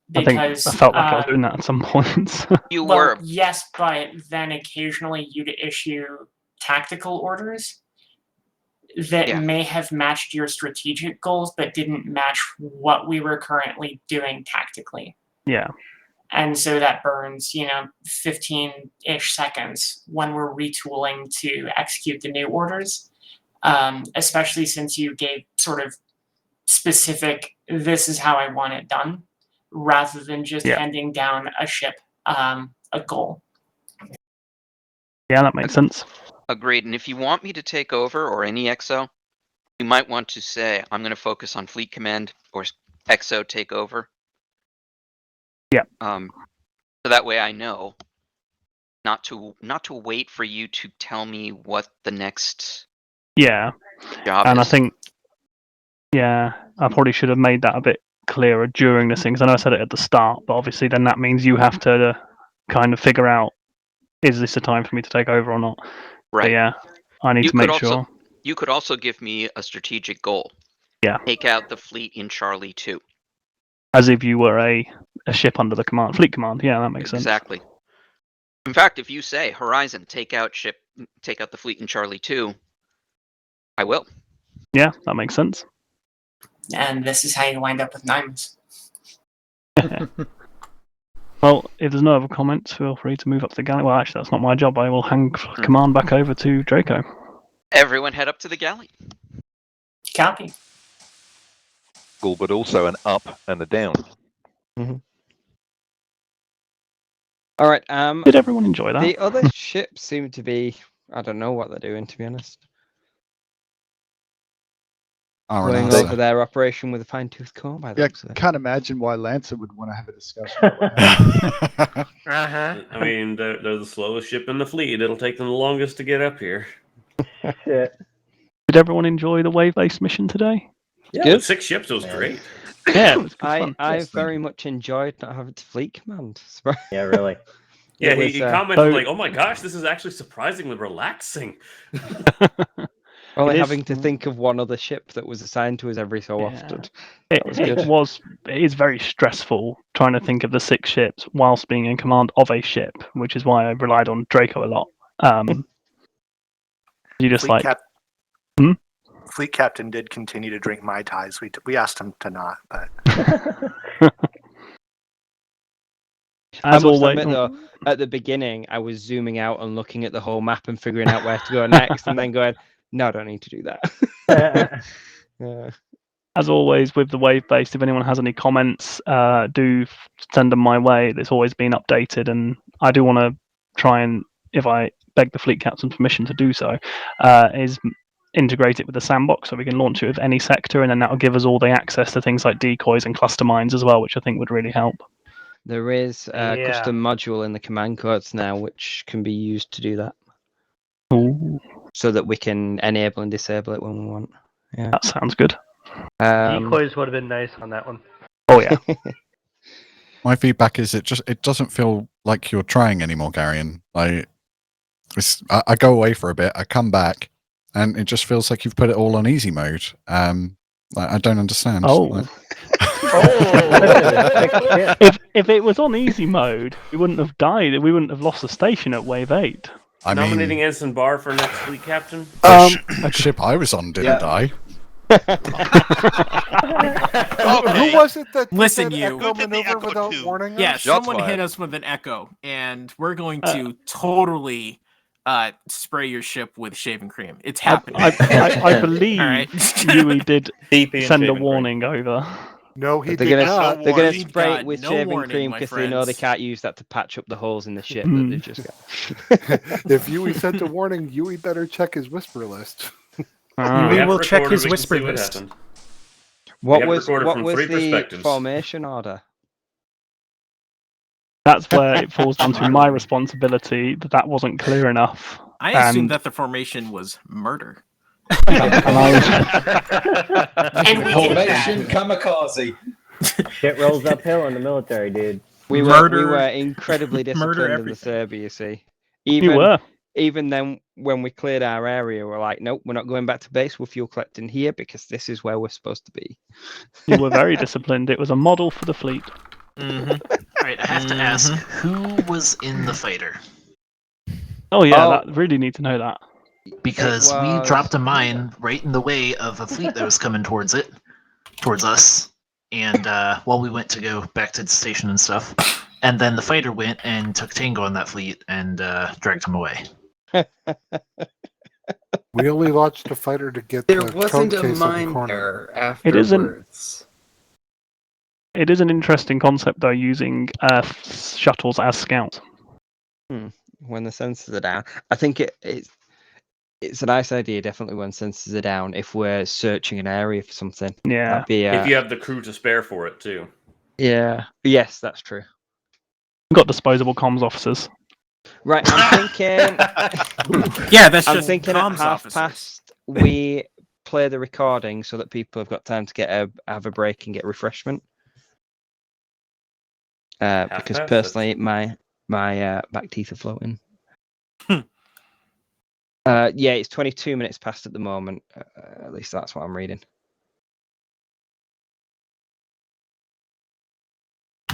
Because I felt like I was doing that at some points. You well, were. yes, but then occasionally you'd issue tactical orders that may have matched your strategic goals, but didn't match what we were currently doing tactically. Yeah. And so that burns, 15-ish seconds when we're retooling to execute the new orders, especially since you gave sort of specific, this is how I want it done, rather than just handing down a ship a goal. Yeah, that makes sense. Agreed. And if you want me to take over, or any XO, you might want to say, I'm going to focus on fleet command, or XO take over. Yeah. So that way I know not to wait for you to tell me what the next job and is. I think I probably should have made that a bit clearer during this thing, because I know I said it at the start, but obviously then that means you have to kind of figure out, is this the time for me to take over or not? Right. But yeah, I need to make sure. You could also give me a strategic goal. Yeah. Take out the fleet in Charlie 2. As if you were a ship under the fleet command. Yeah, that makes sense. Exactly. In fact, if you say, Horizon, take out the fleet in Charlie 2, I will. Yeah, that makes sense. And this is how you wind up with Nimes. Well, if there's no other comments, feel free to move up to the galley. Well, actually, that's not my job. I will hand command back over to Draco. Everyone head up to the galley. Copy. Cool, but also an up and a down. All right. Did everyone enjoy that? The other ships seem to be, I don't know what they're doing, to be honest. Going over their operation with a fine-tooth comb. Yeah, can't imagine why Lancer would want to have a discussion. I mean, they're the slowest ship in the fleet. It'll take them the longest to get up here. Did everyone enjoy the wave-based mission today? Yeah, with 6 ships, it was great. Yeah, it was good fun. I very much enjoyed not having to fleet command. Yeah, really. Yeah, he commented like, "Oh my gosh, this is actually surprisingly relaxing." Only having to think of one other ship that was assigned to us every so often. It is very stressful trying to think of the 6 ships whilst being in command of a ship, which is why I relied on Draco a lot. You just Fleet captain did continue to drink Mai Tais. We asked him to not, but As always, admit, though, at the beginning, I was zooming out and looking at the whole map and figuring out where to go next, and then going, "No, I don't need to do that." As always, with the wave-based, if anyone has any comments, do send them my way. It's always been updated, and I do want to try and, if I beg the fleet captain's permission to do so, is integrate it with the sandbox so we can launch it with any sector, and then that will give us all the access to things like decoys and cluster mines as well, which I think would really help. There is a custom module in the command codes now which can be used to do that. Ooh. So that we can enable and disable it when we want. Yeah. That sounds good. Decoys would have been nice on that one. Oh yeah. My feedback is it doesn't feel like you're trying anymore, Garion. I go away for a bit, I come back, and it just feels like you've put it all on easy mode. I don't understand. If it was on easy mode, we wouldn't have died. We wouldn't have lost the station at Wave 8. Nominating Ensign Barr for next fleet captain. A ship I was on didn't die. Who was it that Listen, did you. Echo maneuver without warning us? Yeah, someone hit us with an echo, and we're going to totally spray your ship with shaving cream. It's happening. I believe Right. Yui did send a warning over. No, he They're did gonna, not. they're gonna He spray got it with no shaving warning, cream my because they know they friends. can't use that to patch up the holes in the ship that they've just got. If Yui sent a warning, Yui better check his whisper list. We will check his whisper list. What was the formation order? That's where it falls down to my responsibility that wasn't clear enough. I assumed that the formation was murder. Formation kamikaze. Shit rolls uphill in the military, dude. We were incredibly disciplined in the Serbi, you see. Even then, when we cleared our area, we're like, nope, we're not going back to base. We're fuel collecting here because this is where we're supposed to be. You were very disciplined. It was a model for the fleet. Right, I have to ask, who was in the fighter? Oh yeah, that really need to know that. Because we dropped a mine right in the way of a fleet that was coming towards us, and while we went to go back to the station and stuff, and then the fighter went and took Tango on that fleet and dragged him away. We only launched a fighter to get There the wasn't code a case on the mine corner. there It afterwards. It is an interesting concept though, using shuttles as scouts. When the sensors are down, I think it's a nice idea. Definitely when sensors are down, if we're searching an area for something. Yeah. That'd be, if you have the crew to spare for it too. Yeah. Yes, that's true. We've got disposable comms officers. Right, I'm thinking. Yeah, that's I'm just thinking at comms 1:30 we play the recording so that people have got time to have a break and get refreshment. Because 1:30. personally, my back teeth are floating. Yeah, it's 22 minutes past at the moment. At least that's what I'm reading.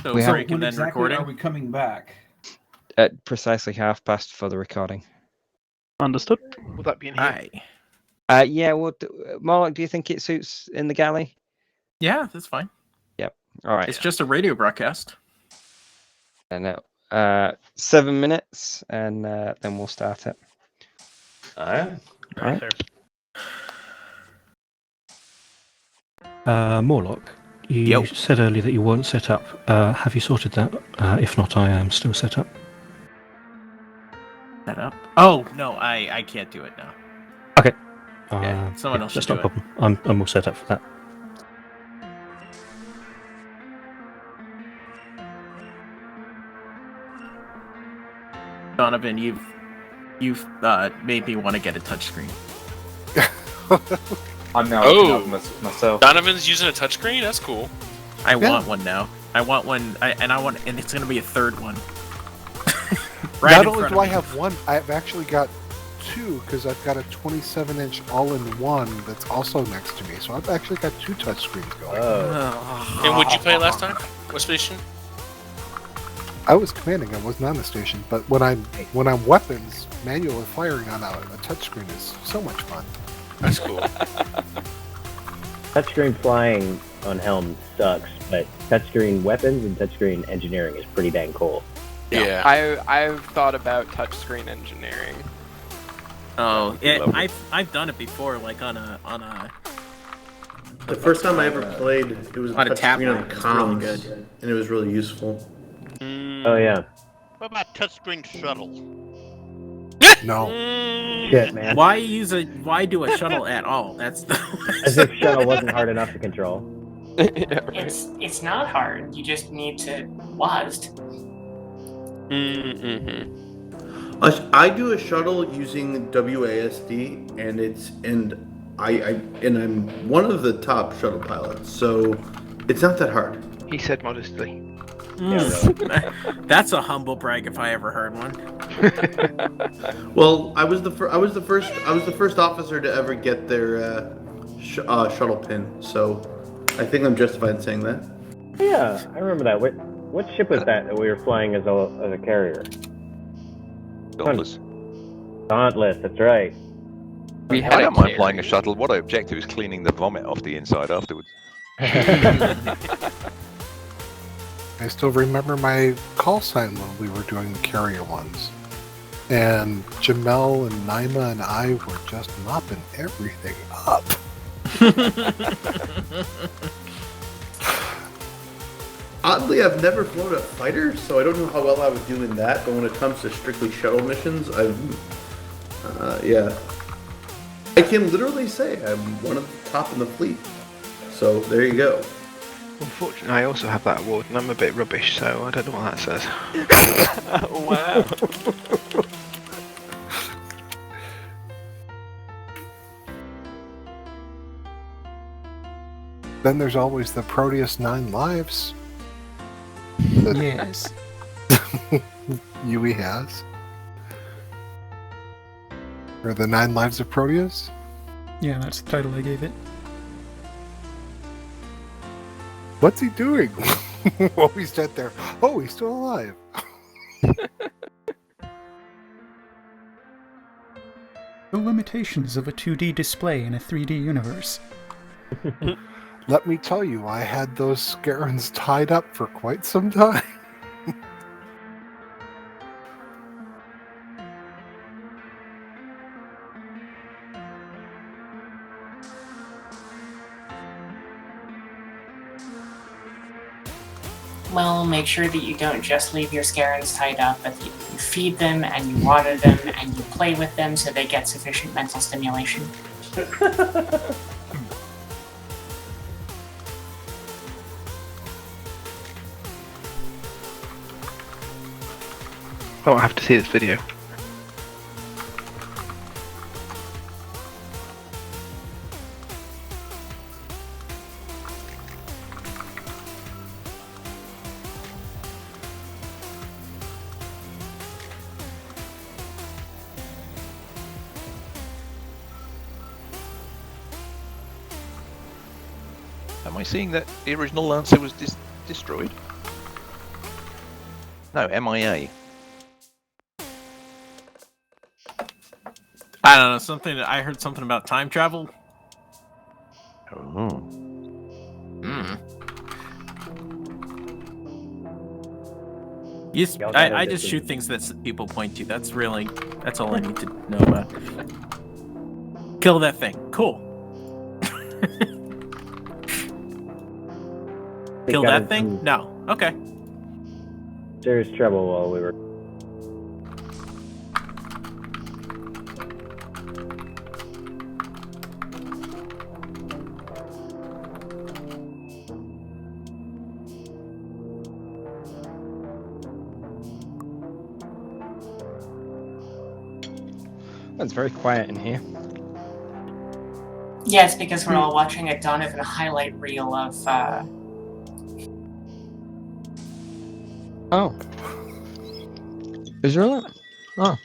So We have- break and then recording. Are we coming back? At precisely 1:30 for the recording. Understood. Will that be in here? Yeah, well, Morlock, do you think it suits in the galley? Yeah, that's fine. Yep. All right. It's just a radio broadcast. I know. 7 minutes, and then we'll start it. All right. All right. Morlock, you said earlier that you weren't set up. Have you sorted that? If not, I am still set up. Set up? Oh, no, I can't do it now. Okay. Yeah, someone else that's should not a do it. problem. I'm all set up for that. Donovan, you've made me want to get a touchscreen. I'm now looking up myself. Donovan's using a touchscreen? That's cool. I want one now. I want one, and it's gonna be a third one. Not only do I have one, I've actually got two because I've got a 27-inch all-in-one that's also next to me. So I've actually got two touchscreens going. And what'd you play last time? What station? I was commanding. I wasn't on the station, but when I'm weapons, manually firing on a touchscreen is so much fun. That's cool. Touchscreen flying on Helm sucks, but touchscreen weapons and touchscreen engineering is pretty dang cool. Yeah. I've thought about touchscreen engineering. Oh, I've done it before, like on a. The first time I ever played, it was On a a tablet. touchscreen on It was really comms, good. and it was really useful. Oh yeah. What about touchscreen shuttle? No. Shit, man. Why do a shuttle at all? That's the. As if shuttle wasn't hard enough to control. It's not hard. You just need to WASD. I do a shuttle using WASD, and I'm one of the top shuttle pilots, so it's not that hard. He said modestly. That's a humble brag if I ever heard one. Well, I was the first officer to ever get their shuttle pin, so I think I'm justified in saying that. Yeah, I remember that. What ship was that we were flying as a carrier? Dauntless. Dauntless, that's right. I don't mind flying a shuttle. What I object to is cleaning the vomit off the inside afterwards. I still remember my call sign when we were doing the carrier ones. And Jamel and Naima and I were just mopping everything up. Oddly, I've never flown a fighter, so I don't know how well I would do in that. But when it comes to strictly shuttle missions, yeah. I can literally say I'm one of the top in the fleet. So there you go. Unfortunately, I also have that award, and I'm a bit rubbish, so I don't know what that says. Wow. Then there's always the Proteus 9 Lives. Yes. Yui has. Or the 9 Lives of Proteus? Yeah, that's the title I gave it. What's he doing? While we sat there. Oh, he's still alive. The limitations of a 2D display in a 3D universe. Let me tell you, I had those Scarens tied up for quite some time. Well, make sure that you don't just leave your Scarens tied up, but that you feed them and you water them and you play with them so they get sufficient mental stimulation. Oh, I have to see this video. Am I seeing that the original Lancer was destroyed? No, MIA. I don't know, something. I heard something about time travel. Oh. Hmm. Yes, I just shoot things that people point to. That's all I need to know about. Kill that thing. Cool. Kill that thing? No. Okay. Serious trouble while we were. It's very quiet in here. Yeah, it's because we're all watching a Donovan highlight reel of, Oh. Is there that? Oh.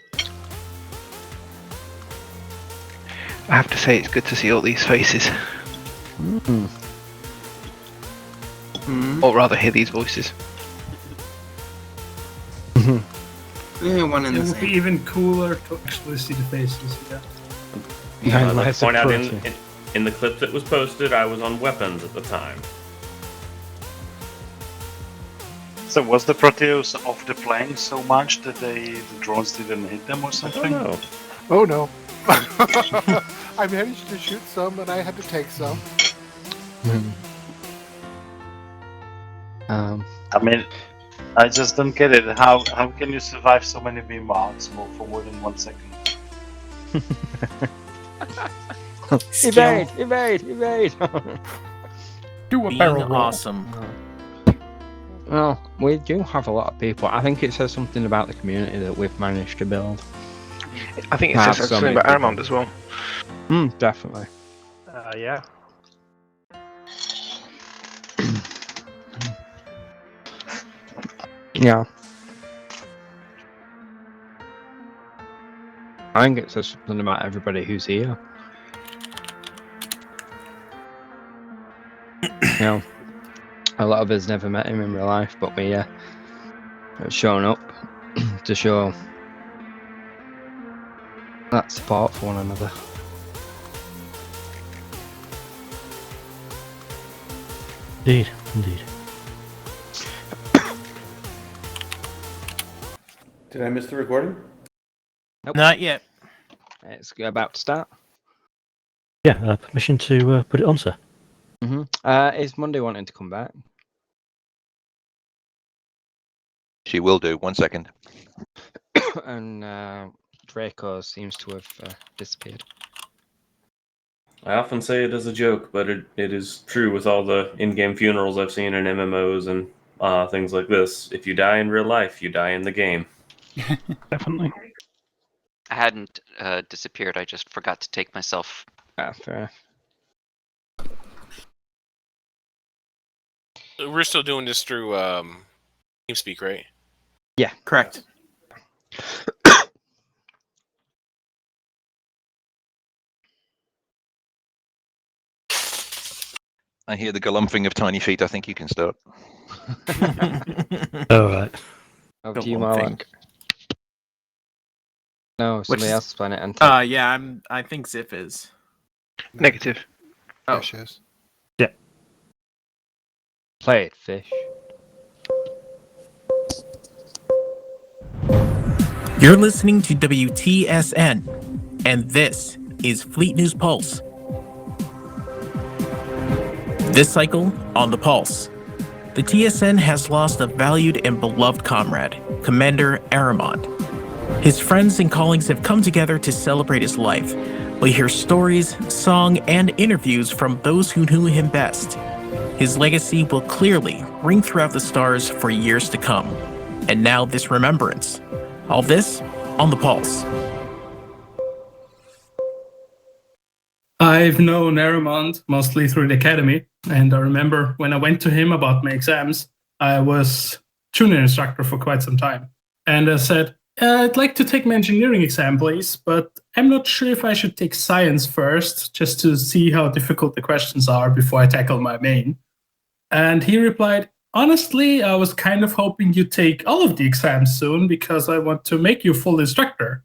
I have to say, it's good to see all these faces. Or rather, hear these voices. Yeah, one and It the would same. be even cooler to actually see the faces. I'd like to point out in the clip that was posted, I was on weapons at the time. So was the Proteus off the plane so much that the drones didn't hit them or something? No. Oh no. I managed to shoot some and I had to take some. I mean, I just don't get it. How can you survive so many beam arcs move for more than 1 second? Evade! Evade! Evade! Do a Being barrel roll. awesome. Well, we do have a lot of people. I think it says something about the community that we've managed to build. I think it says something about Aramond as well. Definitely. Yeah. Yeah. I think it says something about everybody who's here. You know, a lot of us never met him in real life, but we have shown up to show that support for one another. Indeed, indeed. Did I miss the recording? Nope. Not yet. It's about to start. Yeah, permission to put it on, sir. Is Monday wanting to come back? She will do. 1 second. And Draco seems to have disappeared. I often say it as a joke, but it is true with all the in-game funerals I've seen in MMOs and things like this. If you die in real life, you die in the game. Definitely. I hadn't disappeared. I just forgot to take myself. Fair. We're still doing this through TeamSpeak, right? Yeah, correct. I hear the galumphing of tiny feet. I think you can start. All right. Over to you, Marlon. No, somebody else's planet. And yeah, I think Zip is. Negative. Oh. Fish is. Yeah. Play it, fish. You're listening to WTSN, and this is Fleet News Pulse. This cycle, on the Pulse, the TSN has lost a valued and beloved comrade, Commander Aramond. His friends and colleagues have come together to celebrate his life. We hear stories, song, and interviews from those who knew him best. His legacy will clearly ring throughout the stars for years to come. And now this remembrance. All this on the Pulse. I've known Aramond mostly through the academy, and I remember when I went to him about my exams, I was junior instructor for quite some time. And I said, I'd like to take my engineering exam, please, but I'm not sure if I should take science first, just to see how difficult the questions are before I tackle my main. And he replied, honestly, I was kind of hoping you'd take all of the exams soon because I want to make you full instructor.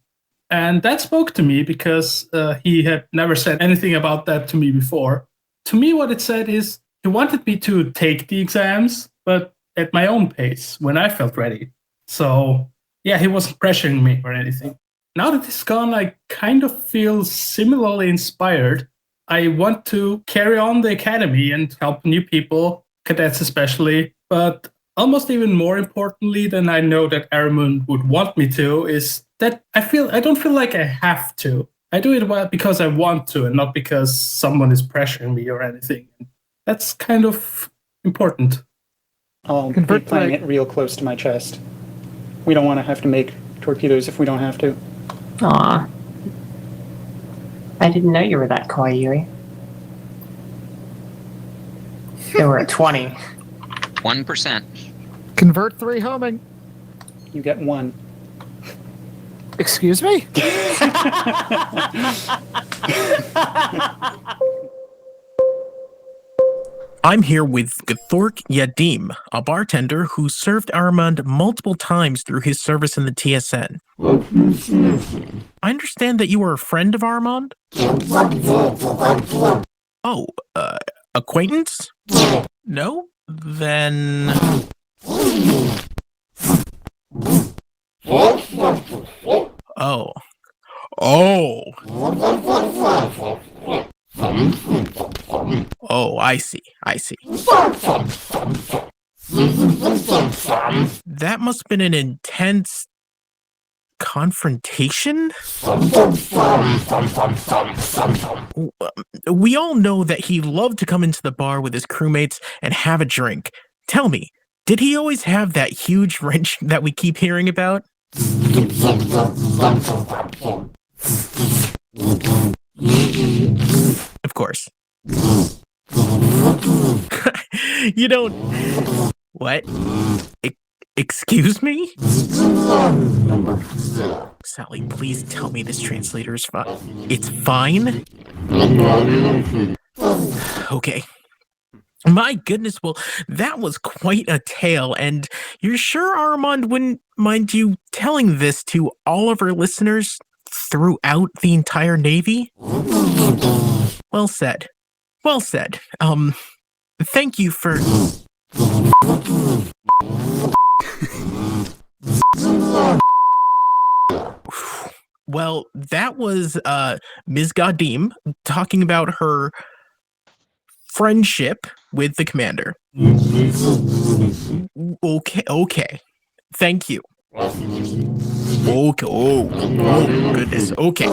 And that spoke to me because he had never said anything about that to me before. To me, what it said is he wanted me to take the exams, but at my own pace when I felt ready. So yeah, he wasn't pressuring me or anything. Now that he's gone, I kind of feel similarly inspired. I want to carry on the academy and help new people, cadets especially, but almost even more importantly than I know that Aramond would want me to is that I don't feel like I have to. I do it because I want to and not because someone is pressuring me or anything. That's kind of important. I'll be playing it real close to my chest. We don't want to have to make torpedoes if we don't have to. Aw. I didn't know you were that coy, Yuri. They were at 20. 1%. Convert 3 homing. You get 1. Excuse me? I'm here with Gthork Yadim, a bartender who served Aramond multiple times through his service in the TSN. I understand that you are a friend of Aramond? Oh, acquaintance? No? Then... Oh. Oh! Oh, I see. That must have been an intense confrontation? We all know that he loved to come into the bar with his crewmates and have a drink. Tell me, did he always have that huge wrench that we keep hearing about? Of course. You don't... What? Excuse me? Sally, please tell me this translator is fine. It's fine? Okay. My goodness, well, that was quite a tale, and you're sure Aramond wouldn't mind you telling this to all of our listeners throughout the entire Navy? Well said. Well said. Thank you for... Well, that was Ms. Gadim talking about her friendship with the commander. Okay. Thank you. Okay. Oh, goodness. Okay.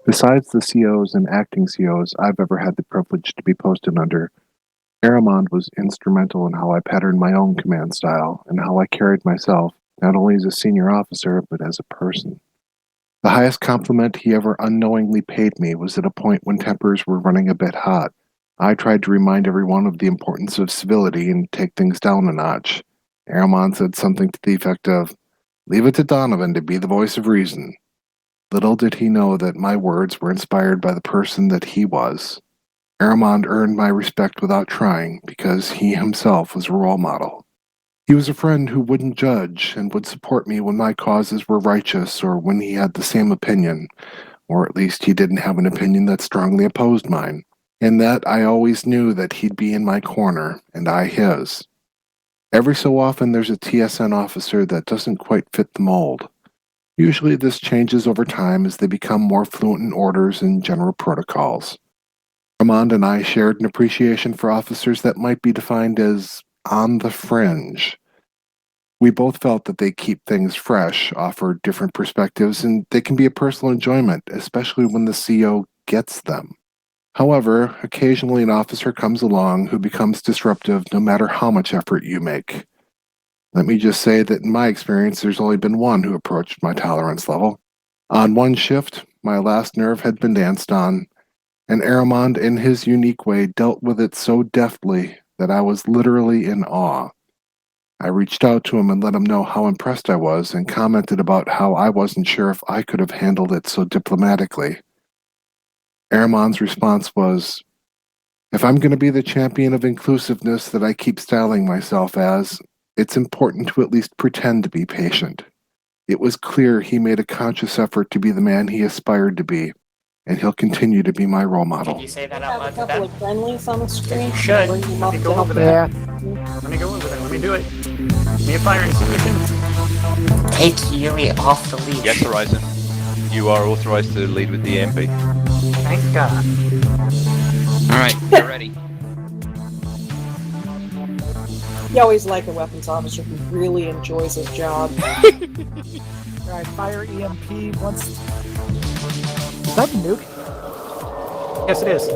Besides the COs and acting COs I've ever had the privilege to be posted under, Aramond was instrumental in how I patterned my own command style and how I carried myself, not only as a senior officer, but as a person. The highest compliment he ever unknowingly paid me was at a point when tempers were running a bit hot. I tried to remind everyone of the importance of civility and take things down a notch. Aramond said something to the effect of, "Leave it to Donovan to be the voice of reason." Little did he know that my words were inspired by the person that he was. Aramond earned my respect without trying because he himself was a role model. He was a friend who wouldn't judge and would support me when my causes were righteous or when he had the same opinion, or at least he didn't have an opinion that strongly opposed mine. And that I always knew that he'd be in my corner, and I his. Every so often there's a TSN officer that doesn't quite fit the mold. Usually this changes over time as they become more fluent in orders and general protocols. Aramond and I shared an appreciation for officers that might be defined as on the fringe. We both felt that they keep things fresh, offer different perspectives, and they can be a personal enjoyment, especially when the CO gets them. However, occasionally an officer comes along who becomes disruptive no matter how much effort you make. Let me just say that in my experience, there's only been one who approached my tolerance level. On one shift, my last nerve had been danced on, and Aramond, in his unique way, dealt with it so deftly that I was literally in awe. I reached out to him and let him know how impressed I was and commented about how I wasn't sure if I could have handled it so diplomatically. Aramond's response was, "If I'm going to be the champion of inclusiveness that I keep styling myself as, it's important to at least pretend to be patient." It was clear he made a conscious effort to be the man he aspired to be, and he'll continue to be my role model. Did you say that out loud to A couple them? of friendlies on the screen. You should. Bring them Let up me to go help over you. there. Let me go over there. Let me do it. Give me a firing solution. Take Yui off the leash. Yes, Horizon. You are authorized to lead with the EMP. Thank God. Alright, you're ready. You always like a weapons officer who really enjoys his job. Right, fire EMP once. Is that a nuke? Yes, it is.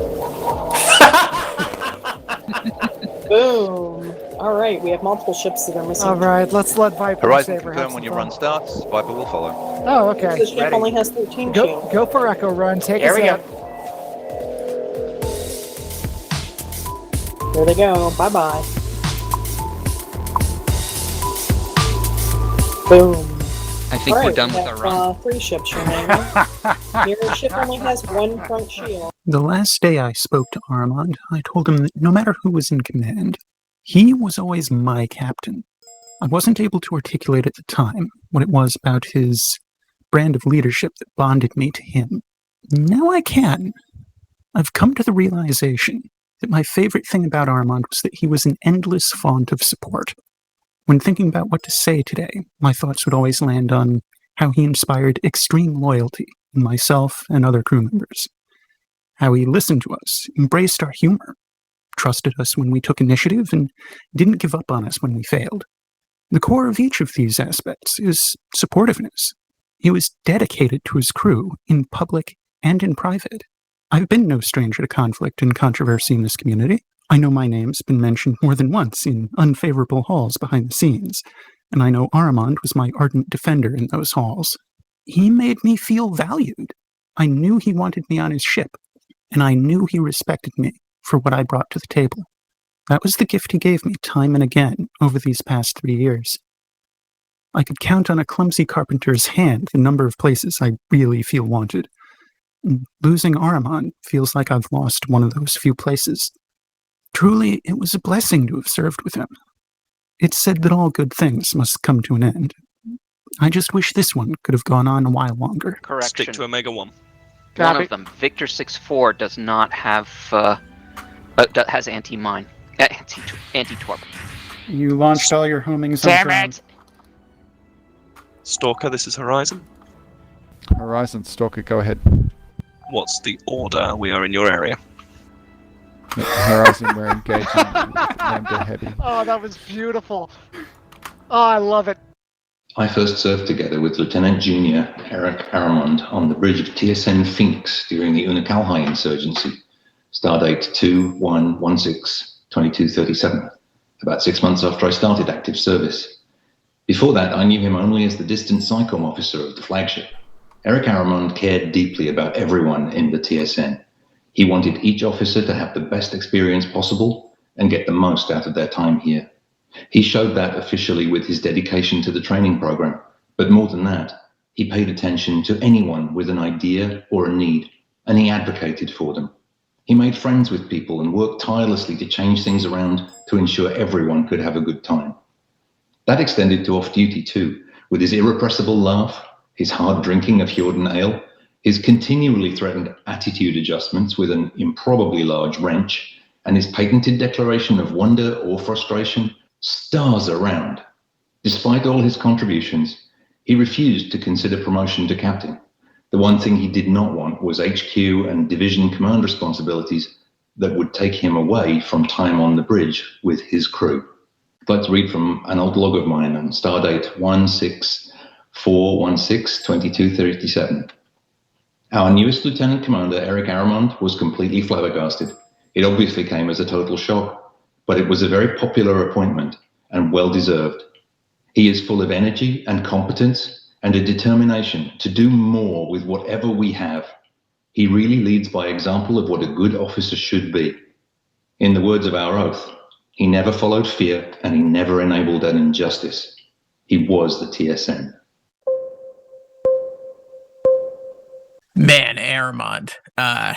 Boom. All right, we have multiple ships that are missing. All right, let's let Viper Horizon Saber have confirm some when your fun. run starts. Viper will follow. Oh, okay. The ship Ready. only has 13 Go, shields. go for Echo Run. Take Here us we out. There they go. Bye-bye. Boom. I think All we're right, done we with have, our run. 3 ships remaining. Your ship only has 1 front shield. The last day I spoke to Aramond, I told him that no matter who was in command, he was always my captain. I wasn't able to articulate at the time what it was about his brand of leadership that bonded me to him. Now I can. I've come to the realization that my favorite thing about Aramond was that he was an endless font of support. When thinking about what to say today, my thoughts would always land on how he inspired extreme loyalty in myself and other crew members. How he listened to us, embraced our humor, trusted us when we took initiative, and didn't give up on us when we failed. The core of each of these aspects is supportiveness. He was dedicated to his crew in public and in private. I've been no stranger to conflict and controversy in this community. I know my name's been mentioned more than once in unfavorable halls behind the scenes, and I know Aramond was my ardent defender in those halls. He made me feel valued. I knew he wanted me on his ship, and I knew he respected me for what I brought to the table. That was the gift he gave me time and again over these past 3 years. I could count on a clumsy carpenter's hand the number of places I really feel wanted. And losing Aramond feels like I've lost one of those few places. Truly, it was a blessing to have served with him. It's said that all good things must come to an end. I just wish this one could have gone on a while longer. Correction. Stick to Omega 1. One Copy. of them, Victor 6-4, does not have, has anti-mine, anti-torp. You launched all your homings on Damn ground. it! Stalker, this is Horizon. Horizon, Stalker, go ahead. What's the order? We are in your area. Horizon, we're engaging with Lambda Heavy. Oh, that was beautiful. Oh, I love it. I first served together with Lieutenant Junior Eric Aramond on the bridge of TSN Phoenix during the Unakalhai insurgency, stardate 2116-2237, about 6 months after I started active service. Before that, I knew him only as the distant SICOM officer of the flagship. Eric Aramond cared deeply about everyone in the TSN. He wanted each officer to have the best experience possible and get the most out of their time here. He showed that officially with his dedication to the training program, but more than that, he paid attention to anyone with an idea or a need, and he advocated for them. He made friends with people and worked tirelessly to change things around to ensure everyone could have a good time. That extended to off-duty too, with his irrepressible laugh, his hard drinking of Hjordan ale, his continually threatened attitude adjustments with an improbably large wrench, and his patented declaration of wonder or frustration, stars around. Despite all his contributions, he refused to consider promotion to captain. The one thing he did not want was HQ and division command responsibilities that would take him away from time on the bridge with his crew. I'd like to read from an old log of mine on stardate 16416-2237. Our newest lieutenant commander, Eric Aramond, was completely flabbergasted. It obviously came as a total shock, but it was a very popular appointment and well-deserved. He is full of energy and competence and a determination to do more with whatever we have. He really leads by example of what a good officer should be. In the words of our oath, he never followed fear and he never enabled an injustice. He was the TSN. Man, Aramond. I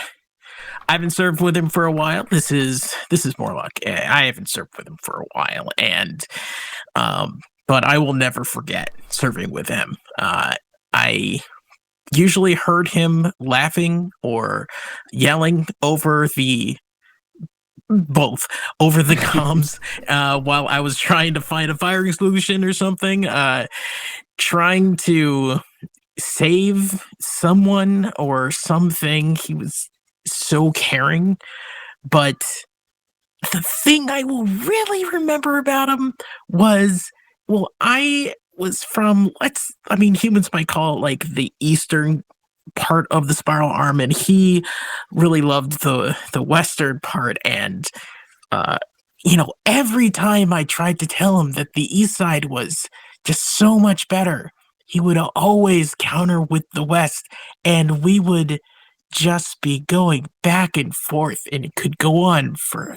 haven't served with him for a while. This is more luck. I haven't served with him for a while, and but I will never forget serving with him. I usually heard him laughing or yelling over the comms while I was trying to find a firing solution or something, trying to save someone or something. He was so caring. But the thing I will really remember about him was, well, I was from, humans might call it like the eastern part of the spiral arm, and he really loved the western part. And every time I tried to tell him that the east side was just so much better, he would always counter with the west, and we would just be going back and forth, and it could go on for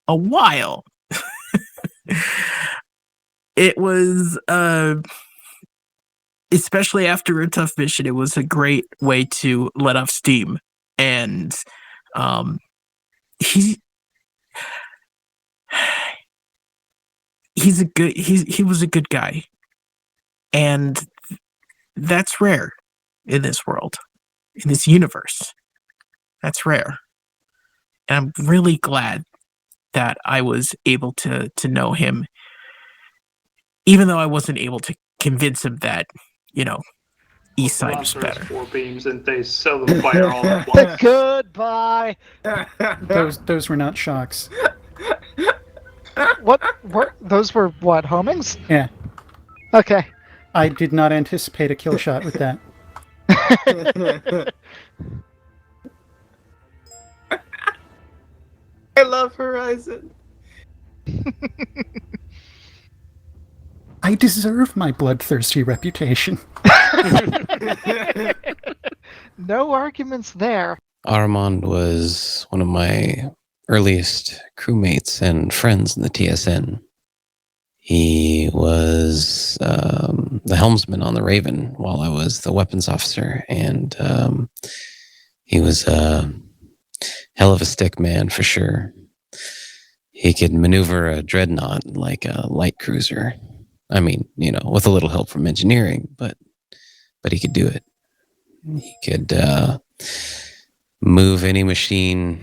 a while. It was especially after a tough mission, it was a great way to let off steam. And he was a good guy. And that's rare in this world, in this universe. That's rare. And I'm really glad that I was able to know him, even though I wasn't able to convince him that, east side was better. 4 beams and they seldom fire all at once. Goodbye. Those were not shocks. Those were what, homings? Yeah. Okay. I did not anticipate a kill shot with that. I love Horizon. I deserve my bloodthirsty reputation. No arguments there. Aramond was one of my earliest crewmates and friends in the TSN. He was the helmsman on the Raven while I was the weapons officer, and he was a hell of a stick man for sure. He could maneuver a dreadnought like a light cruiser. I mean, with a little help from engineering, but he could do it. He could move any machine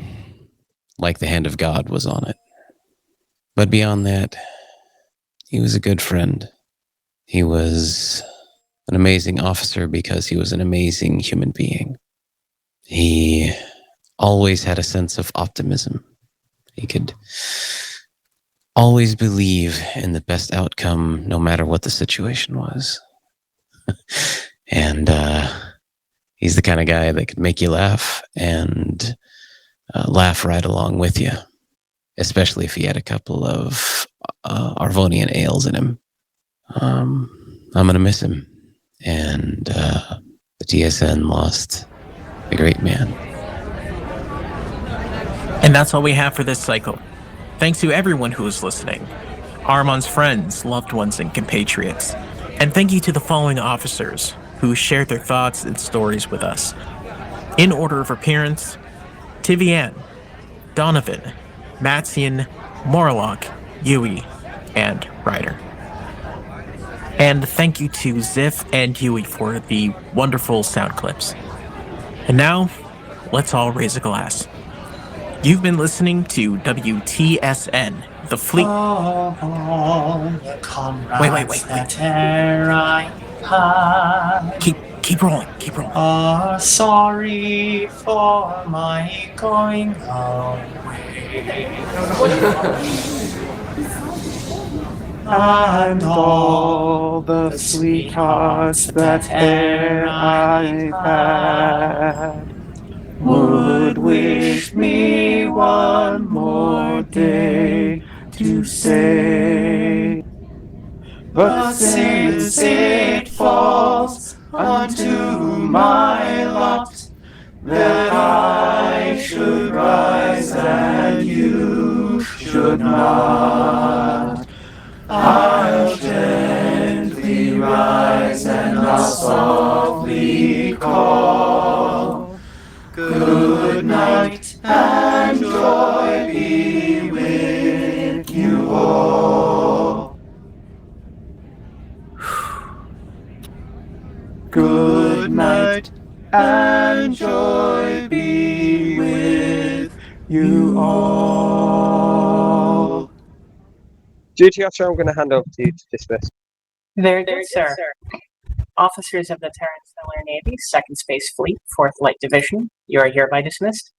like the hand of God was on it. But beyond that, he was a good friend. He was an amazing officer because he was an amazing human being. He always had a sense of optimism. He could always believe in the best outcome, no matter what the situation was. And he's the kind of guy that could make you laugh and laugh right along with you, especially if he had a couple of Arvonian ales in him. I'm going to miss him. And the TSN lost a great man. And that's all we have for this cycle. Thanks to everyone who is listening, Aramond's friends, loved ones, and compatriots. And thank you to the following officers who shared their thoughts and stories with us. In order of appearance, Tivian, Donovan, Matsian, Morlock, Yui, and Ryder. And thank you to Ziff and Yui for the wonderful sound clips. And now, let's all raise a glass. You've been listening to WTSN, the Fleet. Wait. Keep rolling. Sorry for my going away. And all the sweethearts that e'er I've had would wish me one more day to stay. But since it falls unto my lot that I should rise and you should not, I'll gently rise and I'll softly call. Good night and joy be with you all. Good night and joy be with you all. Duty officer, I'm going to hand over to you to dismiss. Very good, sir. Officers of the Terran Stellar Navy, Second Space Fleet, 4th Light Division, you are hereby dismissed.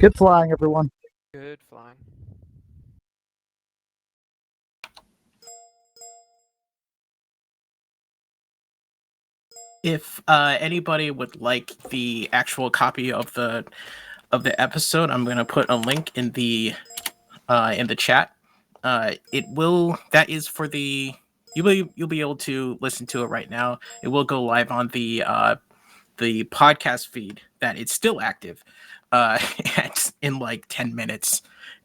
Good flying, everyone. Good flying. If anybody would like the actual copy of the episode, I'm going to put a link in the chat. That is for the you'll be able to listen to it right now. It will go live on the podcast feed that it's still active in like 10 minutes.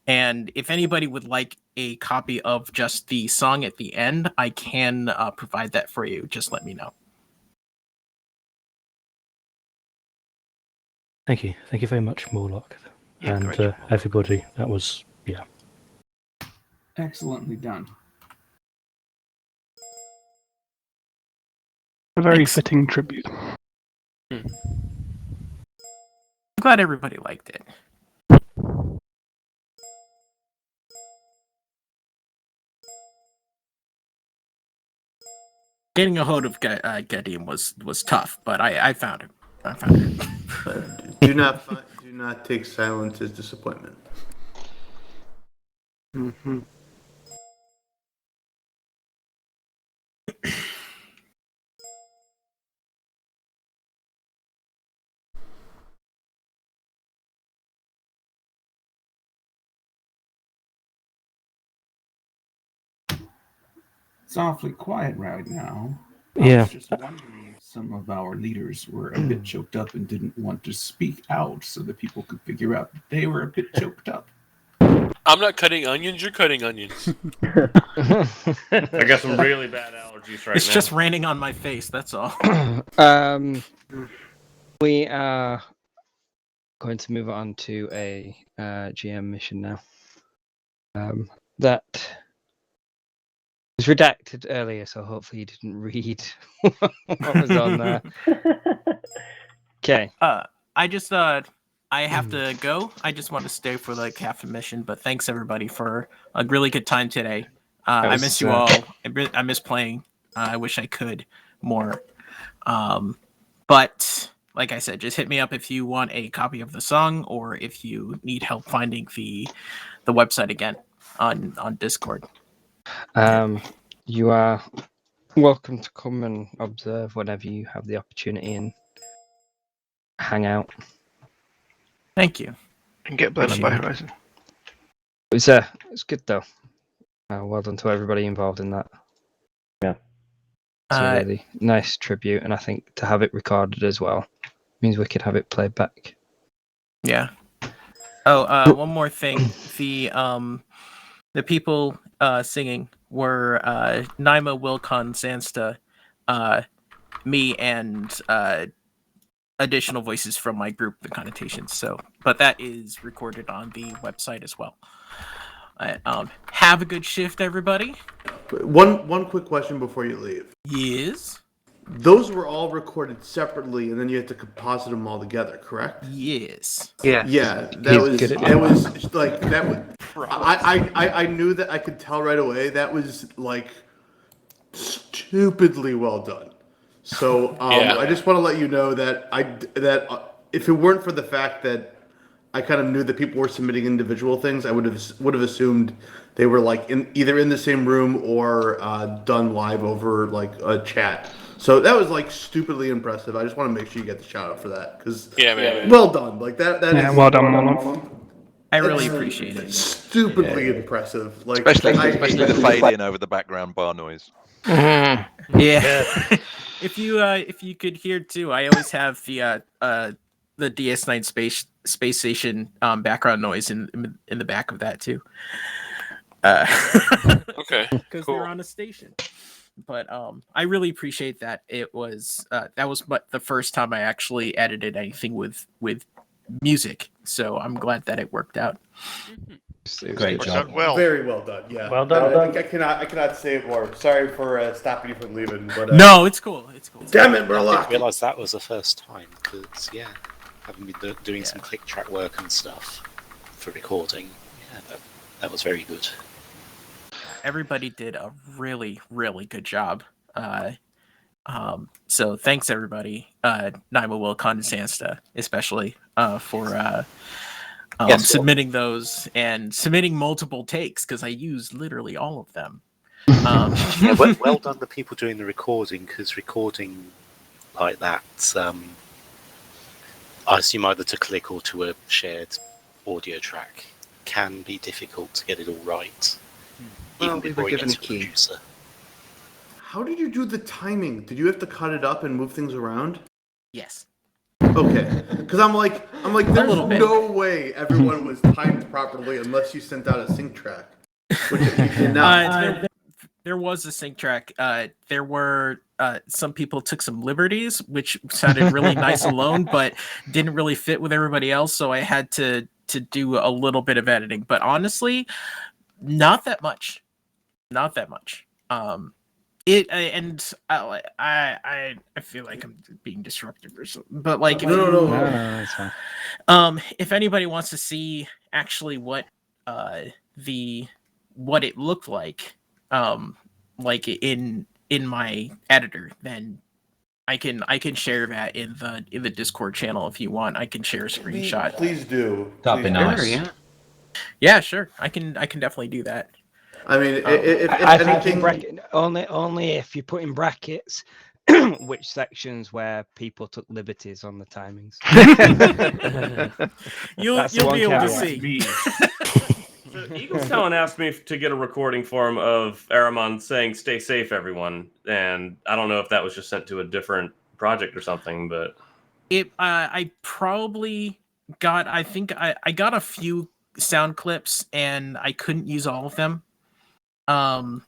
And if anybody would like a copy of just the song at the end, I can provide that for you. Just let me know. Thank you. Thank you very much, Morlock. Yeah, and great. everybody. That was, yeah. Excellently done. A very fitting tribute. I'm glad everybody liked it. Getting a hold of Gadim was tough, but I found him. Do not take silence as disappointment. Mm-hmm. It's awfully quiet right now. I was just wondering if some of our leaders were a bit choked up and didn't want to speak out so that people could figure out that they were a bit choked up. I'm not cutting onions, you're cutting onions. I got some really bad allergies right now. It's just raining on my face, that's all. We are going to move on to a GM mission now. That was redacted earlier, so hopefully you didn't read what was on there. Okay. I just I have to go. I just want to stay for like half a mission, but thanks everybody for a really good time today. I miss you all. I miss playing. I wish I could more. But like I said, just hit me up if you want a copy of the song or if you need help finding the website again on Discord. You are welcome to come and observe whenever you have the opportunity and hang out. Thank you. And get blown up by Horizon. It's good though. Well done to everybody involved in that. Yeah. It's a really nice tribute, and I think to have it recorded as well means we could have it played back. Yeah. Oh, one more thing. The people singing were Naima, Wilcon, Zansta, me, and additional voices from my group, the Connotations. So, but that is recorded on the website as well. Have a good shift, everybody. One quick question before you leave. Yes. Those were all recorded separately, and then you had to composite them all together, correct? Yes. Yeah. Yeah, that was like that was. I knew that I could tell right away. That was like stupidly well done. So I just want to let you know that if it weren't for the fact that I kind of knew that people were submitting individual things, I would have assumed they were like either in the same room or done live over like a chat. So that was like stupidly impressive. I just want to make sure you get the shout out for that because well done. Like that is well done, Monolith. I really appreciate it. Stupidly impressive. Like especially the fade in over the background bar noise. Yeah. If you could hear too, I always have the DS9 space station background noise in the back of that too. Okay. Because they're on a station. But I really appreciate that. It was that was the first time I actually edited anything with music, so I'm glad that it worked out. Great job. Well. Very well done. Yeah. Well done. I cannot say it more. Sorry for stopping you from leaving. But no, it's cool. It's cool. Damn it, I Murloc! didn't realise that was the first time because having been doing some click track work and stuff for recording, that was very good. Everybody did a really, really good job. So thanks everybody. Naima Will Constanza, especially for submitting those and submitting multiple takes because I used literally all of them. Well done the people doing the recording because recording like that, I assume either to click or to a shared audio track can be difficult to get it all right. Well, we were given a key. How did you do the timing? Did you have to cut it up and move things around? Yes. Okay, because I'm like, there's no way everyone was timed properly unless you sent out a sync track, which you did not. There was a sync track. There were some people took some liberties, which sounded really nice alone, but didn't really fit with everybody else. So I had to do a little bit of editing. But honestly, not that much. Not that much. I feel like I'm being disruptive or something. But like, No, that's fine. If anybody wants to see actually what it looked like in my editor, then I can share that in the Discord channel if you want. I can share a screenshot. Please do. That'd be nice. Yeah, sure. I can definitely do that. I mean, I think in bracket, only if you put in brackets which sections where people took liberties on the timings. You'll be able to see. So Eagles Talon asked me to get a recording for him of Aramond saying "Stay safe, everyone," and I don't know if that was just sent to a different project or something, but I probably got. I think I got a few sound clips, and I couldn't use all of them. And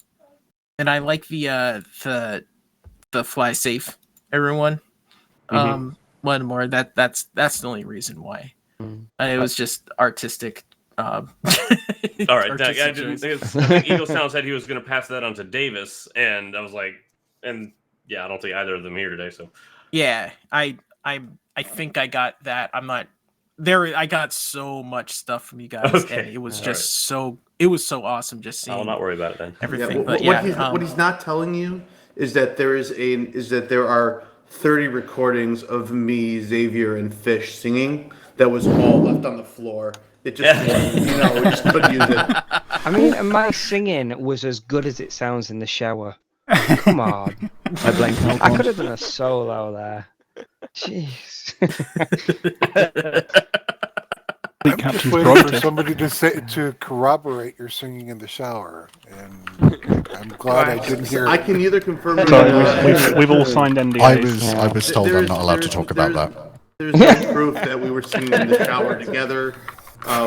I like the fly safe, everyone. One more. That's the only reason why. It was just artistic. All right. I think Eagles Town said he was going to pass that on to Davis, and I was like, I don't think either of them here today. So yeah, I think I got that. I'm not there. I got so much stuff from you guys, and it was just it was so awesome just seeing. I'll not worry about it then. Everything, what he's not telling you is that there are 30 recordings of me, Xavier, and Fish singing that was all left on the floor. It just, we just couldn't use it. I mean, my singing was as good as it sounds in the shower. Come on. I could have done a solo there. Jeez. I'm just waiting for somebody to corroborate your singing in the shower, and I'm glad I didn't hear it. I can either confirm or deny. We've all signed NDAs. I was told I'm not allowed to talk about that. There's no proof that we were singing in the shower together.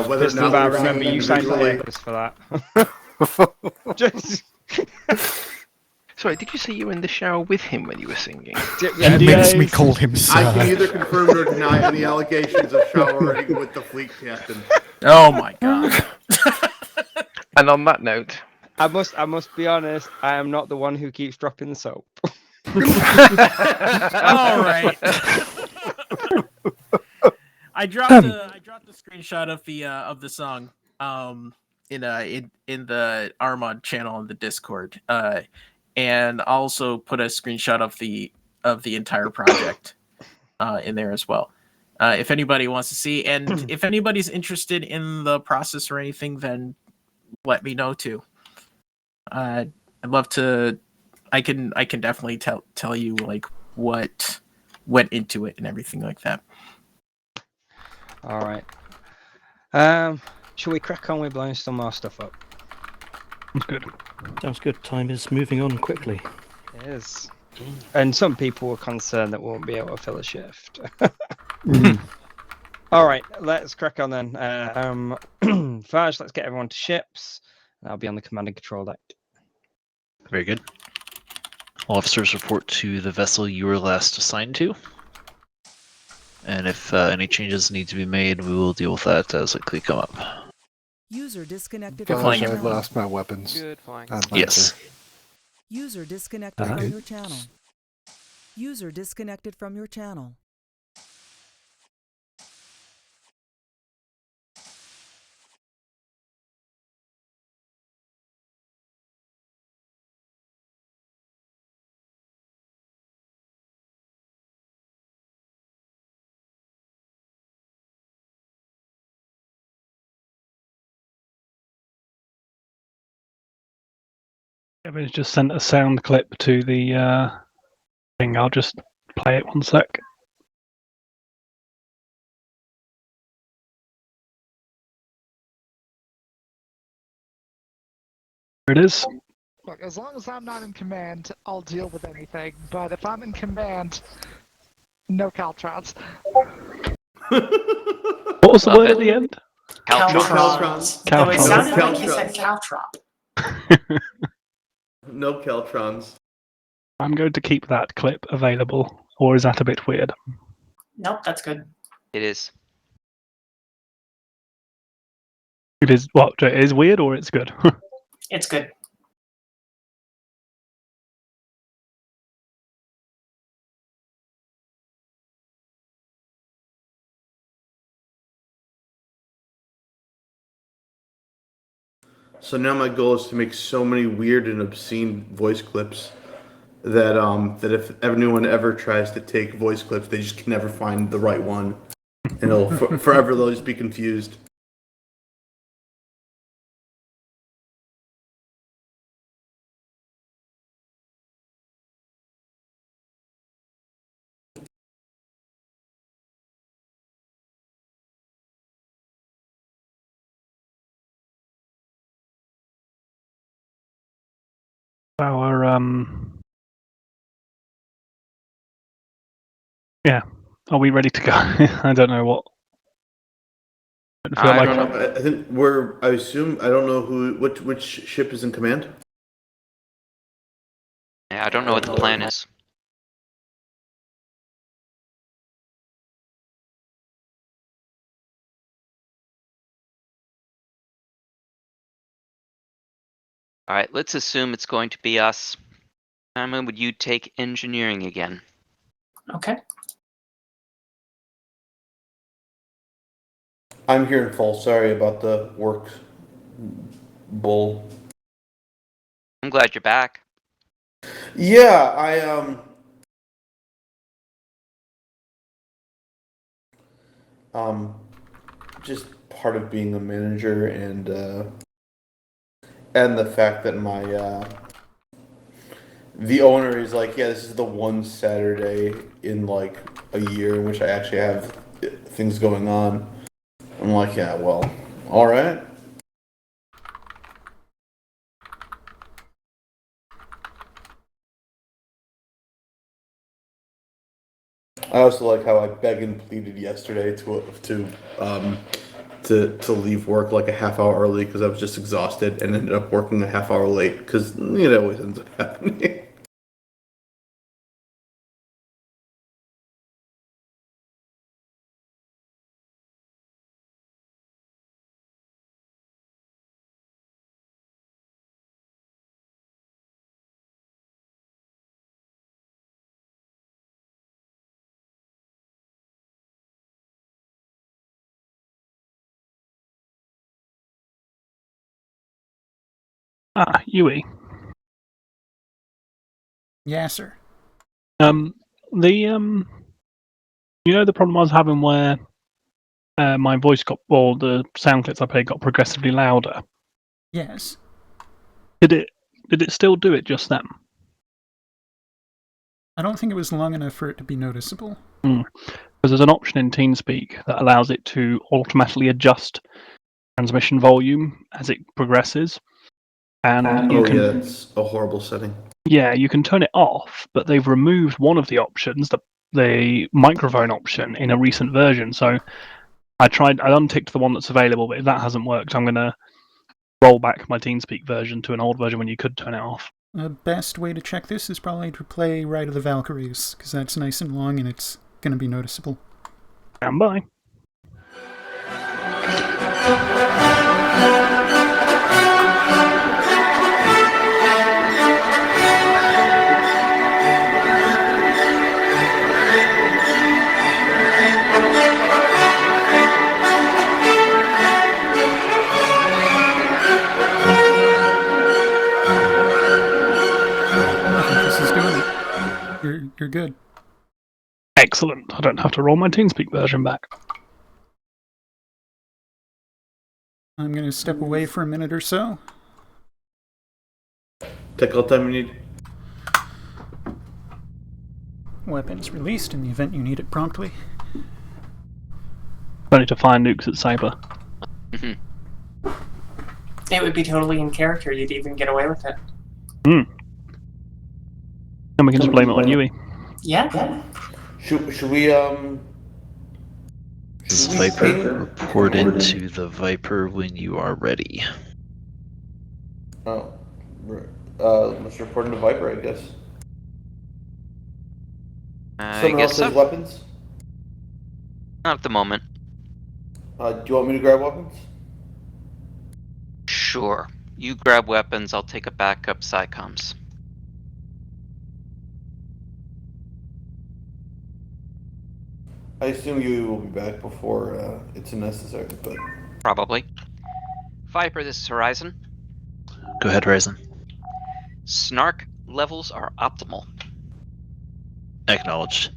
Whether or not I remember you signed papers for that. Sorry, did you say you were in the shower with him when you were singing? It makes me call him sir. I can neither confirm nor deny any allegations of showering with the fleet captain. Oh my god. And on that note, I must be honest. I am not the one who keeps dropping the soap. All right. I dropped a screenshot of the song in the Aramond channel in the Discord, and also put a screenshot of the entire project in there as well. If anybody wants to see, and if anybody's interested in the process or anything, then let me know too. I'd love to. I can definitely tell you like what went into it and everything like that. All right. Shall we crack on with blowing some more stuff up? Sounds good. Sounds good. Time is moving on quickly. It is. And some people were concerned that we won't be able to fill a shift. All right, let's crack on then. First, let's get everyone to ships. I'll be on the command and control deck. Very good. All officers report to the vessel you were last assigned to. And if any changes need to be made, we will deal with that as they come up. User disconnected Gosh, from your I've channel. lost my weapons. Good flying. Yes. User disconnected from your channel. User disconnected from your channel. Kevin's just sent a sound clip to the thing. I'll just play it 1 sec. Here it is. Look, as long as I'm not in command, I'll deal with anything. But if I'm in command, no Caltrons. What was the word at the end? Caltrons. Caltrons. It sounded Caltrons. like you said caltrop. No Caltrons. I'm going to keep that clip available, or is that a bit weird? Nope, that's good. It is. It is what? It is weird, or it's good? It's good. So now my goal is to make so many weird and obscene voice clips that that if anyone ever tries to take voice clips, they just can never find the right one, and it'll forever they'll just be confused. Our yeah, are we ready to go? I don't know what. I don't know. I think I assume. I don't know which ship is in command. Yeah, I don't know what the plan is. All right, let's assume it's going to be us. Simon, would you take engineering again? Okay. I'm here in full. Sorry about the work bull. I'm glad you're back. Yeah, I just part of being a manager and the fact that my the owner is like, yeah, this is the one Saturday in like a year in which I actually have things going on. I'm like, yeah, well, all right. I also like how I begged and pleaded yesterday to leave work like a half hour early because I was just exhausted and ended up working a half hour late because it always ends up happening. Yui. Yeah, sir. You know the problem I was having where my voice got, or the sound clips I played got progressively louder. Yes. Did it still do it just then? I don't think it was long enough for it to be noticeable. Because there's an option in TeamSpeak that allows it to automatically adjust transmission volume as it progresses. And you can, yeah, it's a horrible setting. Yeah, you can turn it off, but they've removed one of the options, the microphone option, in a recent version. So I unticked the one that's available, but if that hasn't worked, I'm going to roll back my TeamSpeak version to an old version when you could turn it off. The best way to check this is probably to play Ride of the Valkyries, because that's nice and long and it's going to be noticeable. Stand by. This is doing it. You're good. Excellent. I don't have to roll my TeamSpeak version back. I'm going to step away for a minute or so. Take all the time you need. Weapons released in the event you need it promptly. Ready to fire nukes at Saber. It would be totally in character. You'd even get away with it. And we can just blame it on Yui. Yeah. Should we Viper, report into the Viper when you are ready. Oh, let's report into Viper, I guess. Someone else has weapons? Not at the moment. Do you want me to grab weapons? Sure. You grab weapons, I'll take a backup SciComs. I assume you will be back before it's necessary, but... Probably. Viper, this is Horizon. Go ahead, Horizon. Snark levels are optimal. Acknowledged.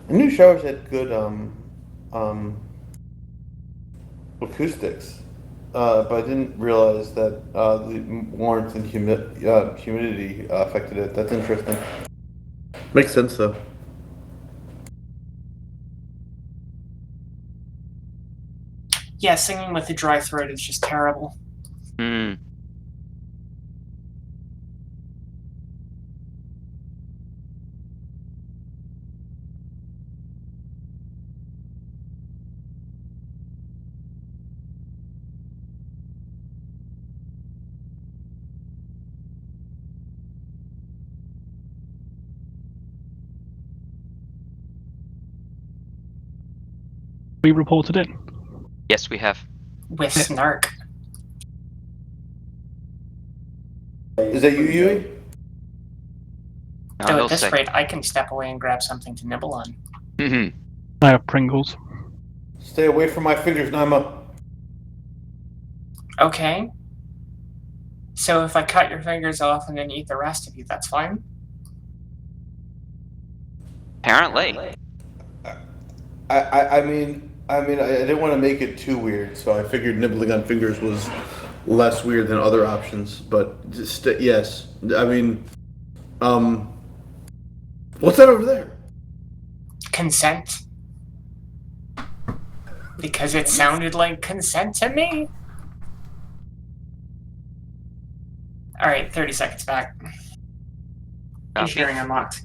I knew showers had good acoustics, but I didn't realize that the warmth and humidity affected it. That's interesting. Makes sense, though. Yeah, singing with a dry throat is just terrible. We reported in. Yes, we have. With Snark. Is that you, Yui? So at this rate, I can step away and grab something to nibble on. I have Pringles. Stay away from my fingers, Naima. Okay. So if I cut your fingers off and then eat the rest of you, that's fine? Apparently. I mean, I didn't want to make it too weird, so I figured nibbling on fingers was less weird than other options. But just, yes, I mean, What's that over there? Consent. Because it sounded like consent to me. Alright, 30 seconds back. Engineering unlocked.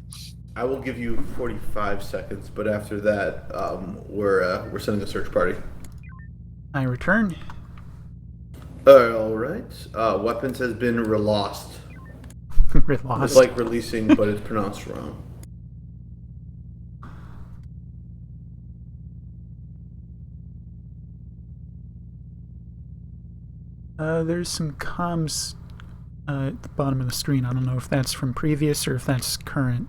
I will give you 45 seconds, but after that, we're sending a search party. I return. All right. Weapons has been relost. Relost. It's like releasing, but it's pronounced wrong. There's some comms at the bottom of the screen. I don't know if that's from previous or if that's current.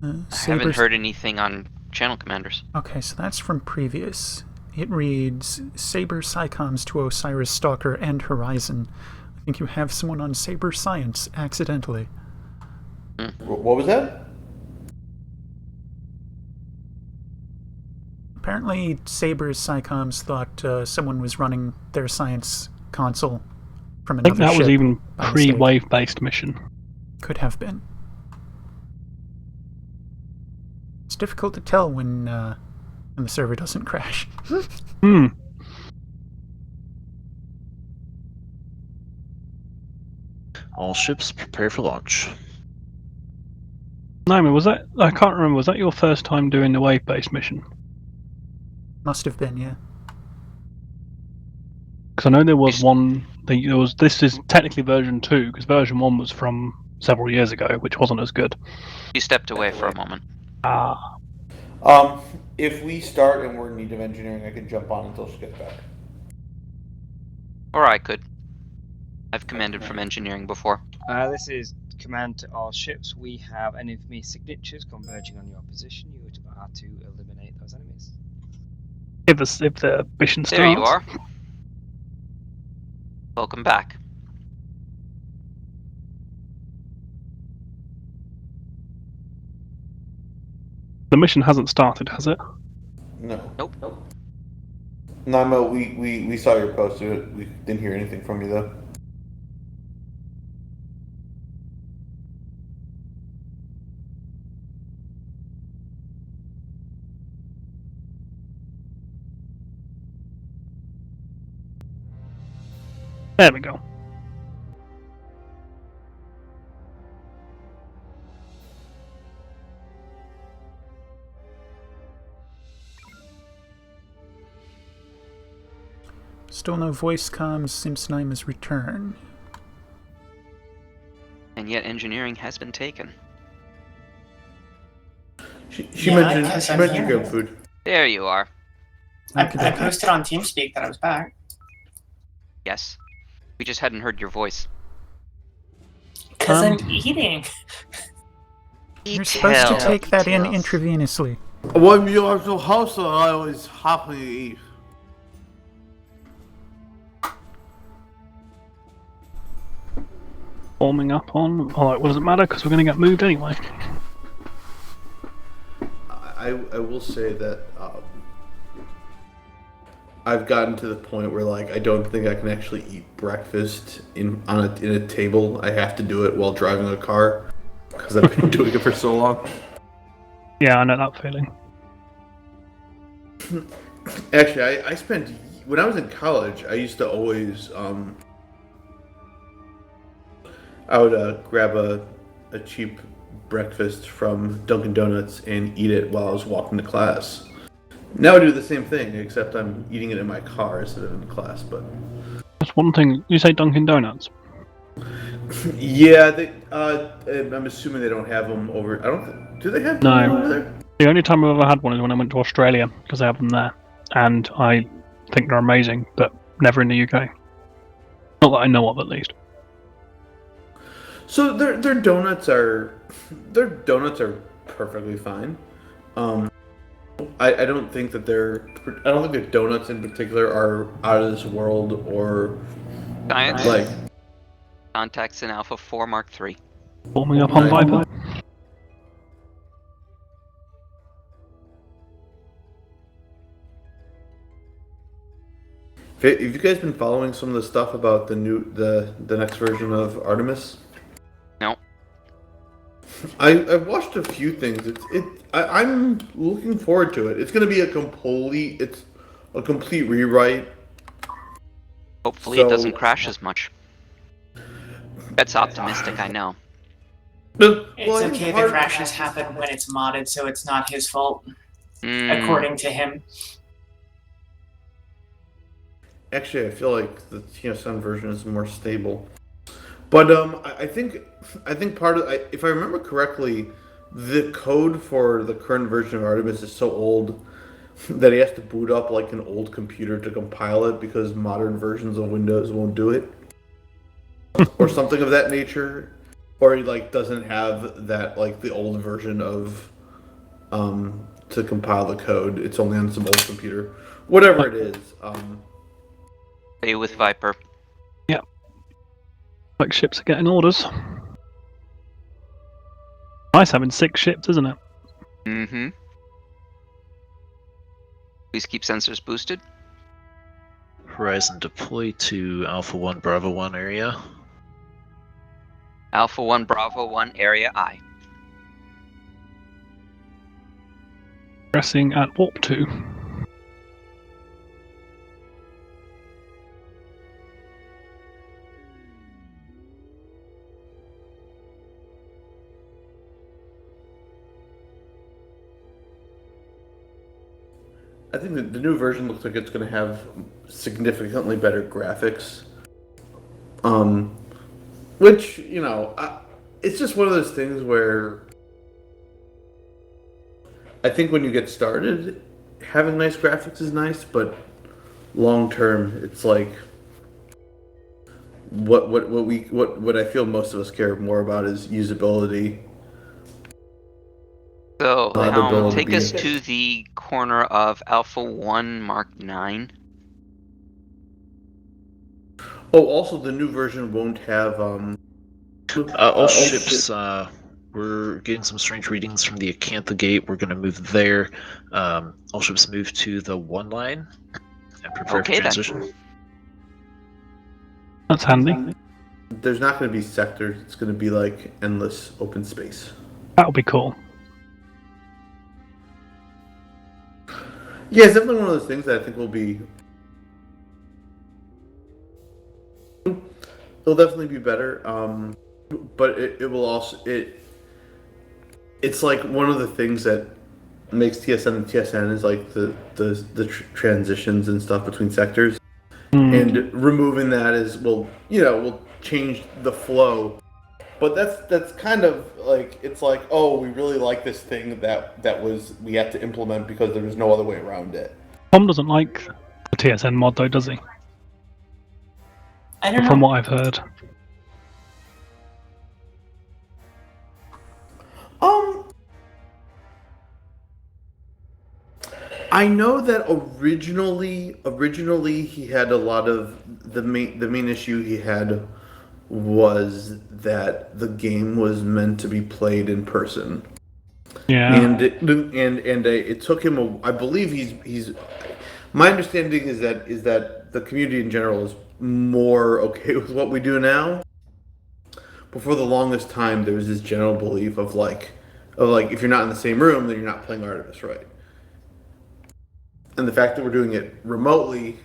I haven't heard anything on channel commanders. Okay, so that's from previous. It reads Saber Psycoms to Osiris Stalker and Horizon. I think you have someone on Saber Science accidentally. What was that? Apparently, Saber's Psycoms thought someone was running their science console from I another think that was ship even by mistake. pre-wave-based mission. Could have been. It's difficult to tell when the server doesn't crash. All ships prepare for launch. Naomi, was that? I can't remember. Was that your first time doing the wave-based mission? Must have been, yeah. Because I know there was one. There was. This is technically version 2, because version 1 was from several years ago, which wasn't as good. You stepped away for a moment. If we start and we're in need of engineering, I can jump on until she gets back. Or I could. I've commanded from engineering before. This is command to all ships. We have enemy signatures converging on your position. You are to eliminate those enemies. If the mission starts. There you are. Welcome back. The mission hasn't started, has it? No. Nope. No, we saw your post. We didn't hear anything from you though. There we go. Still no voice comms since Naima's return. And yet engineering has been taken. She mentioned good food. There you are. I posted on TeamSpeak that I was back. Yes. We just hadn't heard your voice. Because I'm eating. You're supposed to take that in intravenously. When you are so hostile, I was happy to eat. Warming up on. Alright, what does it matter? Because we're going to get moved anyway. I will say that I've gotten to the point where I don't think I can actually eat breakfast in a table. I have to do it while driving a car because I've been doing it for so long. Yeah, I know that feeling. Actually, I spent when I was in college. I used to always I would grab a cheap breakfast from Dunkin' Donuts and eat it while I was walking to class. Now I do the same thing, except I'm eating it in my car instead of in class. But that's one thing. You say Dunkin' Donuts? Yeah, I'm assuming they don't have them over. Do they have them over there? The only time I've ever had one is when I went to Australia because they have them there, and I think they're amazing, but never in the UK. Not that I know of, at least. So their donuts are perfectly fine. I don't think that their donuts in particular are out of this world or Science. Contacts in Alpha 4 Mark 3. Warming up on Viper. Have you guys been following some of the stuff about the next version of Artemis? No. I've watched a few things. I'm looking forward to it. It's going to be a complete rewrite. Hopefully it doesn't crash as much. That's optimistic, I know. It's okay the crashes happen when it's modded, so it's not his fault, according to him. Actually, I feel like the TSN version is more stable. But I think part of, if I remember correctly, the code for the current version of Artemis is so old that he has to boot up like an old computer to compile it because modern versions of Windows won't do it, or something of that nature, or he like doesn't have that like the old version of to compile the code. It's only on some old computer, whatever it is. Stay with Viper. Yeah. Like ships are getting orders. Nice having 6 ships, isn't it? Mm-hmm. Please keep sensors boosted. Horizon deploy to Alpha 1 Bravo 1 area. Alpha 1 Bravo 1 area I. Pressing at warp 2. I think the new version looks like it's going to have significantly better graphics. Which, it's just one of those things where I think when you get started, having nice graphics is nice, but long term, it's like what I feel most of us care more about is usability. So, Helm, take us to the corner of Alpha 1 Mark 9. Oh, also the new version won't have all ships. We're getting some strange readings from the Acantha Gate. We're going to move there. All ships move to the 1 line and prepare for transition. Then. That's handy. There's not going to be sectors. It's going to be like endless open space. That'll be cool. Yeah, it's definitely one of those things that I think will be. It'll definitely be better, but it will also It's like one of the things that makes TSN and TSN is like the transitions and stuff between sectors, and removing that will change the flow. But that's kind of like, it's like, oh, we really like this thing that we had to implement because there was no other way around it. Tom doesn't like the TSN mod though, does he? I don't know. From what I've heard. I know that originally he had a lot of the main issue he had was that the game was meant to be played in person. Yeah. And it took him I believe he's my understanding is that the community in general is more okay with what we do now. But for the longest time there was this general belief of like if you're not in the same room then you're not playing Artemis right. And the fact that we're doing it remotely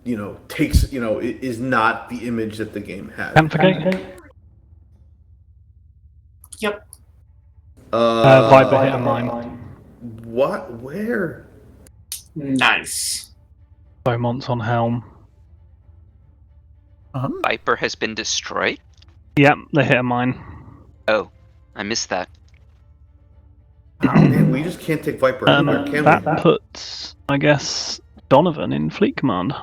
is not the image that the game has. Yep. Viper hit a mine. What? Where? Nice. Beaumont's on Helm. Viper has been destroyed? Yep, they hit a mine. Oh, I missed that. Oh, man, we just can't take Viper anywhere, can that we? puts, I guess, Donovan in Fleet Command.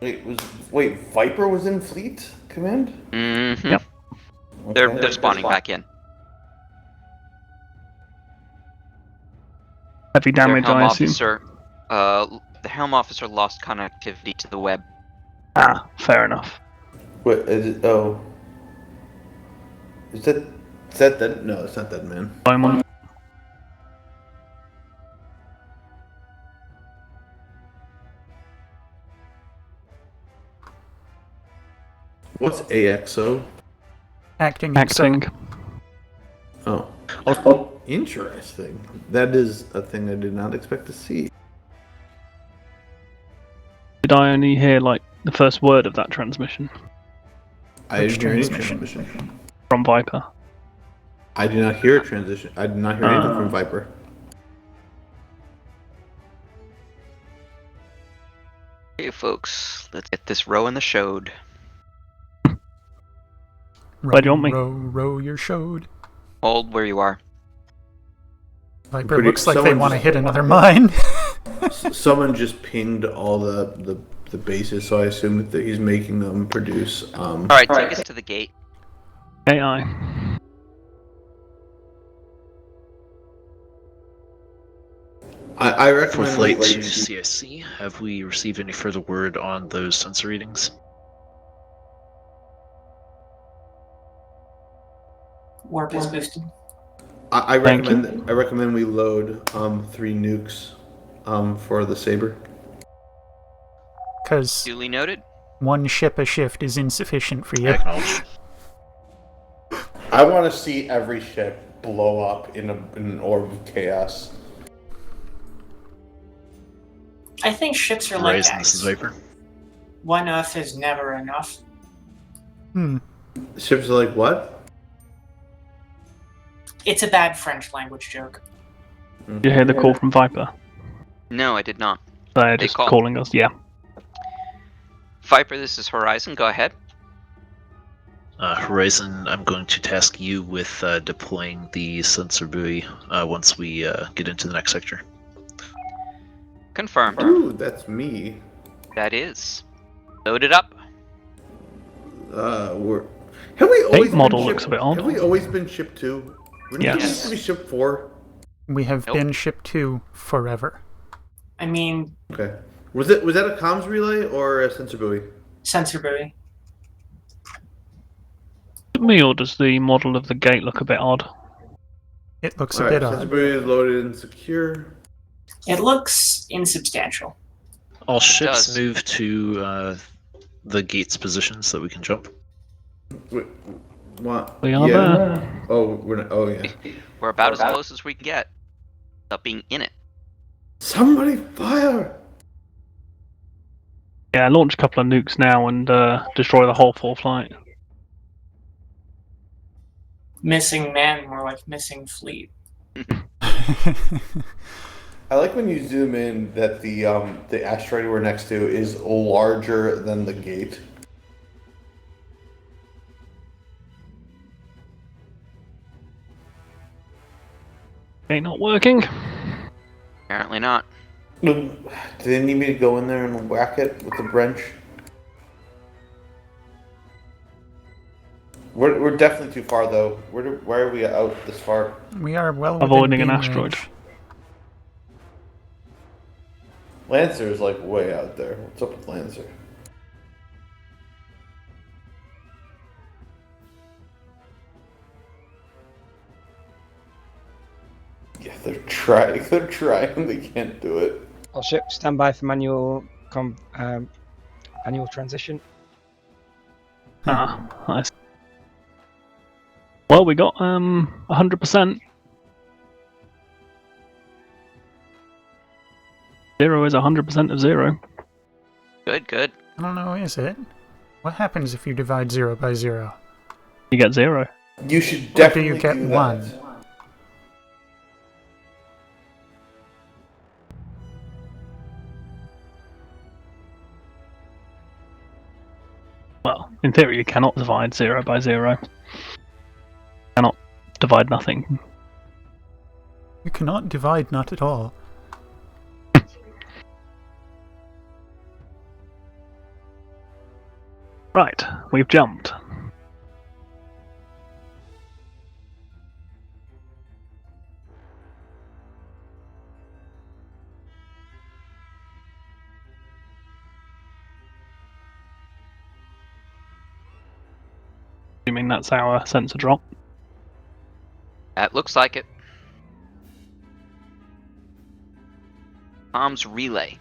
Wait, Viper was in Fleet Command? Mm-hmm. Yep. Okay. They're spawning back in. Heavy damage, I assume. The Helm officer lost connectivity to the web. Ah, fair enough. What is it? Oh. Is that dead? No, it's not dead, man. Beaumont. What's AXO? Acting. XO. Oh, interesting. That is a thing I did not expect to see. Did I only hear like the first word of that transmission? I didn't hear any transmission. From Viper. I did not hear a transition. I did not hear anything from Viper. Okay, folks, let's get this row in the showed. Where do you want me? Row your showed. Hold where you are. Viper looks like they want to hit another mine. Someone just pinged all the bases, so I assume that he's making them produce. Alright, take us to the gate. AI. I recommend For flight to CIC, have we received any further word on those sensor readings? Warp is boosted. I recommend we load 3 nukes for the Saber. Because duly noted. One ship a shift is insufficient for you. Acknowledged. I want to see every ship blow up in an orb of chaos. I think ships are like Horizon, this is eggs. Viper. One F is never enough. Ships are like what? It's a bad French language joke. Did you hear the call from Viper? No, I did not. They're just calling us, yeah. Viper, this is Horizon, go ahead. Horizon, I'm going to task you with deploying the sensor buoy once we get into the next sector. Confirmed. Ooh, that's me. That is. Load it up. Have we always been model ship, looks a bit odd. Have we always been ship 2? Yes. We used to be ship 4. We have been ship 2 forever. I mean, Okay. Was that a comms relay or a sensor buoy? sensor buoy. To me, or does the model of the gate look a bit odd? It looks All a bit right, sensor odd. buoy is loaded and secure. It looks insubstantial. All ships move to the gate's position so that we can jump. Wait, what? We are there. Oh, we're not. Oh, yeah. We're about as close as we can get without being in it. Somebody fire! Yeah, launch a couple of nukes now and destroy the whole 4 flight. Missing man, more like missing fleet. I like when you zoom in that the asteroid we're next to is larger than the gate. Ain't not working. Apparently not. Do they need me to go in there and whack it with the wrench? We're definitely too far though. Why are we out this far? We are well within Avoiding an beam asteroid. range. Lancer is like way out there. What's up with Lancer? Yeah, they're trying. They're trying. They can't do it. All ships stand by for manual transition. Nice. Well, we got 100%. 0 is 100% of 0. Good, good. I don't know, is it? What happens if you divide 0 by 0? You get 0. You should Or definitely do you get do 1? that. Well, in theory, you cannot divide 0 by 0. Cannot divide nothing. You cannot divide not at all. Right, we've jumped. Assuming that's our sensor drop. That looks like it. Comms relay,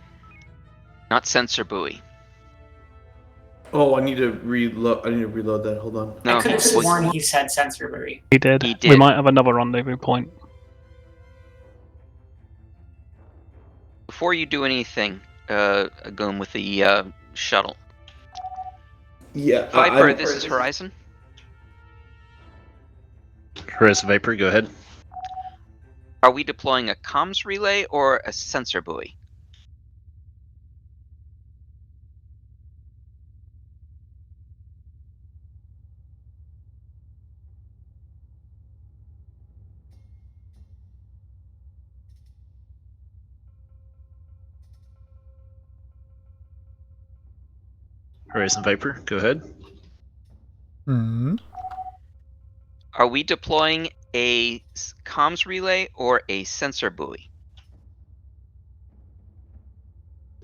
not sensor buoy. Oh, I need to reload. I need to reload that. Hold on. No, I could have sworn he said sensor buoy. He did. He did. We might have another rendezvous point. Before you do anything, going with the shuttle. Yeah, Viper, this is Horizon. Horizon Viper, go ahead. Are we deploying a comms relay or a sensor buoy? Horizon Viper, go ahead. Hmm. Are we deploying a comms relay or a sensor buoy?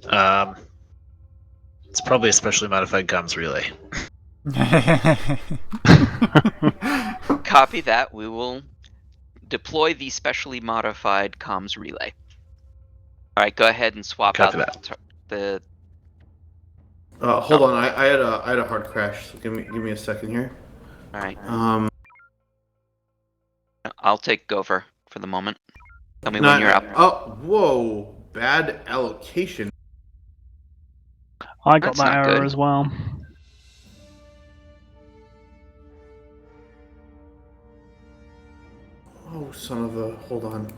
It's probably a specially modified comms relay. Copy that. We will deploy the specially modified comms relay. All right, go ahead and swap Copy out the. Hold on. I had a hard crash. So give me a second here. All right. I'll take Gopher for the moment. Tell me No, when you're up. Oh, whoa. Bad allocation. I got That's that not error good. as well. Oh, son of a... Hold on.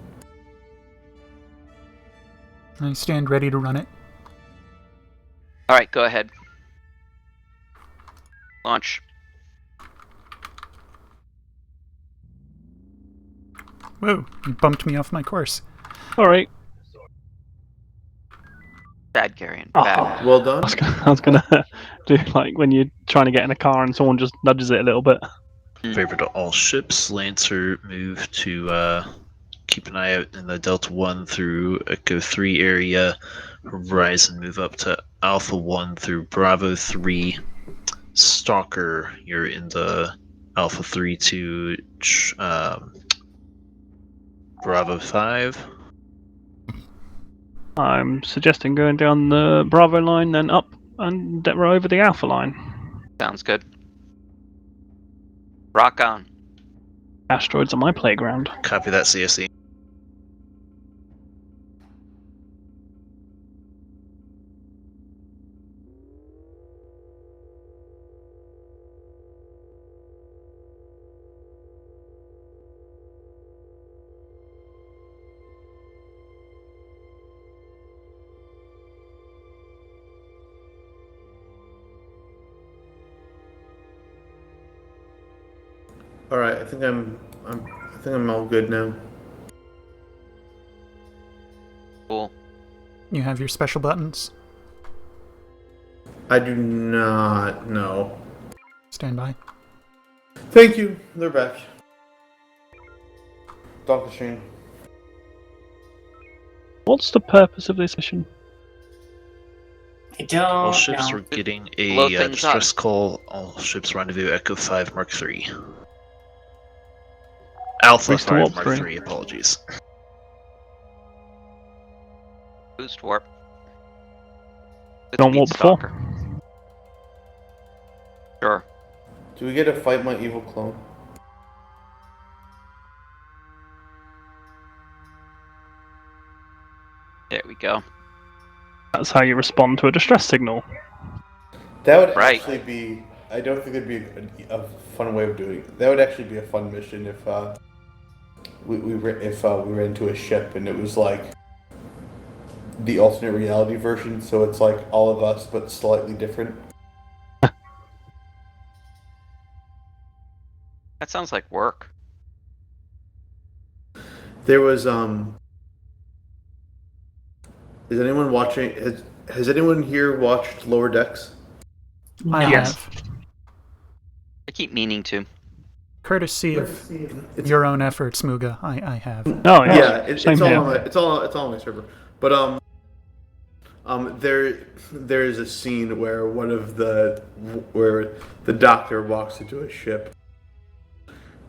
I stand ready to run it. Alright, go ahead. Launch. Whoa, you bumped me off my course. Alright. Bad, Garion. Oh, Bad. Well done. I was gonna do like when you're trying to get in a car and someone just nudges it a little bit. Favor to all ships. Lancer move to keep an eye out in the Delta 1 through Echo 3 area. Horizon move up to Alpha 1 through Bravo 3. Stalker, you're in the Alpha 3 to Bravo 5. I'm suggesting going down the Bravo line, then up and over the Alpha line. Sounds good. Rock on. Asteroids are my playground. Copy that, CSE. All right, I think I'm all good now. Cool. You have your special buttons. I do not know. Stand by. Thank you. They're back. Dr. Shane. What's the purpose of this mission? I don't All ships know. are getting Blow a things distress call. All ships rendezvous Echo 5 Mark 3. Alpha Boost to 5 warp Mark 3. 3, apologies. Boost warp. Don't warp before. Stalker. Sure. Do we get to fight my evil clone? There we go. That's how you respond to a distress signal. That would Right. actually be... I don't think it'd be a fun way of doing it. That would actually be a fun mission if we ran into a ship and it was like the alternate reality version, so it's like all of us but slightly different. That sounds like work. There was is anyone watching? Has anyone here watched Lower Decks? I Yes. have. I keep meaning to. Courtesy of your own efforts, Muga, I have. Oh yeah. Yeah, it's Same all here. on my, it's all on my server. But there is a scene where where the doctor walks into a ship.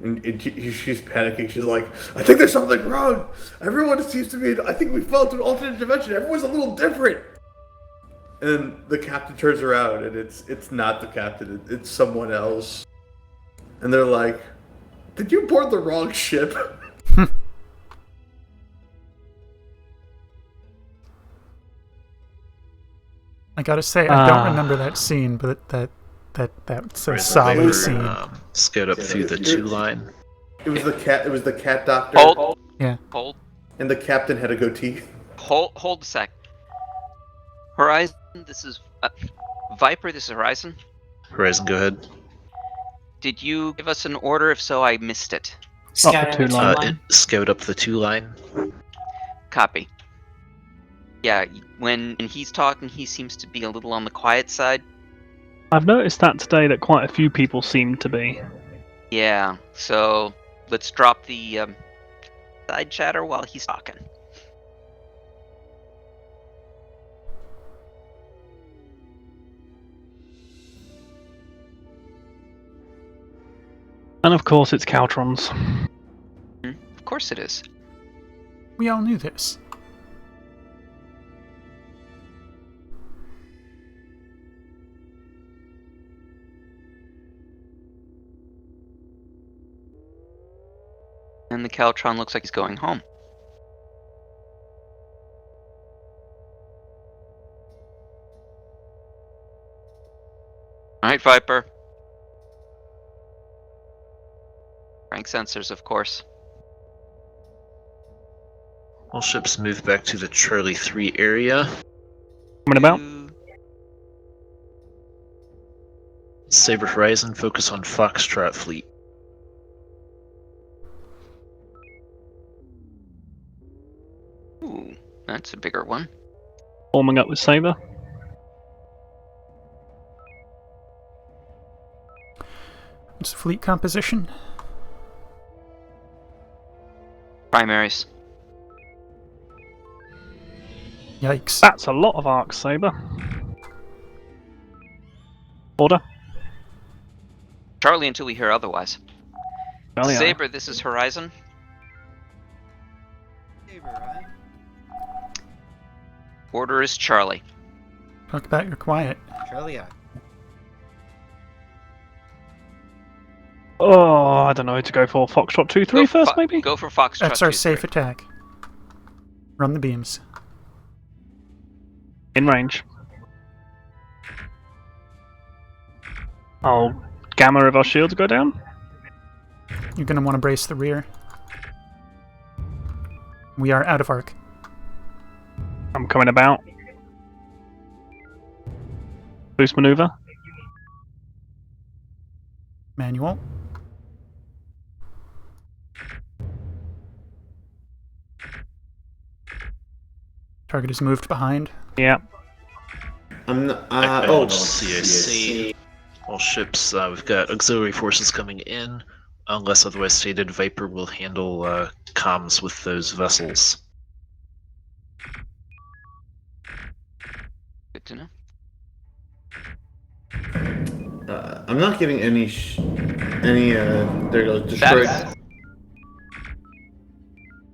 And she's panicking. She's like, I think there's something wrong. Everyone seems to be... I think we fell into an alternate dimension. Everyone's a little different. And then the captain turns around, and it's not the captain. It's someone else. And they're like, "Did you board the wrong ship?" I gotta say, I don't remember that scene, but that's a solid scene. Scaled up through the 2 line. It was the cat. It was the cat doctor. Hold. Yeah. Hold. And the captain had a goatee. Hold a sec. Horizon, this is Viper. This is Horizon. Horizon, go ahead. Did you give us an order? If so, I missed it. Scout the 2 line. Scaled up the 2 line. Copy. Yeah, when he's talking, he seems to be a little on the quiet side. I've noticed that today that quite a few people seem to be. Yeah, so let's drop the side chatter while he's talking. And of course it's Caltrons. Of course it is. We all knew this. And the Caltron looks like he's going home. Alright, Viper. Rank sensors, of course. All ships move back to the Charlie 3 area. Coming about. Saber Horizon, focus on Foxtrot Fleet. Ooh, that's a bigger one. Forming up with Saber. What's the fleet composition? Primaries. Yikes. That's a lot of arcs, Saber. Order. Charlie until we hear otherwise. Charlie, Saber, this is Horizon. Order is Charlie. Talk about your quiet. Charlie, Oh, I don't know who to go for. Foxtrot 2-3 first, maybe? Go for Foxtrot. That's our 2-3. safe attack. Run the beams. In range. Oh, Gamma of our shields go down? You're gonna want to brace the rear. We are out of arc. I'm coming about. Boost maneuver. Manual. Target is moved behind. Yeah. I'm not, CAC. All ships, we've got auxiliary forces coming in. Unless otherwise stated, Viper will handle comms with those vessels. Good to know. I'm not getting any. There goes destroyed.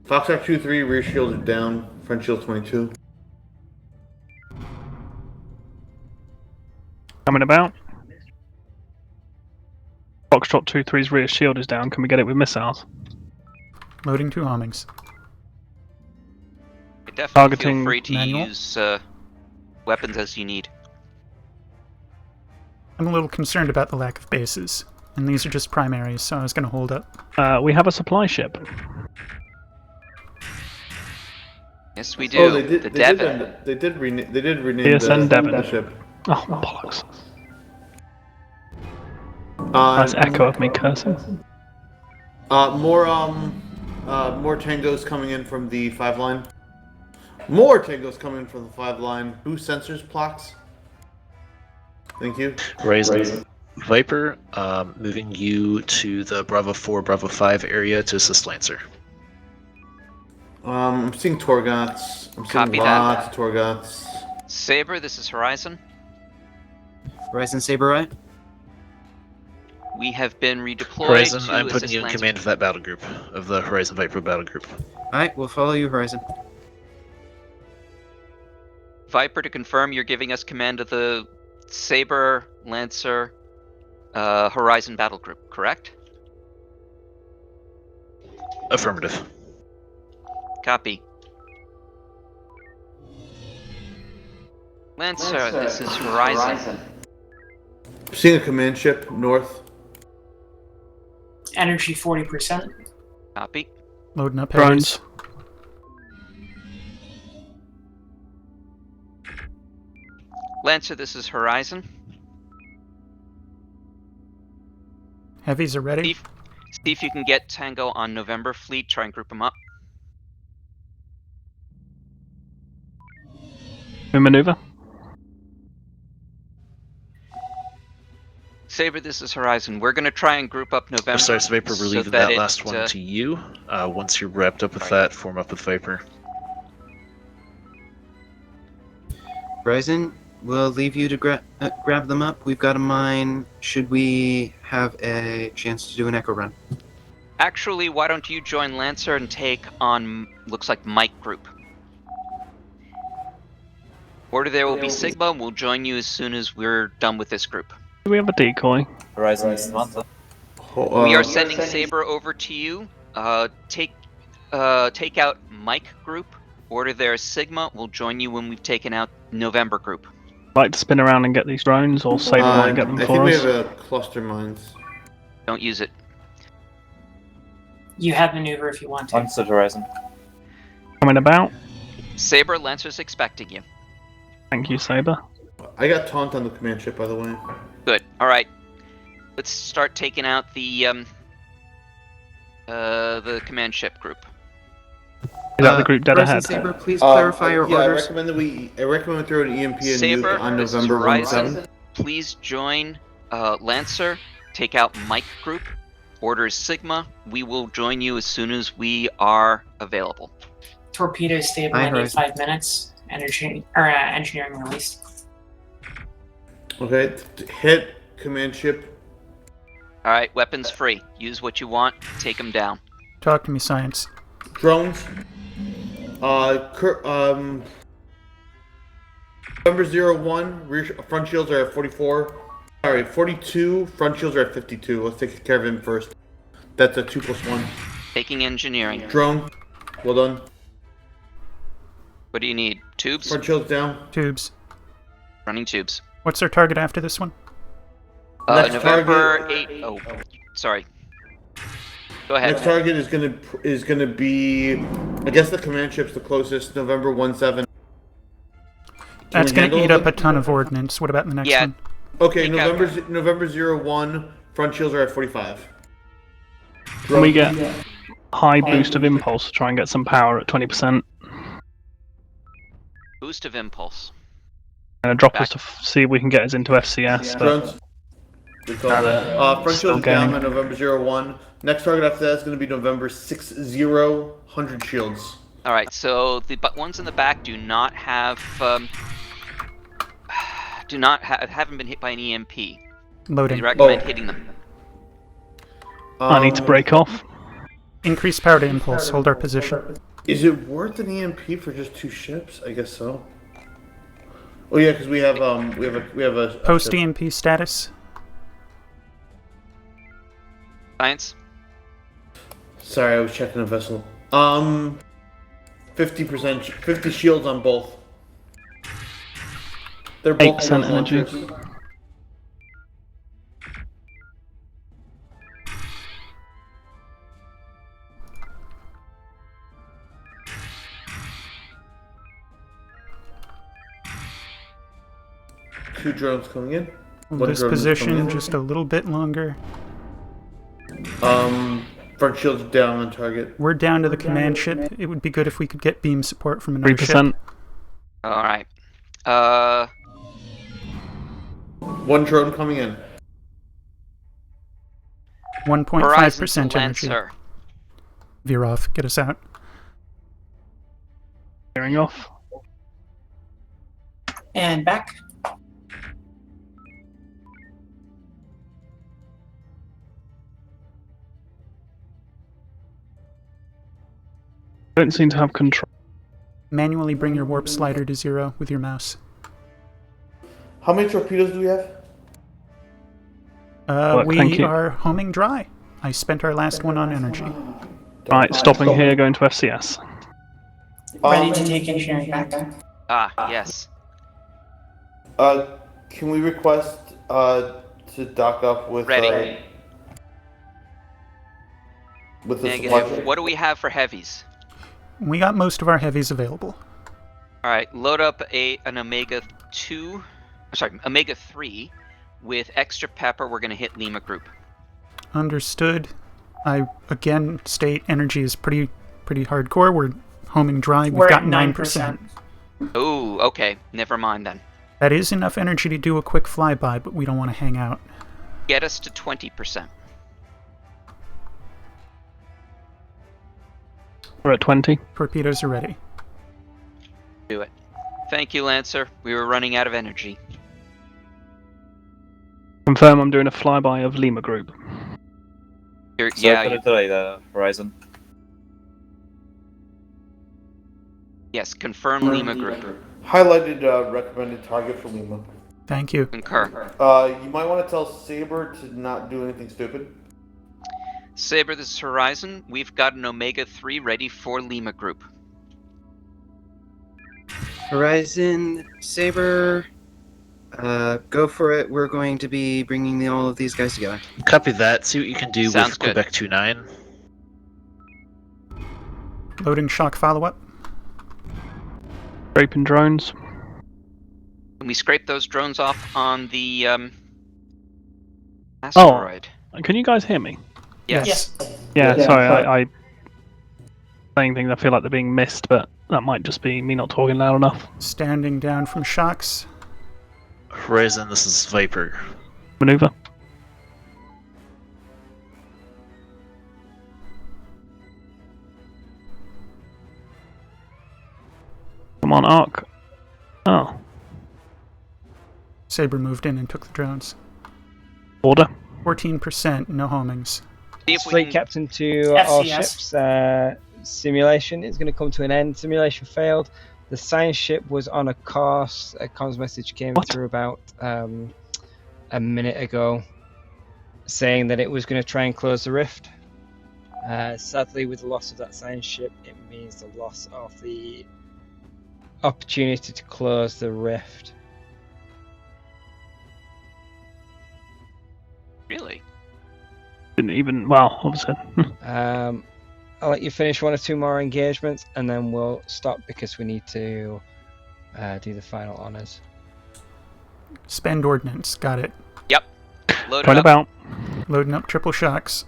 Foxtrot 2-3, rear shield is down. Front shield 22. Coming about. Foxtrot 2-3's rear shield is down. Can we get it with missiles? Loading 2 homings. Definitely Targeting feel free to manual. use weapons as you need. I'm a little concerned about the lack of bases. And these are just primaries, so I was gonna hold up. We have a supply ship. Yes, we do. Oh, they did. The They Devon. did rename TSN Devon. the ship. Oh, bollocks. Nice Nice echo of me cursing. More tangos coming in from the 5 line. More tangos coming in from the 5 line. Who sensors blocks? Thank you. Horizon. Viper, moving you to the Bravo 4, Bravo 5 area to assist Lancer. I'm seeing Torgots. I'm seeing Copy lots of Torgots. Saber, this is Horizon. Horizon Saber, right? We have been redeployed. Horizon, to I'm putting assist you in Lancer. command of that battle group, of the Horizon Viper battle group. Alright, we'll follow you, Horizon. Viper, to confirm, you're giving us command of the Saber, Lancer, Horizon battle group, correct? Affirmative. Copy. Lancer, this is Horizon. Seeing a command ship north. Energy 40%. Copy. Loading up Drones. heavies. Lancer, this is Horizon. Heavies are ready. See if you can get Tango on November fleet. Try and group them up. We maneuver. Saber, this is Horizon. We're going to try and group up November. Sorry, so Viper, we're so leaving that last one to you. Once you're wrapped up with that, form up with Viper. Horizon, we'll leave you to grab them up. We've got a mine. Should we have a chance to do an echo run? Actually, why don't you join Lancer and take on, looks like, Mike Group. Order there will be Sigma. We'll join you as soon as we're done with this group. Do we have a decoy? Horizon is Samantha. We are sending Saber over to you. Take out Mike Group. Order there is Sigma. We'll join you when we've taken out November Group. Like to spin around and get these drones, or Saber might get them I for think we us? have a cluster mines. Don't use it. You have maneuver if you want to. Understood, Horizon. Coming about. Saber, Lancer's expecting you. Thank you, Saber. I got taunt on the command ship, by the way. Good. All right. Let's start taking out the command ship group. Is that the group dead Horizon ahead? Saber, please clarify your orders. I recommend we throw an EMP and Saber, nuke on this is November Horizon. 17. Please join Lancer. Take out Mike Group. Order is Sigma. We will join you as soon as we are available. Torpedo stable Aye, in Horizon. 5 minutes. Engineering released. Okay, hit command ship. All right, weapons free. Use what you want. Take them down. Talk to me, science. Drones. November 01, rear front shields are at 44. Sorry, 42, front shields are at 52. Let's take care of him first. That's a 2+1. Taking engineering. Drone. Well done. What do you need? Tubes? Front shields down. Tubes. Running tubes. What's our target after this one? Next November target- 8. Oh, sorry. Go ahead. Next target is gonna be, I guess the command ship's the closest. November 17. That's going to eat up a ton of ordnance. What about the next one? Okay, November 01. Front shields are at 45. Can we get high boost of impulse to try and get some power at 20%? Boost of impulse. And drop us to see if we can get us into FCS. Drones. We call that. Front still shields down going. on November 01. Next target after that is going to be November 60. 100 shields. All right, so the ones in the back do not have haven't been hit by an EMP. Loading. We recommend hitting them. I need to break off. Increase power to impulse. Hold our position. Is it worth an EMP for just 2 ships? I guess so. Oh yeah, because we have a Post ship. EMP status. Science. Sorry, I was checking a vessel. 50%, 50 shields on both. They're both 8% energy. launchers. Two drones coming in. Hold this drone is position coming in. just a little bit longer. Front shields down on target. We're down to the command ship. It would be good if we could get beam support from another 3%. ship. All right. 1 drone coming in. 1.5% energy. Lancer. Veer off. Get us out. Veering off. And back. Don't seem to have control. Manually bring your warp slider to 0 with your mouse. How many torpedoes do we have? We are homing dry. I spent our last one on energy. Right, stopping here, going to FCS. Ready to take engineering back. Ah, yes. Can we request to dock up with Ready. with the supply Negative. ship? What do we have for heavies? We got most of our heavies available. All right, load up an Omega 2, sorry, Omega 3 with extra pepper. We're going to hit Lima Group. Understood. I again state energy is pretty hardcore. We're homing dry. We've got 9%. Oh, okay. Never mind then. That is enough energy to do a quick flyby, but we don't want to hang out. Get us to 20%. We're at 20. Torpedoes are ready. Do it. Thank you, Lancer. We were running out of energy. Confirm I'm doing a flyby of Lima Group. Yeah. Horizon. Yes, confirm Lima Group. Highlighted recommended target for Lima. Thank you. Concur. You might want to tell Saber to not do anything stupid. Saber, this is Horizon. We've got an Omega 3 ready for Lima Group. Horizon, Saber, go for it. We're going to be bringing all of these guys together. Copy that. See what you can do Sounds with good. Quebec 29. Loading shock follow-up. Scraping drones. Can we scrape those drones off on the asteroid? Oh, can you guys hear me? Yes. Yeah, sorry, I saying things I feel like they're being missed, but that might just be me not talking loud enough. Standing down from shocks. Horizon, this is Viper. Maneuver. Come on, Arc. Oh. Saber moved in and took the drones. Order. 14%, no homings. Fleet captain to all ships. Simulation is going to come to an end. Simulation failed. The science ship was on a course. A comms message came through about a minute ago saying that it was going to try and close the rift. Sadly, with the loss of that science ship, it means the loss of the opportunity to close the rift. Really? Didn't even, well, obviously. I'll let you finish one or two more engagements and then we'll stop because we need to do the final honors. Spend ordnance, got it. Yep. Load it Right up. about. Loading up triple shocks.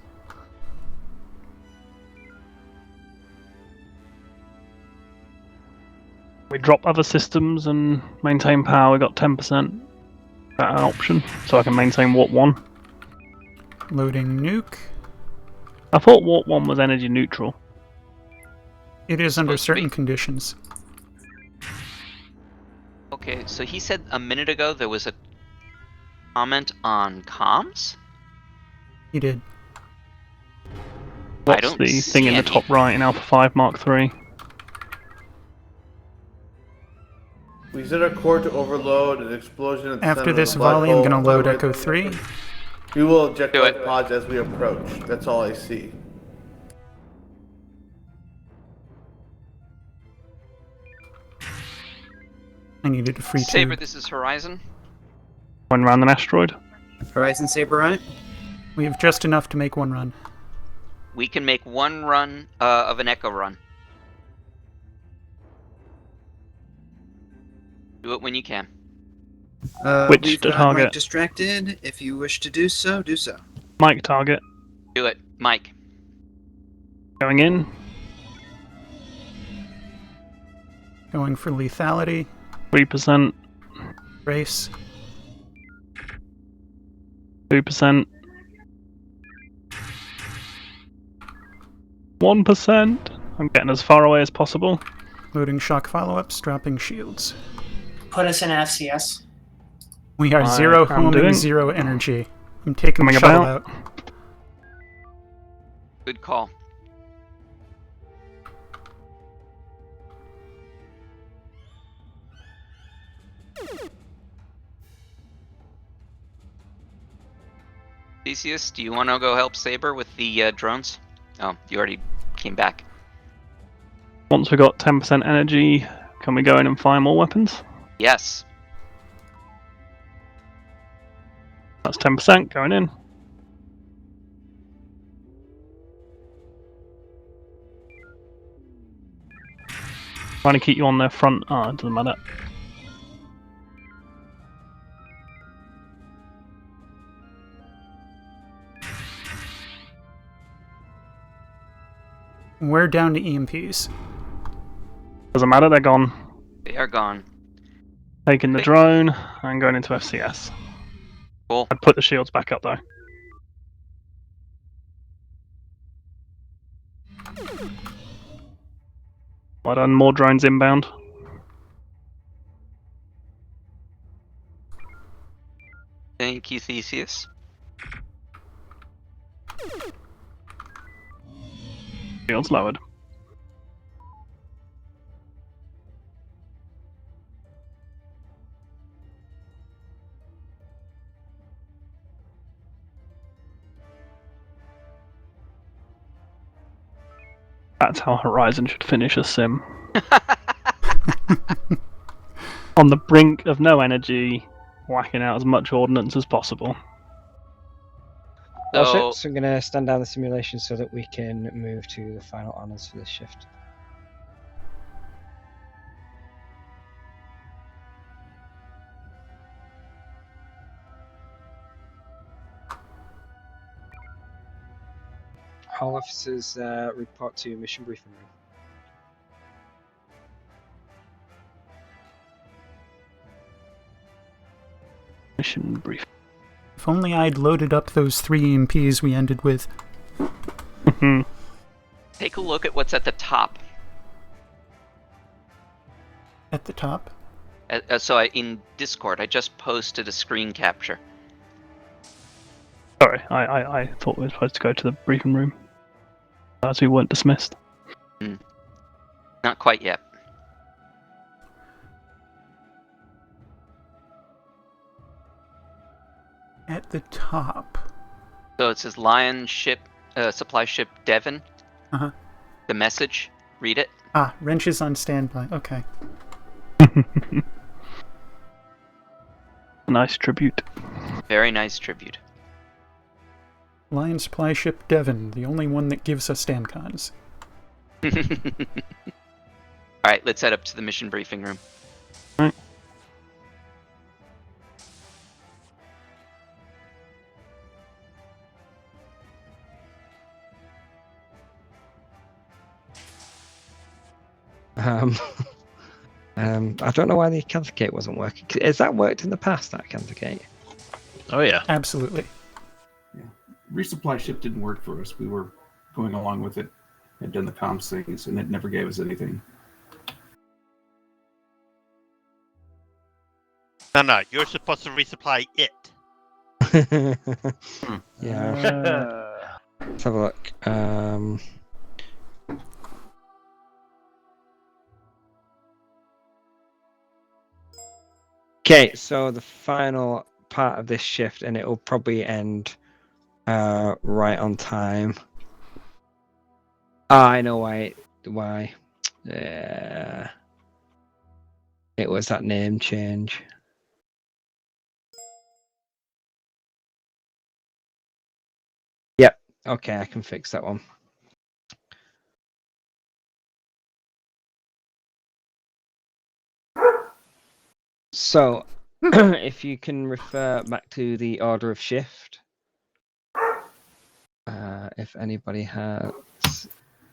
We drop other systems and maintain power. We got 10%. That an option, so I can maintain Warp 1. Loading nuke. I thought Warp 1 was energy neutral. It is under certain conditions. Okay, so he said a minute ago there was a comment on comms? He did. What's don't the see thing in the any. top right in Alpha 5 Mark III? We set our core to overload an explosion at the After center this of the black volley, I'm hole. going to load Echo 3. We will eject Do those it. pods as we approach. That's all I see. I needed a free Saber, tube. this is Horizon. Going around an asteroid? Horizon, Saber, right? We have just enough to make one run. We can make one run of an Echo run. Do it when you can. Which we've to got target? Mike distracted. If you wish to do so, do so. Mike target. Do it, Mike. Going in. Going for lethality. 3%. Race. 2%. 1%. I'm getting as far away as possible. Loading shock follow-ups, dropping shields. Put us in FCS. We are I 0 am homing, doing. 0 energy. I'm taking the Coming shuttle about. out. Good call. Theseus, do you want to go help Saber with the drones? Oh, you already came back. Once we got 10% energy, can we go in and fire more weapons? Yes. That's 10% going in. Trying to keep you on their front. Oh, it doesn't matter. We're down to EMPs. Doesn't matter, they're gone. They are gone. Taking the drone and going into FCS. Cool. I'd put the shields back up though. Well done, more drones inbound. Thank you, Theseus. Shields lowered. That's how Horizon should finish a sim. On the brink of no energy, whacking out as much ordnance as possible. So I'm going to stand down the simulation so that we can move to the final honours for this shift. All officers report to mission briefing room. Mission brief. If only I'd loaded up those 3 EMPs we ended with. Take a look at what's at the top. At the top? In Discord, I just posted a screen capture. Sorry, I thought we were supposed to go to the briefing room. As we weren't dismissed. Not quite yet. At the top. So it says Lion ship, supply ship Devon. Uh-huh. The message. Read it. Ah, wrenches on standby. Okay. Nice tribute. Very nice tribute. Lion supply ship Devon, the only one that gives us stand-cons. Alright, let's head up to the mission briefing room. Alright. I don't know why the Canticate wasn't working. Has that worked in the past, that Canticate? Oh yeah. Absolutely. Yeah. Resupply ship didn't work for us. We were going along with it, had done the comms things, and it never gave us anything. No, you're supposed to resupply it. Yeah. Let's have a look. Okay, so the final part of this shift, and it will probably end right on time. I know why. It was that name change. Yep. Okay, I can fix that one. So, if you can refer back to the order of shift, if anybody has...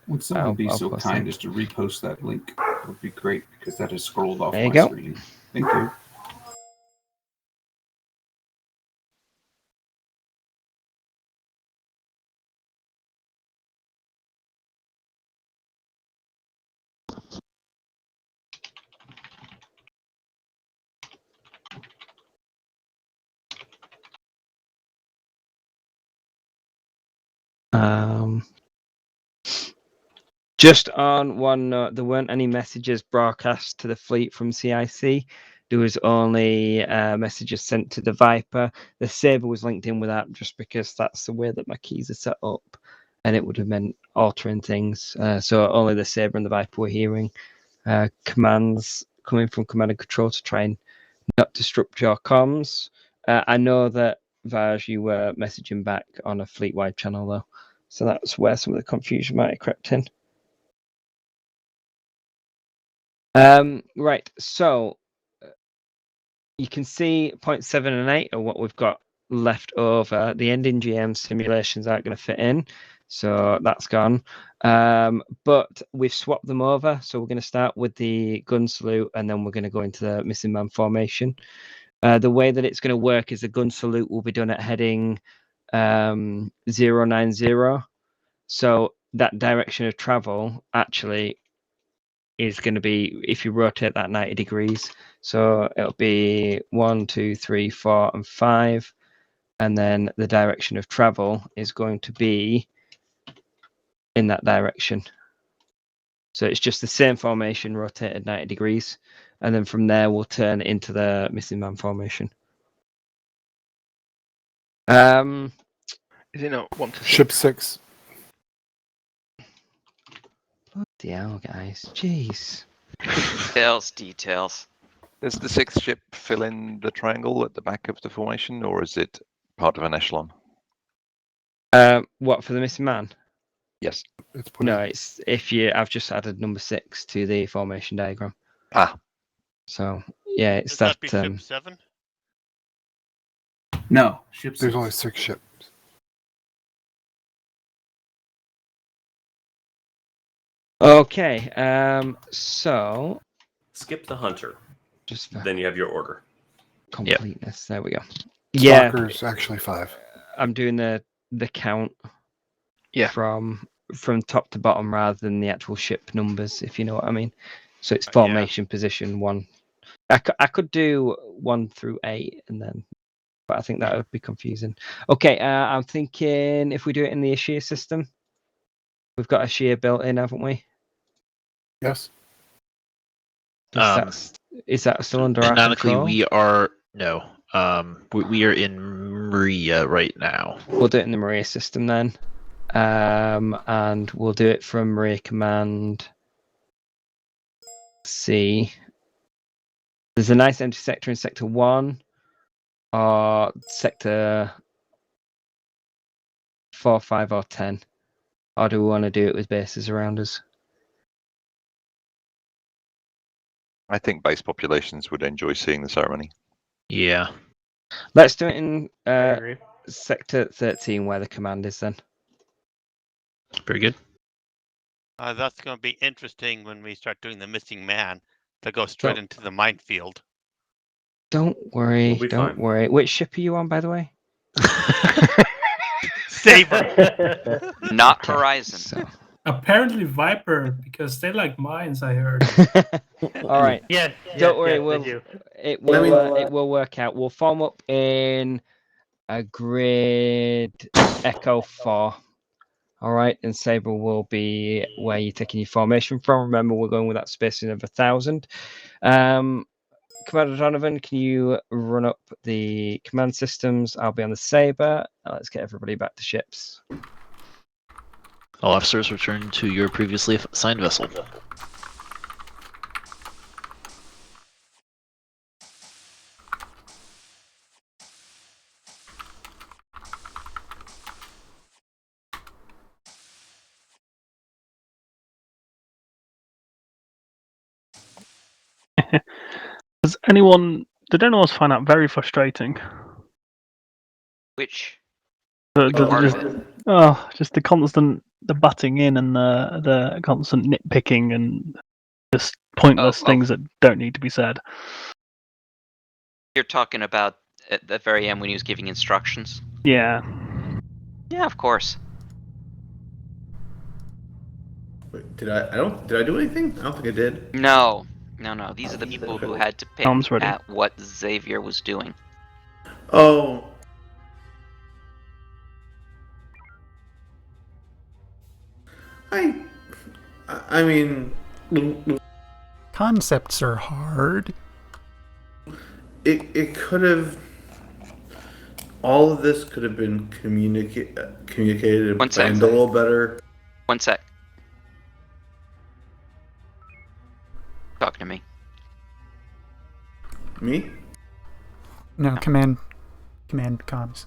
Would someone be so kind as to repost that link? That would be great, because that has scrolled off my screen. Thank you. Just on one note, there weren't any messages broadcast to the fleet from CIC. there was only messages sent to the Viper. The Saber was linked in with that just because that's the way that my keys are set up, and it would have meant altering things. So only the Saber and the Viper were hearing commands coming from command and control to try and not disrupt your comms. I know that Vaj, you were messaging back on a fleet-wide channel though, so that's where some of the confusion might have crept in. Right, so you can see 0.7 and 8 are what we've got left over. The ending GM simulations aren't going to fit in, so that's gone. But we've swapped them over, so we're going to start with the gun salute, and then we're going to go into the missing man formation. The way that it's going to work is the gun salute will be done at heading 090. So that direction of travel actually is going to be, if you rotate that 90 degrees, so it'll be 1, 2, 3, 4, and 5, and then the direction of travel is going to be in that direction. So it's just the same formation rotated 90 degrees, and then from there we'll turn into the missing man formation. Is it not 1 to 6? Ship 6. Bloody hell, guys. Jeez. Details. Does the 6th ship fill in the triangle at the back of the formation, or is it part of an echelon? What, for the missing man? Yes. No, it's I've just added number 6 to the formation diagram. Ah. So yeah, it's Does that be ship 7? No, ship 6. There's only 6 ships. Okay, so skip the hunter. Just then you have your order. Completeness. There we go. Stalker's actually 5. I'm doing the count. Yeah. From top to bottom rather than the actual ship numbers, if you know what I mean. So it's formation position 1. I could do 1 through 8 and then, but I think that would be confusing. Okay, I'm thinking if we do it in the Ashir system, we've got Ashir built in, haven't we? Yes. Is that still under our canonically, control? we are we are in Maria right now. We'll do it in the Maria system then. And we'll do it from Maria Command C. There's a nice empty sector in Sector 1 or Sector 4, 5, or 10. Or do we want to do it with bases around us? I think base populations would enjoy seeing the ceremony. Yeah. Let's do it in Sector 13 where the command is then. Very good. That's going to be interesting when we start doing the missing man to go straight into the minefield. Don't worry, We'll be don't fine. worry. Which ship are you on, by the way? Saber. Not Horizon. Apparently Viper, because they like mines, I heard. All right. Yeah, Don't worry. yeah, they do. It will work out. We'll form up in a grid Echo 4. All right, and Saber will be where you're taking your formation from. Remember, we're going with that spacing of 1,000. Commander Donovan, can you run up the command systems? I'll be on the Saber. Let's get everybody back to ships. All officers return to your previously assigned vessel. Did anyone else find that very frustrating? Which? Part of it? Just the constant butting in and the constant nitpicking and just pointless things that don't need to be said. You're talking about at the very end when he was giving instructions? Yeah. Yeah, of course. Wait, did I do anything? I don't think I did. No. These are the people who had to pick Tom's ready. at what Xavier was doing. Oh. I mean, concepts are hard. it could have. All of this could have been communicated and One sec. planned a little better. One sec. Talking to me. Me? No, command comms.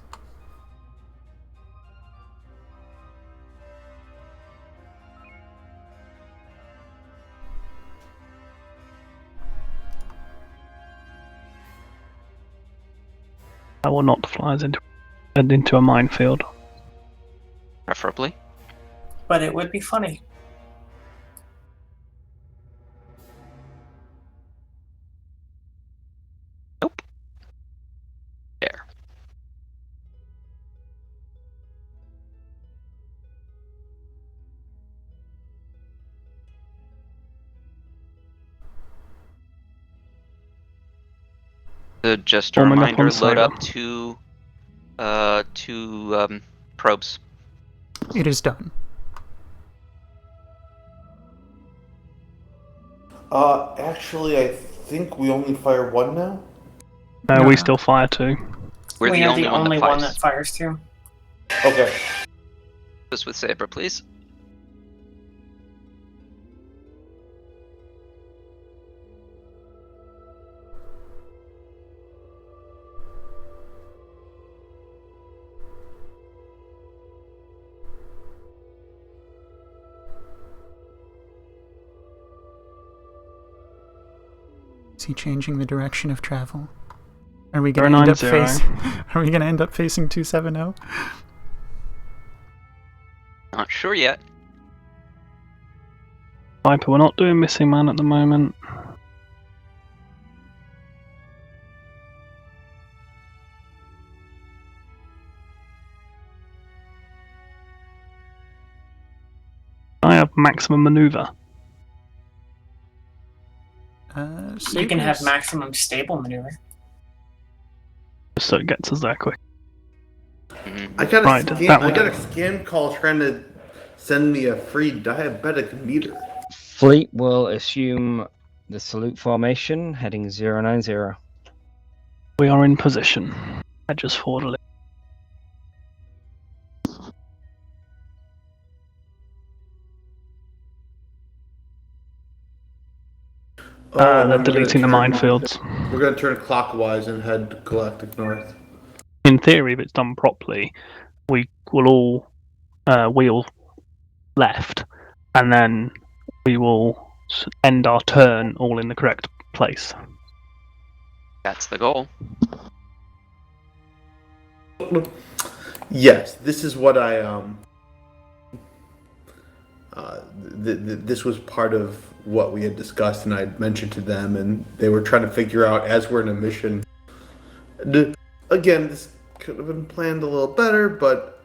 I will not fly us into a minefield. Preferably. But it would be funny. Nope. There. Just a Warming up reminder, on load Saber. up two probes. It is done. Actually, I think we only fire one now. No, we still fire 2. We're We the are only the one only that one fires. that fires too. Okay. Just with Saber, please. Is he changing the direction of travel? Are we They're going to end up 9-0. facing? Are we going to end up facing 270? Not sure yet. Viper, we're not doing missing man at the moment. I have maximum maneuver. You can have Sabers- maximum stable maneuver. Just so it gets us there quick. I got a Right, scam. that I way. got a scam call trying to send me a free diabetic meter. Fleet will assume the salute formation, heading 090. We are in position. I just forwarded it. Oh, They're and we're gonna deleting the turn- minefields. We're gonna turn clockwise and head galactic north. In theory, if it's done properly, we will all wheel left, and then we will end our turn all in the correct place. That's the goal. Yes, this is what I this was part of what we had discussed, and I had mentioned to them, and they were trying to figure out as we're in a mission. Again, this could have been planned a little better, but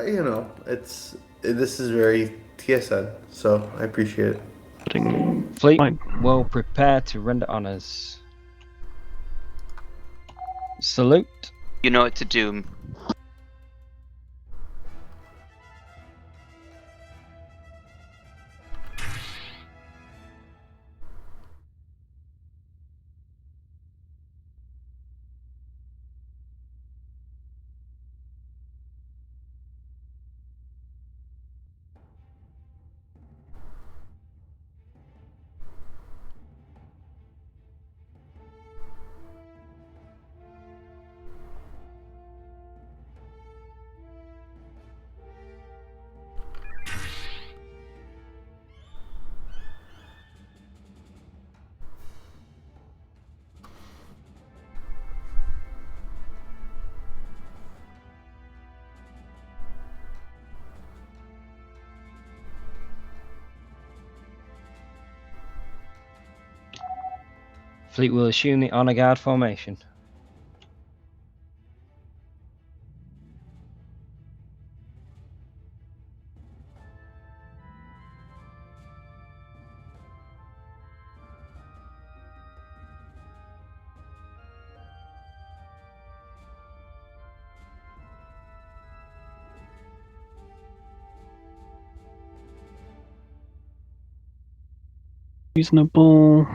you know, this is very TSN, so I appreciate it. Fleet will prepare to render honors. Salute. You know what to do. Fleet will assume the honor guard formation. Reasonable.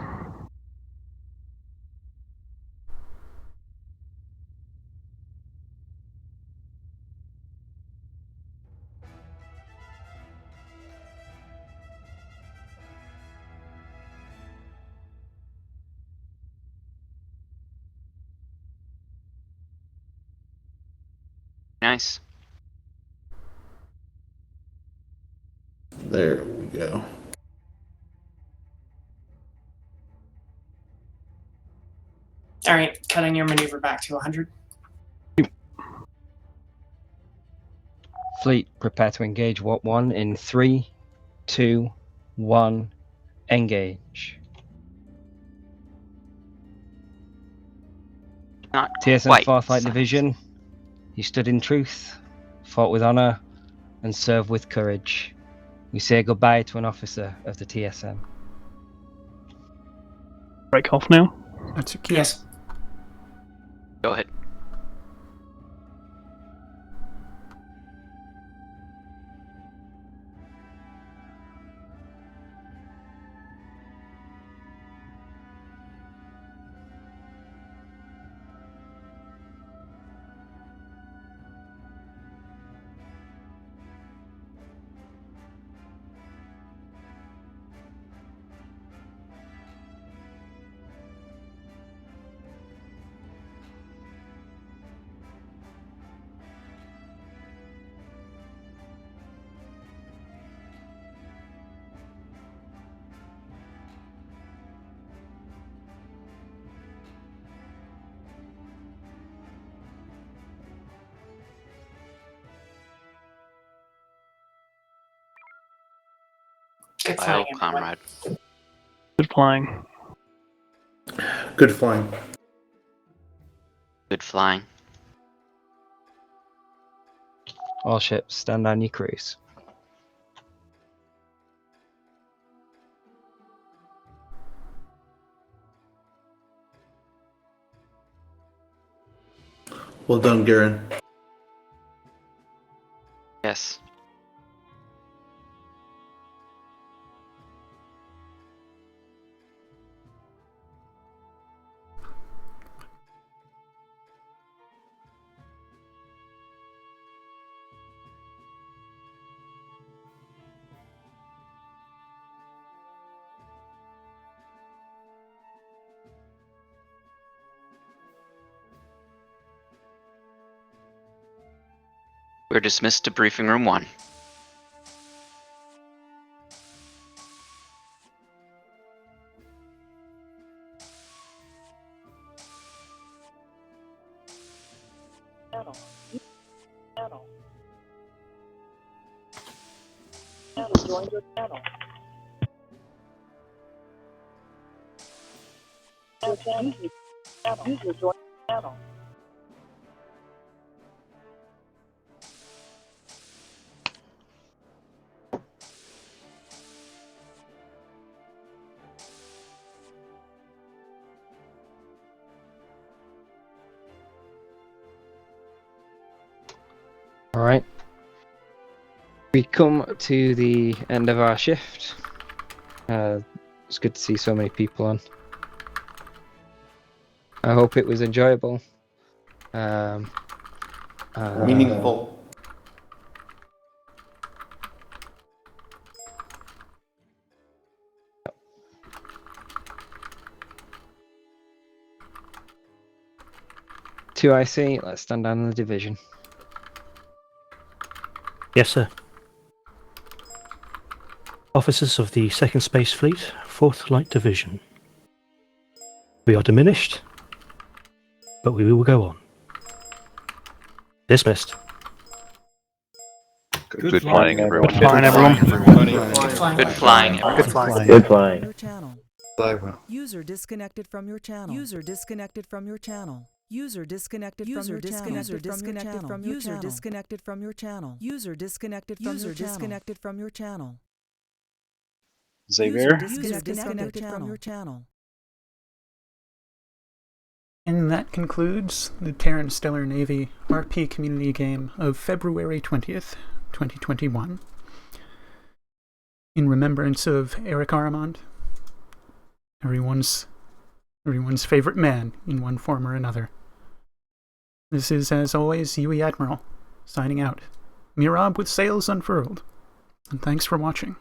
Nice. There we go. All right, cutting your maneuver back to 100. Fleet, prepare to engage Wat 1 in 3, 2, 1, engage. Not TSN quite. 4th Light Division, you stood in truth, fought with honour, and served with courage. We say goodbye to an officer of the TSN. Break off now. That's a cue. Yes. Go ahead. Good Bio flying, everyone. comrade. Good flying. Good flying. Good flying. All ships, stand on your crews. Well done, Garen. Yes. We're dismissed to briefing room 1. Join your channel. User join channel. Alright. We come to the end of our shift. It's good to see so many people on. I hope it was enjoyable. Meaningful. Two IC, let's stand down in the division. Yes, sir. Officers of the Second Space Fleet, 4th Light Division. We are diminished, but we will go on. Dismissed. Good flying, everyone. Good flying, everyone. Good flying, everyone. Good flying. Good flying. Your channel. User disconnected from your channel. User disconnected from your channel. User disconnected from your channel. User disconnected from your channel. User disconnected from your channel. User disconnected from your channel. User disconnected from your channel. Xavier? User disconnected from your channel. And that concludes the Terran Stellar Navy RP Community Game of February 20th, 2021. In remembrance of Eric Aramond, everyone's favorite man in one form or another. This is, as always, Yui Admiral, signing out. Mirab with sails unfurled. And thanks for watching.